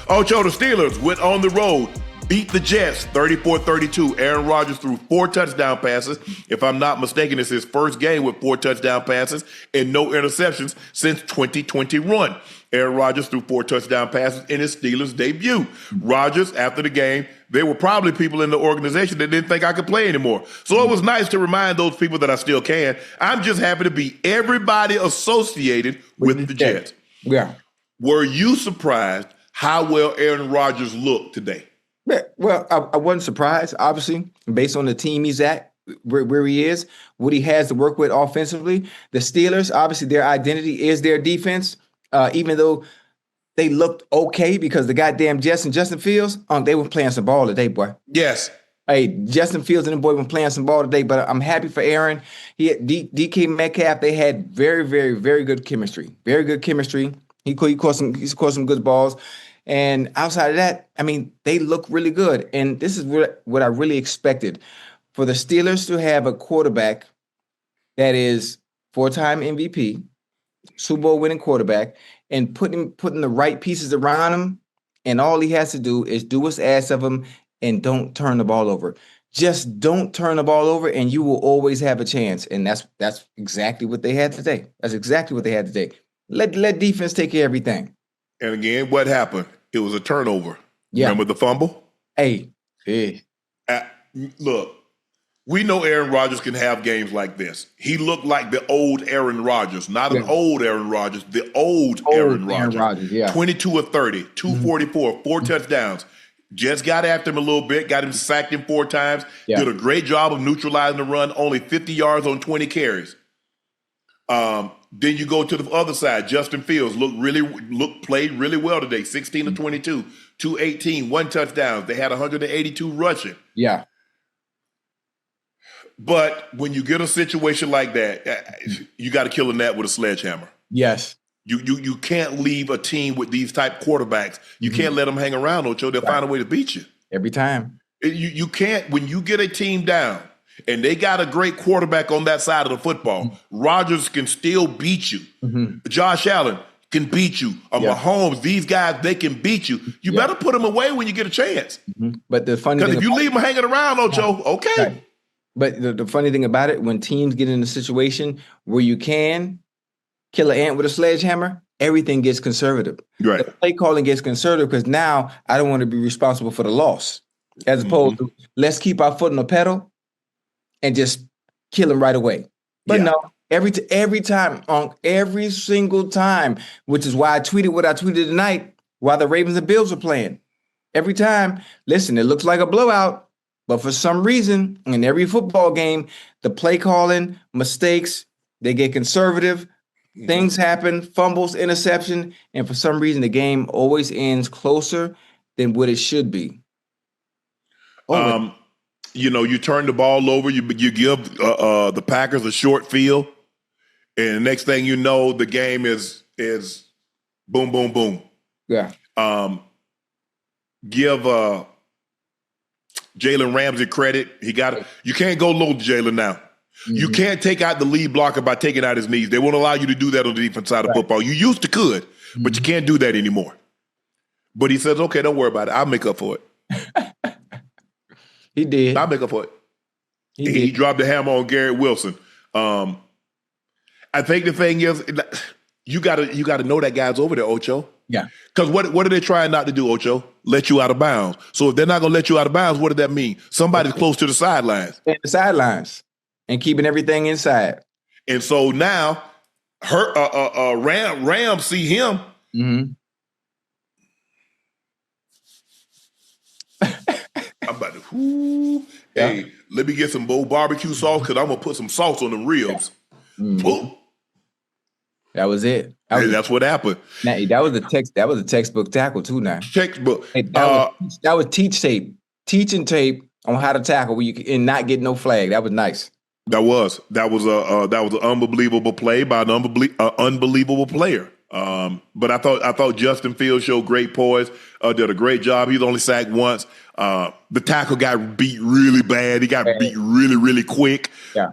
Ocho, the Steelers went on the road, beat the Jets 34-32. Aaron Rodgers threw 4 touchdown passes. If I'm not mistaken, it's his first game with 4 touchdown passes and no interceptions since 2021. Aaron Rodgers threw 4 touchdown passes in his Steelers debut. Rodgers, after the game, there were probably people in the organization that didn't think I could play anymore. So it was nice to remind those people that I still can. I'm just happy to be everybody associated with the Jets. Yeah. Were you surprised how well Aaron Rodgers looked today? Well, I wasn't surprised, obviously, based on the team he's at where he is, what he has to work with offensively. The Steelers, obviously, their identity is their defense. Even though they looked okay because the goddamn Justin Fields, they were playing some ball today, boy. Yes. Hey, Justin Fields and the boy were playing some ball today, but I'm happy for Aaron. He had DK Metcalf. They had very, very, very good chemistry. Very good chemistry. He caught some good balls. And outside of that, I mean, they look really good. And this is what I really expected. For the Steelers to have a quarterback that is 4-time MVP, Super Bowl winning quarterback, and putting the right pieces around him, and all he has to do is do what's asked of him and don't turn the ball over. Just don't turn the ball over, and you will always have a chance. And that's exactly what they had today. That's exactly what they had today. Let defense take care of everything. And again, what happened? It was a turnover. Yeah. Remember the fumble? Hey. Look, we know Aaron Rodgers can have games like this. He looked like the old Aaron Rodgers, not an old Aaron Rodgers, the old Aaron Rodgers. 22 of 30, 244, 4 touchdowns. Just got after him a little bit, got him sacked him 4 times, did a great job of neutralizing the run, only 50 yards on 20 carries. Then you go to the other side. Justin Fields played really well today. 16 of 22, 218, 1 touchdown. They had 182 rushing. Yeah. But when you get a situation like that, you got to kill a gnat with a sledgehammer. Yes. You can't leave a team with these type quarterbacks. You can't let them hang around, Ocho. They'll find a way to beat you. Every time. You can't, when you get a team down, and they got a great quarterback on that side of the football, Rodgers can still beat you. Josh Allen can beat you. Mahomes, these guys, they can beat you. You better put them away when you get a chance. But the funny thing, because if you leave them hanging around, Ocho, okay. Right. But the funny thing about it, when teams get in a situation where you can kill an ant with a sledgehammer, everything gets conservative. Right. The play calling gets conservative because now I don't want to be responsible for the loss. As opposed to, let's keep our foot on the pedal and just kill him right away. But no, every time, every single time, which is why I tweeted what I tweeted tonight while the Ravens and Bills were playing. Every time, listen, it looks like a blowout, but for some reason, in every football game, the play calling, mistakes, they get conservative, things happen, fumbles, interception, and for some reason, the game always ends closer than what it should be. You turn the ball over, you give the Packers a short field, and the next thing you know, the game is boom, boom, boom. Yeah. Give Jalen Ramsey credit. You can't go low to Jalen now. You can't take out the lead blocker by taking out his knees. They won't allow you to do that on the defense side of football. You used to could, but you can't do that anymore. But he says, okay, don't worry about it. I'll make up for it. He did. I'll make up for it. He dropped the hammer on Garrett Wilson. I think the thing is, you gotta know that guy's over there, Ocho. Yeah. Because what are they trying not to do, Ocho? Let you out of bounds. So if they're not gonna let you out of bounds, what does that mean? Somebody's close to the sidelines. The sidelines and keeping everything inside. And so now, Ram see him. I'm about to, hey, let me get some barbecue sauce because I'm going to put some sauce on them ribs. That was it. That's what happened. Now, that was a textbook tackle too now. Textbook. Hey, that was teaching tape on how to tackle and not get no flag. That was nice. That was an unbelievable play by an unbelievable player. But I thought Justin Fields showed great poise, did a great job. He's only sacked once. The tackle got beat really bad. He got beat really, really quick. Yeah.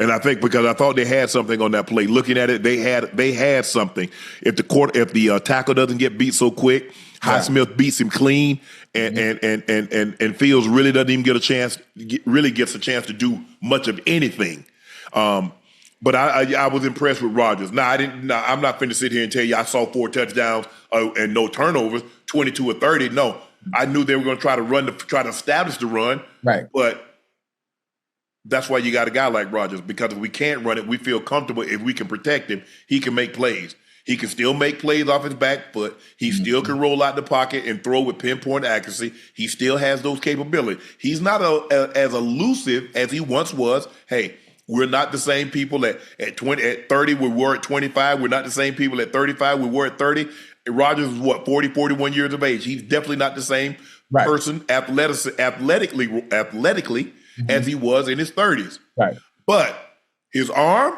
And I think because I thought they had something on that play. Looking at it, they had something. If the tackle doesn't get beat so quick, Highsmith beats him clean, and Fields really doesn't even get a chance. Really gets a chance to do much of anything. But I was impressed with Rodgers. I'm not finna sit here and tell you I saw 4 touchdowns and no turnovers, 22 or 30. No, I knew they were going to try to establish the run. Right. But that's why you got a guy like Rodgers, because if we can't run it, we feel comfortable. If we can protect him, he can make plays. He can still make plays off his back foot. He still can roll out the pocket and throw with pinpoint accuracy. He still has those capabilities. He's not as elusive as he once was. Hey, we're not the same people at 30 we were at 25. We're not the same people at 35 we were at 30. Rodgers is 40, 41 years of age. He's definitely not the same person athletically as he was in his 30s. Right. But his arm,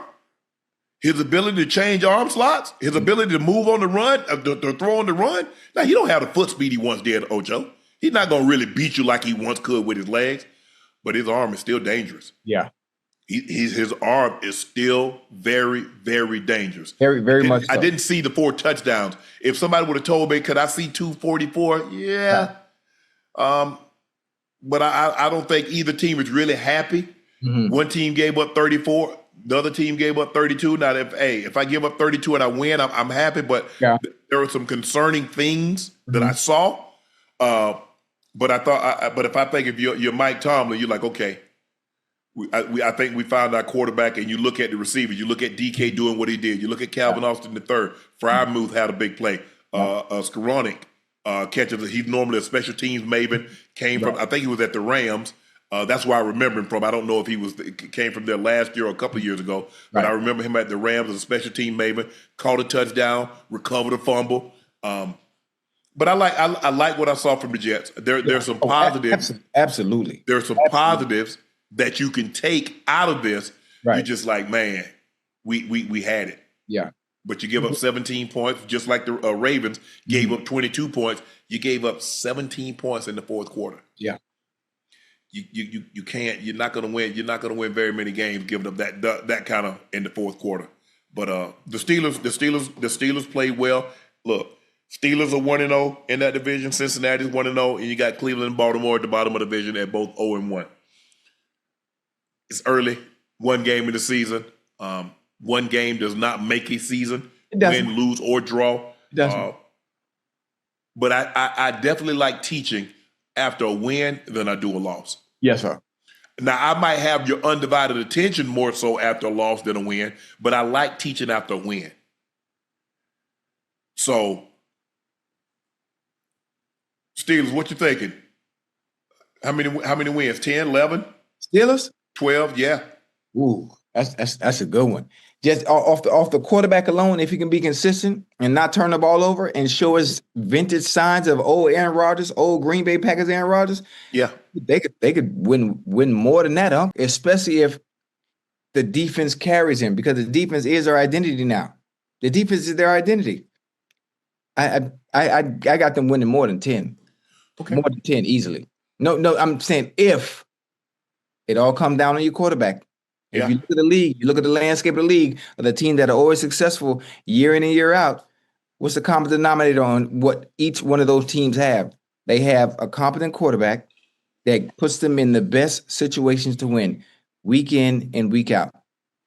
his ability to change arm slots, his ability to move on the run, to throw on the run. Now, he don't have the foot speed he once did, Ocho. He's not going to really beat you like he once could with his legs, but his arm is still dangerous. Yeah. His arm is still very, very dangerous. Very, very much so. I didn't see the 4 touchdowns. If somebody would have told me, could I see 244? Yeah. But I don't think either team is really happy. One team gave up 34. The other team gave up 32. Now, if I give up 32 and I win, I'm happy. But there were some concerning things that I saw. But I thought, but if you're Mike Tomlin, you're like, okay, I think we found our quarterback, and you look at the receivers. You look at DK doing what he did. You look at Calvin Austin III. Frymouth had a big play. Skoranek catches. He's normally a special teams maven. Came from, I think he was at the Rams. That's where I remember him from. I don't know if he came from there last year or a couple of years ago, but I remember him at the Rams as a special team maven. Caught a touchdown, recovered a fumble. But I like what I saw from the Jets. There's some positives. Absolutely. There's some positives that you can take out of this. You're just like, man, we had it. Yeah. But you give up 17 points, just like the Ravens gave up 22 points. You gave up 17 points in the fourth quarter. Yeah. You can't. You're not going to win. You're not going to win very many games giving up that kind of in the fourth quarter. But the Steelers played well. Look, Steelers are 1-0 in that division. Cincinnati's 1-0, and you got Cleveland and Baltimore at the bottom of the division at both 0-1. It's early, one game in the season. One game does not make a season. Win, lose, or draw. It doesn't. But I definitely like teaching after a win than I do a loss. Yes, sir. Now, I might have your undivided attention more so after a loss than a win, but I like teaching after a win. So, Steelers, what you thinking? How many wins? 10, 11? Steelers? 12, yeah. Ooh, that's a good one. Just off the quarterback alone, if he can be consistent and not turn the ball over and show us vintage signs of old Aaron Rodgers, old Green Bay Packers Aaron Rodgers, they could win more than that, huh? Especially if the defense carries him, because the defense is our identity now. The defense is their identity. I got them winning more than 10. Okay. More than 10 easily. No, I'm saying if it all comes down on your quarterback. If you look at the league, you look at the landscape of the league, of the team that are always successful year in and year out, what's the common denominator on what each one of those teams have? They have a competent quarterback that puts them in the best situations to win week in and week out.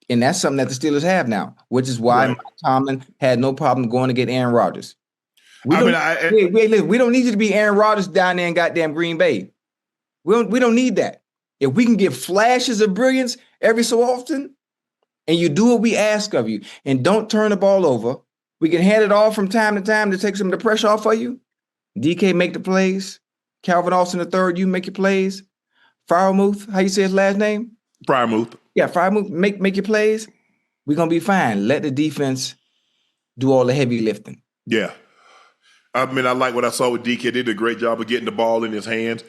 And that's something that the Steelers have now, which is why Mike Tomlin had no problem going to get Aaron Rodgers. We don't need you to be Aaron Rodgers down there in goddamn Green Bay. We don't need that. If we can get flashes of brilliance every so often, and you do what we ask of you, and don't turn the ball over, we can hand it off from time to time to take some of the pressure off of you. DK make the plays. Calvin Austin III, you make your plays. Frymouth, how you say his last name? Frymouth. Yeah, Frymouth, make your plays. We're going to be fine. Let the defense do all the heavy lifting. Yeah. I mean, I like what I saw with DK. They did a great job of getting the ball in his hands.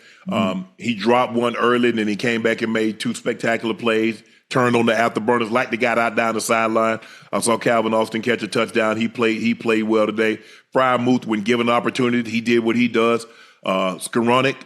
He dropped one early, and then he came back and made 2 spectacular plays, turned on the afterburners like they got out down the sideline. I saw Calvin Austin catch a touchdown. He played well today. Frymouth, when given the opportunity, he did what he does. Skoranek,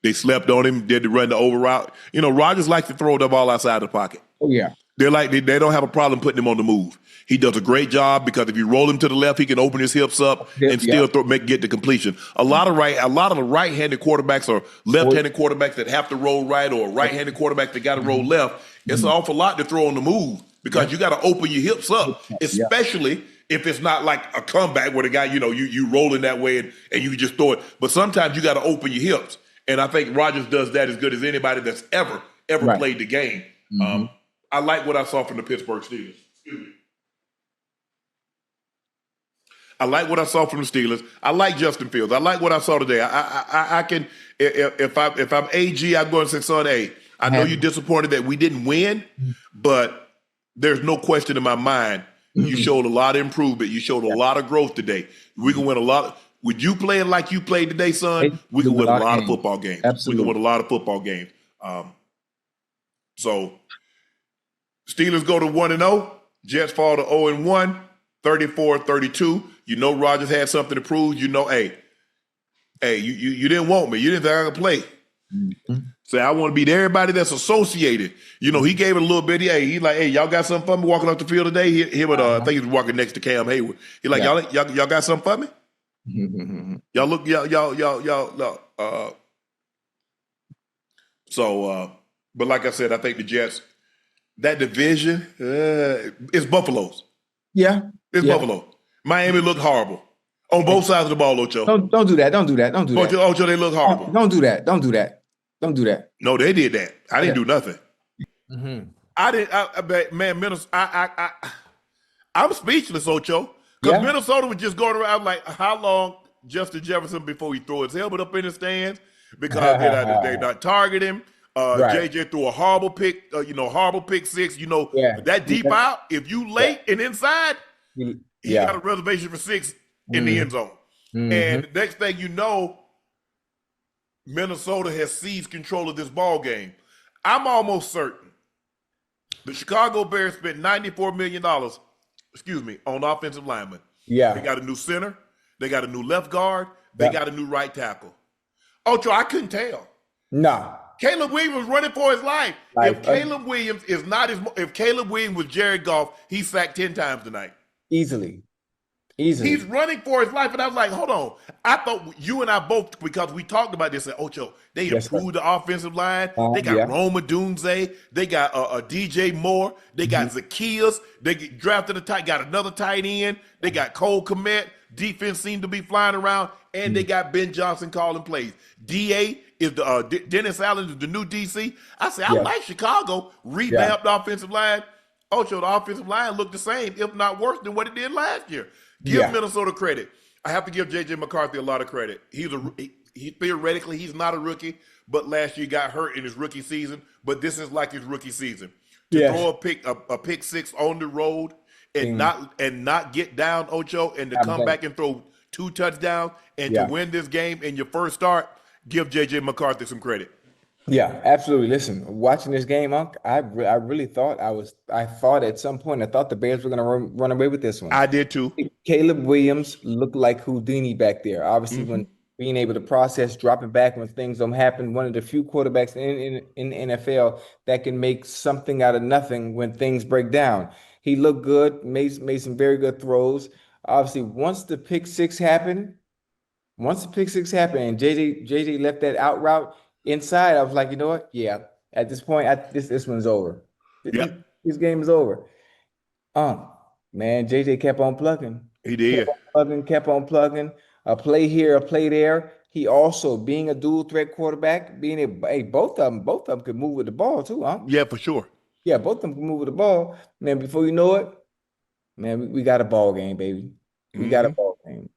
they slept on him, did the run the over route. You know, Rodgers likes to throw the ball outside the pocket. Oh, yeah. They don't have a problem putting him on the move. He does a great job because if you roll him to the left, he can open his hips up and still get the completion. A lot of the right-handed quarterbacks or left-handed quarterbacks that have to roll right, or right-handed quarterbacks that got to roll left. It's an awful lot to throw on the move because you got to open your hips up, especially if it's not like a comeback where the guy, you rolling that way and you just throw it. But sometimes you got to open your hips, and I think Rodgers does that as good as anybody that's ever played the game. I like what I saw from the Pittsburgh Steelers. Excuse me. I like what I saw from the Steelers. I like Justin Fields. I like what I saw today. I can if I'm AG, I'm going to say, son, hey, I know you're disappointed that we didn't win, but there's no question in my mind. You showed a lot of improvement. You showed a lot of growth today. We can win a lot. With you playing like you played today, son, we can win a lot of football games. Absolutely. We can win a lot of football games. So Steelers go to 1-0. Jets fall to 0-1, 34-32. You know Rodgers had something to prove. You know, hey, you didn't want me. You didn't think I could play. Say, I want to beat everybody that's associated. You know, he gave it a little bit. He's like, hey, y'all got something for me walking off the field today? I think he was walking next to Cam Hayward. He's like, y'all got something for me? Y'all look, but like I said, I think the Jets, that division, it's Buffalo's. Yeah. It's Buffalo. Miami looked horrible. On both sides of the ball, Ocho. Don't do that. Don't do that. Don't do that. Ocho, they look horrible. Don't do that. Don't do that. Don't do that. No, they did that. I didn't do nothing. Mm-hmm. I didn't. Man, Minnesota. I'm speechless, Ocho. Because Minnesota was just going around like, how long Justin Jefferson before he threw his helmet up in the stands? Because they not target him. JJ threw a horrible pick. Horrible pick six. That deep out. If you late and inside, he got a reservation for 6 in the end zone. And the next thing you know, Minnesota has seized control of this ball game. I'm almost certain the Chicago Bears spent $94 million, on offensive linemen. Yeah. They got a new center. They got a new left guard. They got a new right tackle. Ocho, I couldn't tell. No. Caleb Williams was running for his life. If Caleb Williams was Jared Goff, he sacked 10 times tonight. Easily. He's running for his life. And I was like, hold on. I thought you and I both, because we talked about this, and Ocho, they improved the offensive line. They got Roma Dunze. They got DJ Moore. They got Zacchaeus. They drafted got another tight end. They got Cole Kmet. Defense seemed to be flying around. And they got Ben Johnson calling plays. DA is Dennis Allen is the new DC. I said, I like Chicago. Revamped the offensive line. Ocho, the offensive line looked the same, if not worse than what it did last year. Give Minnesota credit. I have to give J.J. McCarthy a lot of credit. He theoretically, he's not a rookie, but last year he got hurt in his rookie season. But this is like his rookie season. To throw a pick six on the road and not get down, Ocho, and to come back and throw 2 touchdowns and to win this game in your first start, give J.J. McCarthy some credit. Yeah, absolutely. Listen, watching this game, Unc, I really thought I thought at some point, I thought the Bears were going to run away with this one. I did too. Caleb Williams looked like Houdini back there. Obviously, when being able to process, dropping back when things don't happen, one of the few quarterbacks in the NFL that can make something out of nothing when things break down. He looked good, made some very good throws. Obviously, once the pick six happened, and JJ left that out route inside, I was like, you know what? Yeah, at this point, this one's over. This game is over. Man, JJ kept on plugging. He did. Kept on plugging. A play here, a play there. He also, being a dual threat quarterback, both of them could move with the ball too, huh? Yeah, for sure. Yeah, both of them can move with the ball. Man, before you know it, man, we got a ball game, baby. We got a ball game.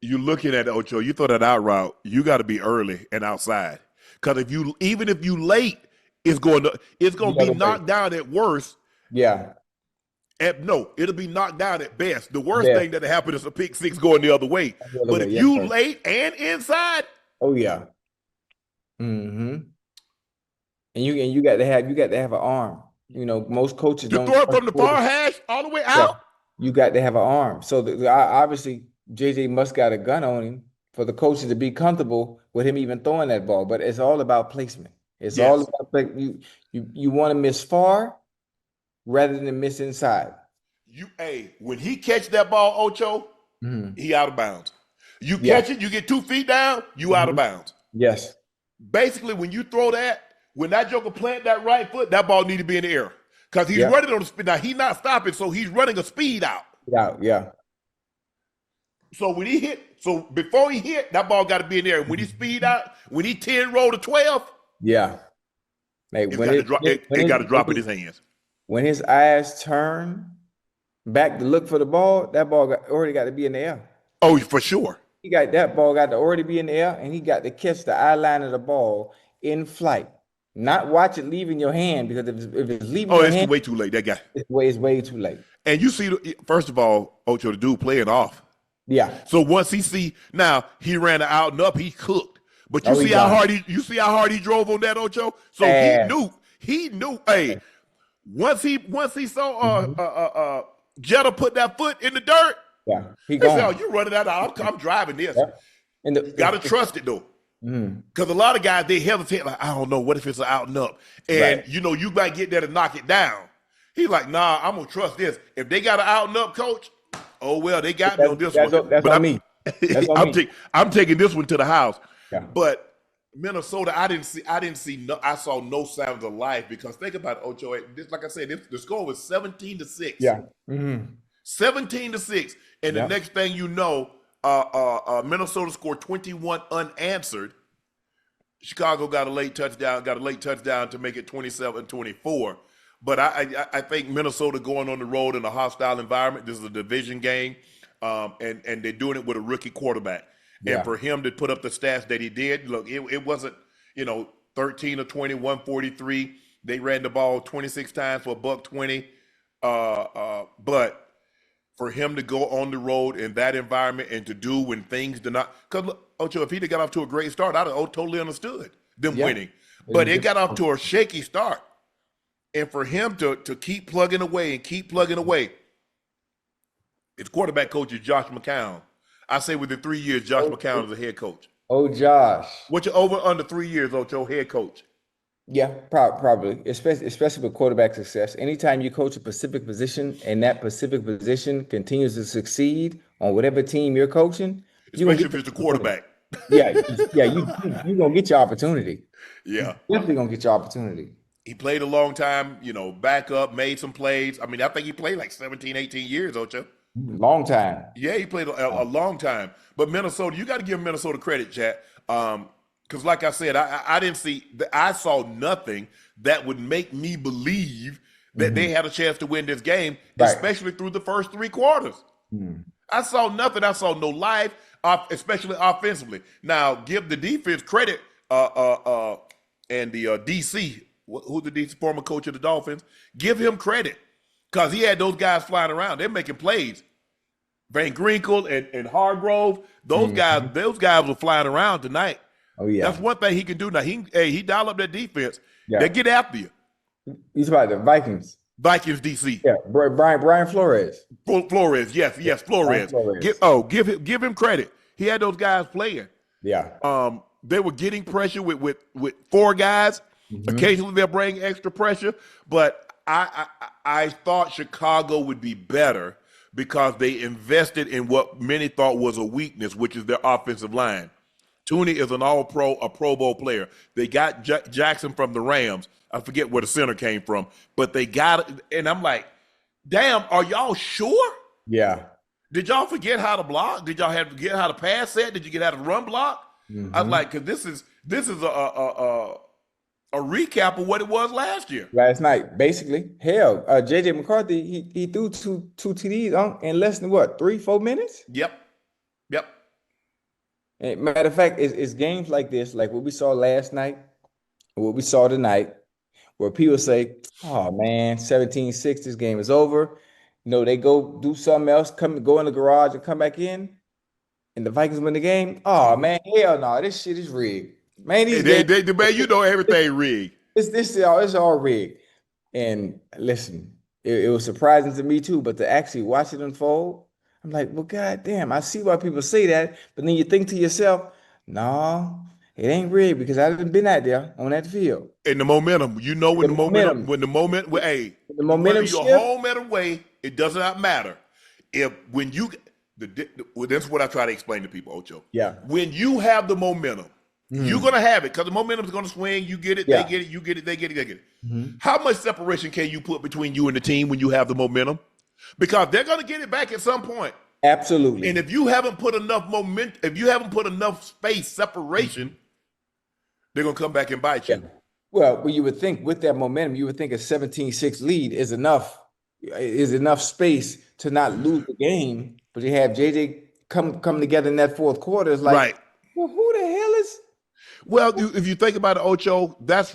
You're looking at Ocho, you throw that out route, you got to be early and outside. Because even if you late, it's going to be knocked down at worst. Yeah. It'll be knocked down at best. The worst thing that happened is a pick six going the other way. But if you late and inside, oh yeah. And you got to have an arm. Most coaches don't throw it from the far hash all the way out. You got to have an arm. So obviously JJ must got a gun on him for the coaches to be comfortable with him even throwing that ball. But it's all about placement. It's all about you want to miss far rather than miss inside. When he catch that ball, Ocho, he out of bounds. You catch it, you get 2 feet down, you out of bounds. Yes. Basically, when you throw that, when that joker plant that right foot, that ball need to be in the air. Because he's running on the speed. Now, he's not stopping, so he's running a speed out. Yeah. So before he hit, that ball got to be in there. When he speed out, when he 10 roll to 12, it got to drop in his hands. When his eyes turn, back to look for the ball, that ball already got to be in the air. Oh, for sure. He got that ball got to already be in the air, and he got to catch the eye line of the ball in flight. Not watch it leaving your hand, because if it's leaving Oh, your it's hand, way too late. That guy. it's way too late. And you see, first of all, Ocho, the dude playing off. Yeah. So once he see, now he ran the out and up, he cooked. But you Oh, he see how done. hard how hard he drove on that, Ocho. So he knew. Hey, once he saw Jetta put that foot in the dirt, Yeah, he he said, "Oh, gone. you running that out? I'm driving this." Yeah. And You gotta trust it though. Because a lot of guys, they hesitate, like, I don't know, what if it's an out and up? And Right. you know, you might get there to knock it down. He's like, nah, I'm gonna trust this. If they got an out and up, coach, oh well, they got me on this one. That's But on me. That's on me. I'm taking this one to the house. Yeah. But Minnesota, I saw no signs of life, because think about it, Ocho. Like I said, the score was 17-6. Yeah. 17-6. And the next thing you know, Minnesota scored 21 unanswered. Chicago got a late touchdown to make it 27-24. But I think Minnesota going on the road in a hostile environment. This is a division game, and they're doing it with a rookie quarterback. Yeah. And for him to put up the stats that he did, look, it wasn't 13 of 20, 143. They ran the ball 26 times for $120. But for him to go on the road in that environment and to do when things do not, because Ocho, if he'd have got off to a great start, I'd have totally understood them winning. But it got off to a shaky start. And for him to keep plugging away, his quarterback coach is Josh McCown. I say within 3 years, Josh McCown is a head coach. Oh, Josh. What's your over under 3 years, Ocho, head coach? Yeah, probably, especially with quarterback success. Anytime you coach a specific position and that specific position continues to succeed on whatever team you're coaching, especially if it's the quarterback. Yeah, you're gonna get your opportunity. Yeah, Definitely gonna get your opportunity. He played a long time, back up, made some plays. I mean, I think he played like 17, 18 years, Ocho. Long time. Yeah, he played a long time. But Minnesota, you got to give Minnesota credit, Chad. Because like I said, I saw nothing that would make me believe that they had a chance to win this game, especially through the first 3 quarters. I saw nothing. I saw no life, especially offensively. Now, give the defense credit, and the DC, who's the DC, former coach of the Dolphins, give him credit, because he had those guys flying around. They're making plays. Van Ginkel and Hargrove, those guys were flying around tonight. Oh yeah, that's one thing he can do now. He dial up that defense. Yeah. They get after you. He's about the Vikings. Vikings DC. Yeah, Brian Flores. Flores, yes, Flores. Give him credit. He had those guys playing. Yeah. They were getting pressure with 4 guys. Occasionally they'll bring extra pressure, but I thought Chicago would be better because they invested in what many thought was a weakness, which is their offensive line. Tooney is a Pro Bowl player. They got Jackson from the Rams. I forget where the center came from, but they got it. And I'm like, damn, are y'all sure? Yeah. Did y'all forget how to block? Did y'all forget how to pass set? Did you get how to run block? I was like, because this is a recap of what it was last year. Last night, basically. Hell, JJ McCarthy, he threw two TDs in less than 3-4 minutes? Yep. And matter of fact, it's games like this, like what we saw last night, what we saw tonight, where people say, oh man, 17-6, this game is over. They go do something else, go in the garage and come back in, and the Vikings win the game. Oh man, hell no, this shit is rigged. Man, everything rigged. It's all rigged. And listen, it was surprising to me too, but to actually watch it unfold, I'm like, well, goddamn, I see why people say that, but then you think to yourself, no, it ain't rigged, because I haven't been out there on that field. And the momentum, when the momentum you're home and away, it does not matter. That's what I try to explain to people, Ocho. Yeah. When you have the momentum, you're gonna have it, because the momentum is gonna swing. You get it, they get it, you get it, they get it, they get it. How much separation can you put between you and the team when you have the momentum? Because they're gonna get it back at some point. Absolutely. And if you haven't put enough momentum, if you haven't put enough separation, they're gonna come back and bite you. Well, you would think with that momentum, you would think a 17-6 lead is enough, is enough space to not lose the game, but you have JJ come together in that fourth quarter. It's like, Right. well, who the hell is? Well, if you think about it, Ocho, that's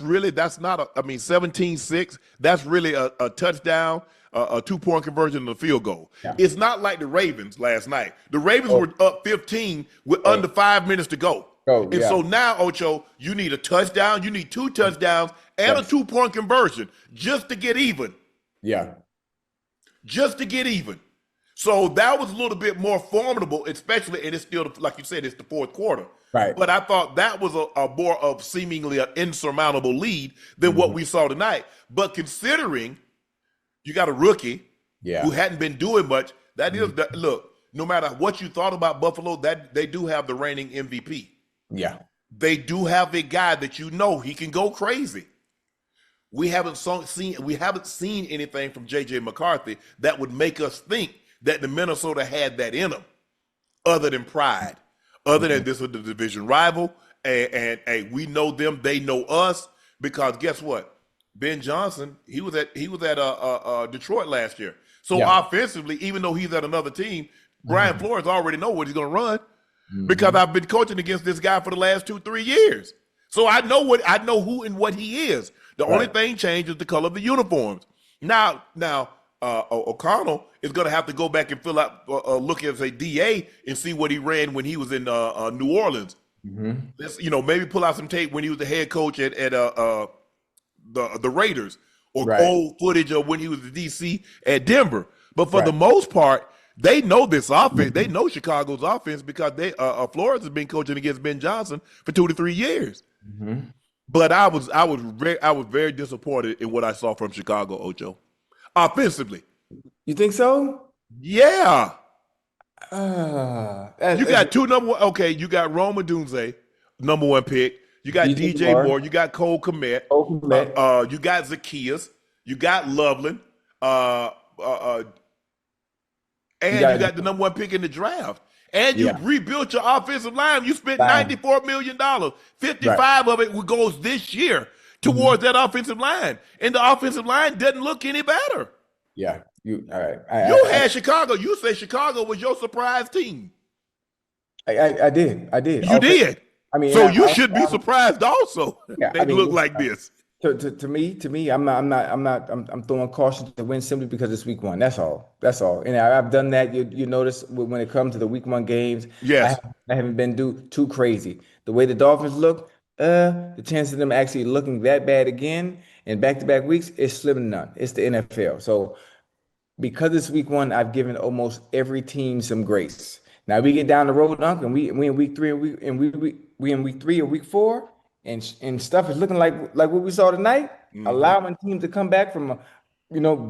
not a, I mean, 17-6, that's really a touchdown, a 2-point conversion, and a field goal. Yeah. It's not like the Ravens last night. The Ravens were up 15 with under 5 minutes to go. And so now, Ocho, you need a touchdown, you need 2 touchdowns, and a 2-point conversion just to get even. Yeah. Just to get even. So that was a little bit more formidable, especially, and it's still, like you said, it's the fourth quarter. Right. But I thought that was a more of seemingly an insurmountable lead than what we saw tonight. But considering you got a rookie who hadn't been doing much, that is, look, no matter what you thought about Buffalo, that they do have the reigning MVP. Yeah. They do have a guy that you know he can go crazy. We haven't seen anything from JJ McCarthy that would make us think that the Minnesota had that in them, other than pride, other than this was the division rival, and we know them, they know us. Because guess what, Ben Johnson, he was at Detroit last year. So offensively, even though he's at another team, Brian Flores already know what he's going to run because I've been coaching against this guy for the last 2-3 years. So I know who and what he is. The only thing changed is the color of the uniforms. Now, O'Connell is going to have to go back and fill out, look as a DA and see what he ran when he was in New Orleans. Let's, maybe pull out some tape when he was the head coach at the Raiders, or old footage of when he was the DC at Denver. But for the most part, they know this offense. They know Chicago's offense because Flores has been coaching against Ben Johnson for 2 to 3 years. But I was very disappointed in what I saw from Chicago, Ocho. Offensively. You think so? Yeah. You got 2 number one. Okay, you got Rome Odunze, number 1 pick. You got DJ Moore. You got Cole Kmet. You got Zacchaeus. You got Loveland. And you got the number 1 pick in the draft. And you rebuilt your offensive line. You spent $94 million. 55 of it goes this year towards that offensive line. And the offensive line doesn't look any better. Yeah. You all right. You had Chicago. You said Chicago was your surprise team. I did. You did. I mean, so you should be surprised also. They look like this. To me, I'm throwing caution to the wind simply because it's week 1. That's all. And I've done that. You notice when it comes to the week 1 games. Yes. I haven't been too crazy. The way the Dolphins look, the chance of them actually looking that bad again in back-to-back weeks is slim to none. It's the NFL. So because it's week 1, I've given almost every team some grace. Now we get down the road, Unc, and we in week 3 and we in week 3 or week 4. And stuff is looking like what we saw tonight, allowing teams to come back from,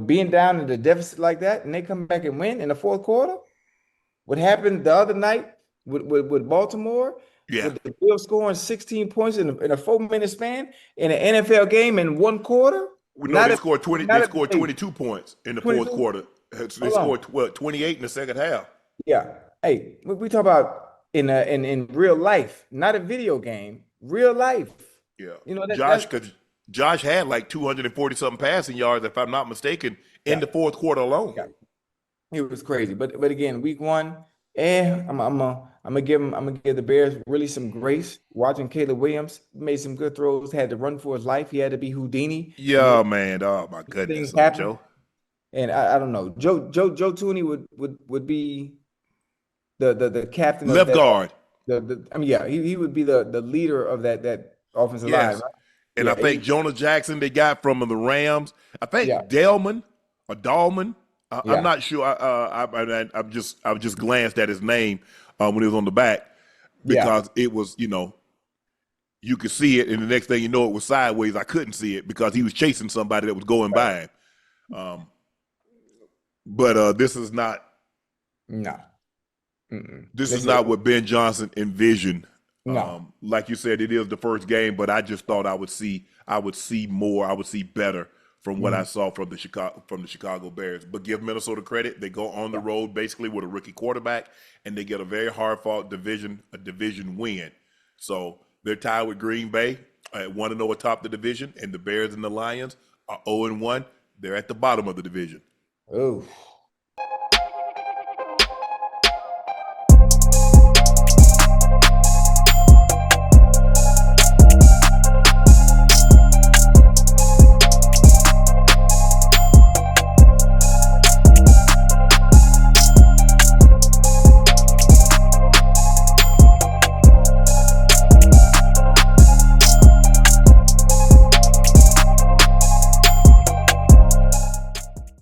being down in the deficit like that, and they come back and win in the fourth quarter. What happened the other night with Baltimore, with the Bills scoring 16 points in a 4-minute span in an NFL game in 1 quarter? They scored 20. They scored 22 points in the fourth quarter. They scored 28 in the second half. Yeah. Hey, we talk about in real life, not a video game. Real life. Yeah. Josh had like 240 something passing yards, if I'm not mistaken, in the fourth quarter alone. Yeah. It was crazy. But again, week 1, I'm gonna give the Bears really some grace. Watching Caleb Williams made some good throws, had to run for his life. He had to be Houdini. Yeah, man. Oh my goodness, Joe. And I don't know. Joe Tooney would be the captain, left guard. He would be the leader of that offensive line. Right? And I think Jonah Jackson they got from the Rams. I think Dalman. I'm not sure. I just glanced at his name when he was on the back because it was you could see it, and the next thing you know it was sideways. I couldn't see it because he was chasing somebody that was going by him. But this is not. No. This is not what Ben Johnson envisioned. No. Like you said, it is the first game, but I just thought I would see more, I would see better from what I saw from the Chicago Bears. But give Minnesota credit; they go on the road basically with a rookie quarterback, and they get a very hard-fought division win. So they're tied with Green Bay at 1-0 atop the division, and the Bears and the Lions are 0-1. They're at the bottom of the division. Oh.